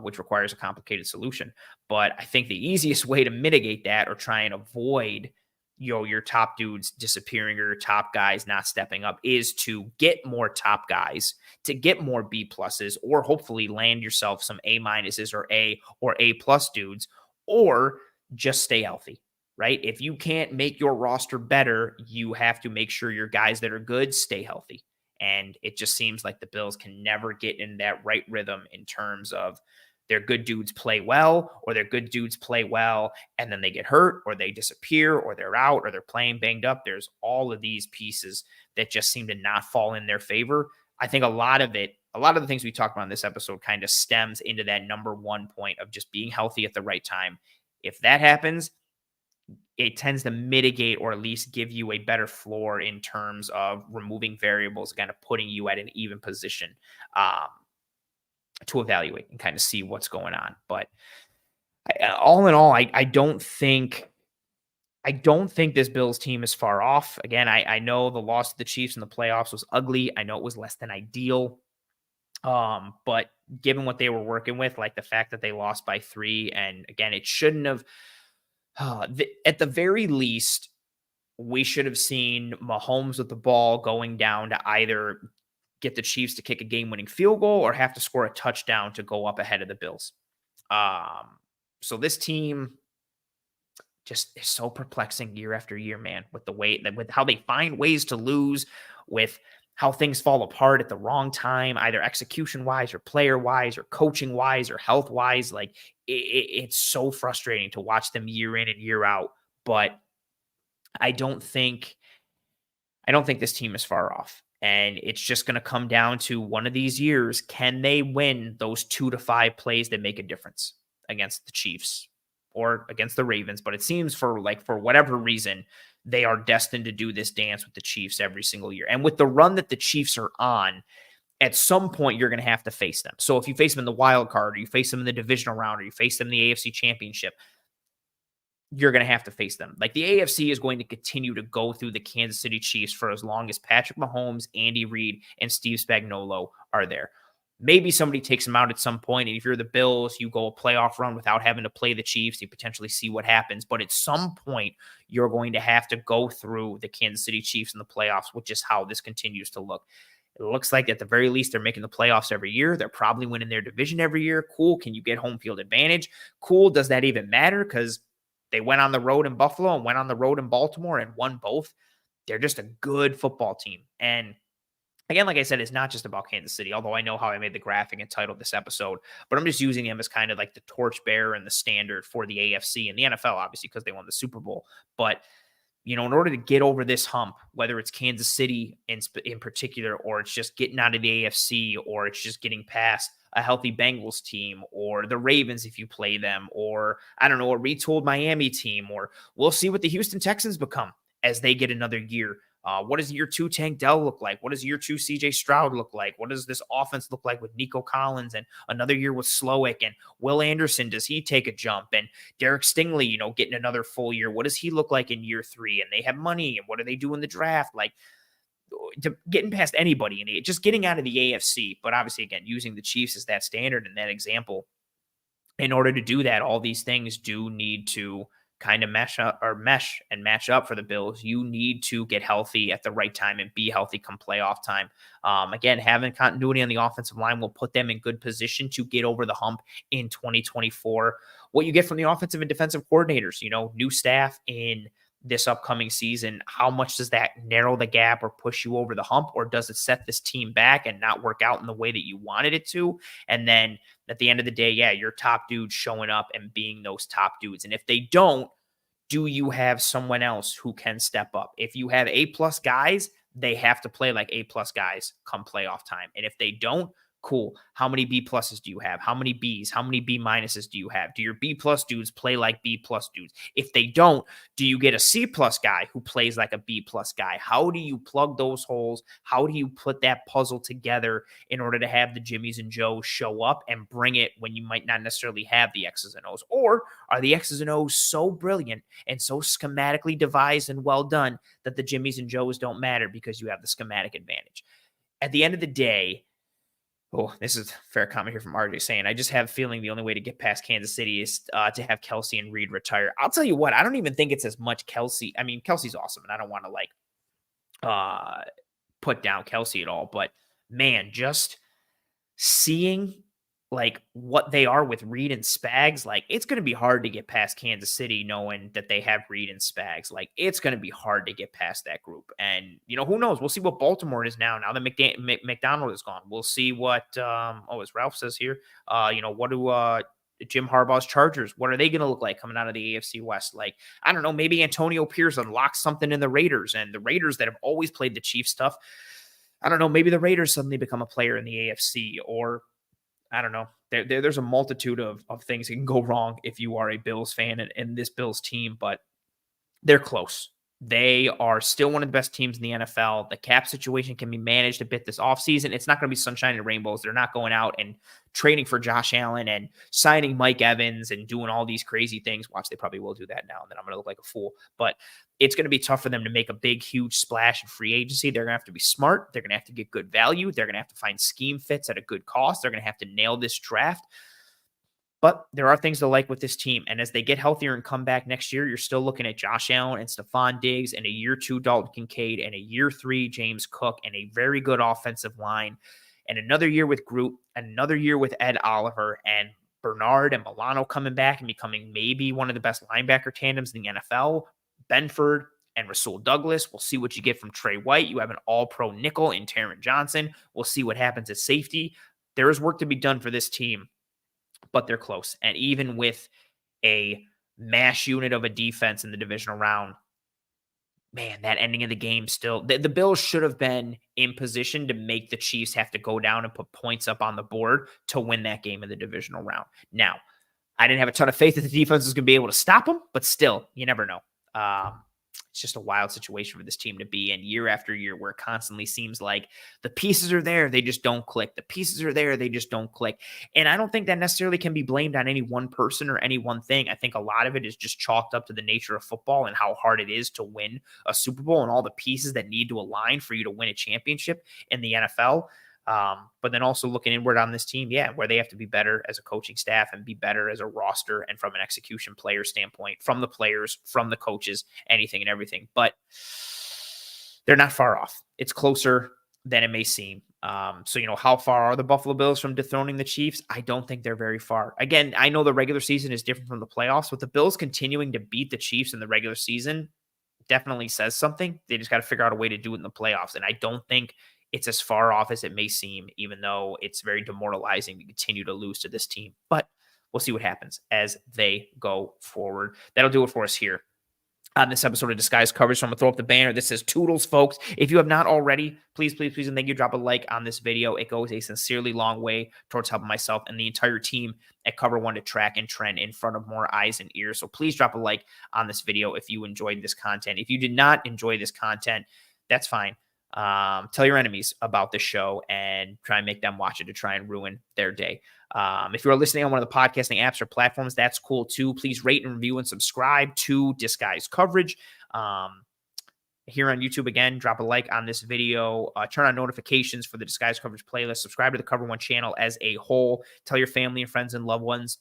which requires a complicated solution. But I think the easiest way to mitigate that, or try and avoid, your top dudes disappearing or your top guys not stepping up, is to get more top guys, to get more B pluses, or hopefully land yourself some A minuses or A plus dudes, or just stay healthy. Right? If you can't make your roster better, you have to make sure your guys that are good stay healthy. And it just seems like the Bills can never get in that right rhythm, in terms of their good dudes play well, or their good dudes play well and then they get hurt, or they disappear, or they're out, or they're playing banged up. There's all of these pieces that just seem to not fall in their favor. I think a lot of the things we talked about in this episode kind of stems into that number one point of just being healthy at the right time. If that happens, it tends to mitigate, or at least give you a better floor in terms of removing variables, kind of putting you at an even position to evaluate and kind of see what's going on. But all in all, I don't think this Bills team is far off. Again, I know the loss to the Chiefs in the playoffs was ugly. I know it was less than ideal. But given what they were working with, like the fact that they lost by 3, and again, it shouldn't have. At the very least, we should have seen Mahomes with the ball going down to either get the Chiefs to kick a game-winning field goal, or have to score a touchdown to go up ahead of the Bills. So this team just is so perplexing year after year, man, with with how they find ways to lose, with how things fall apart at the wrong time, either execution wise or player wise or coaching wise or health wise. Like it's so frustrating to watch them year in and year out. But I don't think this team is far off. And it's just going to come down to one of these years. Can they win those 2 to 5 plays that make a difference against the Chiefs or against the Ravens? But it seems for whatever reason, they are destined to do this dance with the Chiefs every single year. And with the run that the Chiefs are on, at some point you're going to have to face them. So if you face them in the wild card, or you face them in the divisional round, or you face them in the AFC Championship, you're going to have to face them. Like the AFC is going to continue to go through the Kansas City Chiefs for as long as Patrick Mahomes, Andy Reid, and Steve Spagnuolo are there. Maybe somebody takes them out at some point, and if you're the Bills, you go a playoff run without having to play the Chiefs. You potentially see what happens. But at some point, you're going to have to go through the Kansas City Chiefs in the playoffs, which is how this continues to look. It looks like at the very least they're making the playoffs every year. They're probably winning their division every year. Cool. Can you get home field advantage? Cool. Does that even matter? Because they went on the road in Buffalo and went on the road in Baltimore and won both. They're just a good football team. And again, like I said, it's not just about Kansas City, although I know how I made the graphic and titled this episode, but I'm just using them as kind of like the torchbearer and the standard for the AFC and the NFL, obviously, because they won the Super Bowl. But, in order to get over this hump, whether it's Kansas City in particular, or it's just getting out of the AFC, or it's just getting past a healthy Bengals team, or the Ravens if you play them, or I don't know, a retooled Miami team, or we'll see what the Houston Texans become as they get another year. What does year 2 Tank Dell look like? What does year 2 CJ Stroud look like? What does this offense look like with Nico Collins and another year with Slowick and Will Anderson? Does he take a jump? And Derek Stingley, getting another full year. What does he look like in year 3? And they have money. And what do they do in the draft? Like, getting past anybody and just getting out of the AFC. But obviously, again, using the Chiefs as that standard and that example. In order to do that, all these things do need to kind of mesh and match up for the Bills. You need to get healthy at the right time and be healthy come playoff time. Again, having continuity on the offensive line will put them in good position to get over the hump in 2024. What you get from the offensive and defensive coordinators, new staff in this upcoming season, how much does that narrow the gap or push you over the hump, or does it set this team back and not work out in the way that you wanted it to? And then at the end of the day, your top dudes showing up and being those top dudes. And if they don't, do you have someone else who can step up? If you have A+ guys, they have to play like A+ guys come playoff time. And if they don't, cool. How many B+ do you have? How many Bs? How many B- do you have? Do your B+ dudes play like B+ dudes? If they don't, do you get a C+ guy who plays like a B+ guy? How do you plug those holes? How do you put that puzzle together in order to have the Jimmies and Joes show up and bring it when you might not necessarily have the X's and O's? Or are the X's and O's so brilliant and so schematically devised and well done that the Jimmies and Joes don't matter because you have the schematic advantage? At the end of the day, oh, this is a fair comment here from RJ saying, I just have a feeling the only way to get past Kansas City is to have Kelsey and Reed retire. I'll tell you what, I don't even think it's as much Kelsey. I mean, Kelsey's awesome, and I don't want to uh, put down Kelsey at all. But man, just seeing like what they are with Reed and Spags, like it's going to be hard to get past Kansas City knowing that they have Reed and Spags. Like it's going to be hard to get past that group. And who knows? We'll see what Baltimore is now. Now that McDonald is gone, we'll see what as Ralph says here, what do Jim Harbaugh's Chargers, what are they going to look like coming out of the AFC West? Like, I don't know, maybe Antonio Pierce unlocks something in the Raiders, and the Raiders that have always played the Chiefs stuff. I don't know, maybe the Raiders suddenly become a player in the AFC, or I don't know. There's a multitude of things that can go wrong if you are a Bills fan and this Bills team, but they're close. They are still one of the best teams in the NFL. The cap situation can be managed a bit this offseason. It's not going to be sunshine and rainbows. They're not going out and trading for Josh Allen and signing Mike Evans and doing all these crazy things. Watch, they probably will do that now, and then I'm going to look like a fool. But it's going to be tough for them to make a big, huge splash in free agency. They're going to have to be smart. They're going to have to get good value. They're going to have to find scheme fits at a good cost. They're going to have to nail this draft. But there are things to like with this team. And as they get healthier and come back next year, you're still looking at Josh Allen and Stephon Diggs and a year 2 Dalton Kincaid and a year 3 James Cook and a very good offensive line and another year with Groot, another year with Ed Oliver and Bernard and Milano coming back and becoming maybe one of the best linebacker tandems in the NFL. Benford and Rasul Douglas. We'll see what you get from Trey White. You have an all-pro nickel in Taron Johnson. We'll see what happens at safety. There is work to be done for this team, but they're close. And even with a mash unit of a defense in the divisional round, man, that ending of the game still, the Bills should have been in position to make the Chiefs have to go down and put points up on the board to win that game in the divisional round. Now, I didn't have a ton of faith that the defense was going to be able to stop them, but still, you never know. It's just a wild situation for this team to be in year after year, where it constantly seems like the pieces are there, they just don't click. The pieces are there, they just don't click. And I don't think that necessarily can be blamed on any one person or any one thing. I think a lot of it is just chalked up to the nature of football and how hard it is to win a Super Bowl and all the pieces that need to align for you to win a championship in the NFL. But then also looking inward on this team, where they have to be better as a coaching staff and be better as a roster and from an execution player standpoint, from the players, from the coaches, anything and everything. But they're not far off. It's closer than it may seem. So, how far are the Buffalo Bills from dethroning the Chiefs? I don't think they're very far. Again, I know the regular season is different from the playoffs, but the Bills continuing to beat the Chiefs in the regular season definitely says something. They just got to figure out a way to do it in the playoffs. And I don't think it's as far off as it may seem, even though it's very demoralizing to continue to lose to this team. But we'll see what happens as they go forward. That'll do it for us here on this episode of Disguise Coverage. So I'm going to throw up the banner. This says Toodles, folks. If you have not already, please, please, please, and thank you, drop a like on this video. It goes a sincerely long way towards helping myself and the entire team at Cover One to track and trend in front of more eyes and ears. So please drop a like on this video if you enjoyed this content. If you did not enjoy this content, that's fine. Tell your enemies about the show and try and make them watch it to try and ruin their day. If you're listening on one of the podcasting apps or platforms, that's cool too. Please rate and review and subscribe to Disguise Coverage. Here on YouTube, again, drop a like on this video. Turn on notifications for the Disguise Coverage playlist. Subscribe to the Cover One channel as a whole. Tell your family and friends and loved ones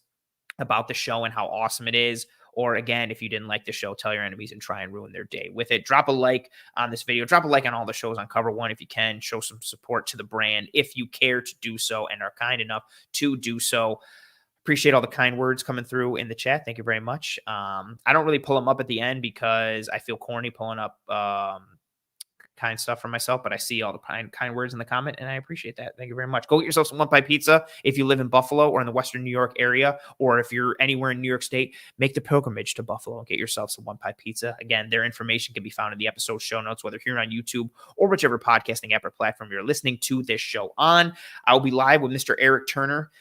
about the show and how awesome it is. Or again, if you didn't like the show, tell your enemies and try and ruin their day with it. Drop a like on this video. Drop a like on all the shows on Cover One if you can. Show some support to the brand if you care to do so and are kind enough to do so. Appreciate all the kind words coming through in the chat. Thank you very much. I don't really pull them up at the end because I feel corny pulling up kind stuff for myself, but I see all the kind words in the comment, and I appreciate that. Thank you very much. Go get yourself some One Pie Pizza if you live in Buffalo or in the Western New York area, or if you're anywhere in New York State, make the pilgrimage to Buffalo and get yourself some One Pie Pizza. Again, their information can be found in the episode show notes, whether here on YouTube or whichever podcasting app or platform you're listening to this show on. I'll be live with Mr. Eric Turner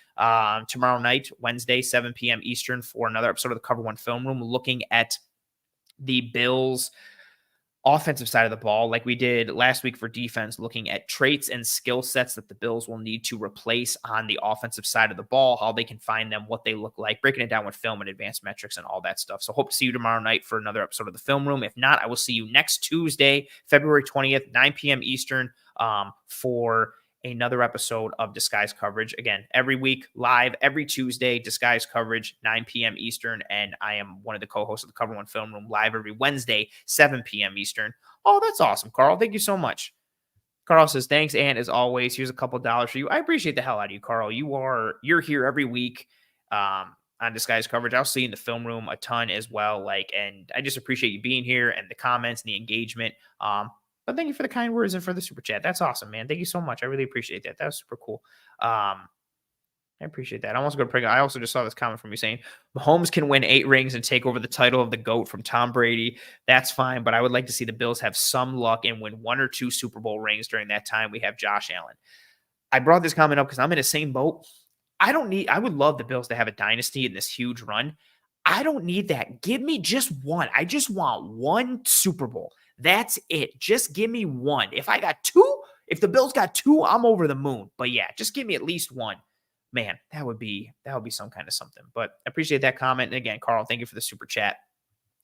tomorrow night, Wednesday, 7 p.m. Eastern, for another episode of the Cover One Film Room, looking at the Bills' offensive side of the ball, like we did last week for defense, looking at traits and skill sets that the Bills will need to replace on the offensive side of the ball, how they can find them, what they look like, breaking it down with film and advanced metrics and all that stuff. So hope to see you tomorrow night for another episode of the Film Room. If not, I will see you next Tuesday, February 20th, 9 p.m. Eastern, for another episode of Disguise Coverage. Again, every week, live, every Tuesday, Disguise Coverage, 9 p.m. Eastern, and I am one of the co-hosts of the Cover One Film Room, live every Wednesday, 7 p.m. Eastern. Oh, that's awesome, Carl. Thank you so much. Carl says, thanks, and as always, here's a couple $1 for you. I appreciate the hell out of you, Carl. You're here every week on Disguise Coverage. I'll see you in the Film Room a ton as well, and I just appreciate you being here and the comments and the engagement. But thank you for the kind words and for the super chat. That's awesome, man. Thank you so much. I really appreciate that. That was super cool. I appreciate that. I also just saw this comment from you saying Mahomes can win 8 rings and take over the title of the GOAT from Tom Brady. That's fine, but I would like to see the Bills have some luck and win 1 or 2 Super Bowl rings during that time we have Josh Allen. I brought this comment up because I'm in the same boat. I would love the Bills to have a dynasty in this huge run. I don't need that. Give me just one. I just want 1 Super Bowl. That's it. Just give me 1. If I got 2, if the Bills got 2, I'm over the moon. But yeah, just give me at least 1. Man, that would be some kind of something. But I appreciate that comment. And again, Carl, thank you for the super chat.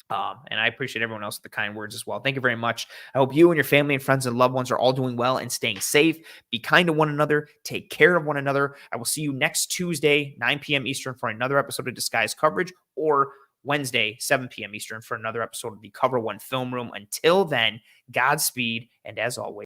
And I appreciate everyone else with the kind words as well. Thank you very much. I hope you and your family and friends and loved ones are all doing well and staying safe. Be kind to one another. Take care of one another. I will see you next Tuesday, 9 p.m. Eastern, for another episode of Disguise Coverage, or Wednesday, 7 p.m. Eastern, for another episode of the Cover One Film Room. Until then, Godspeed, and as always,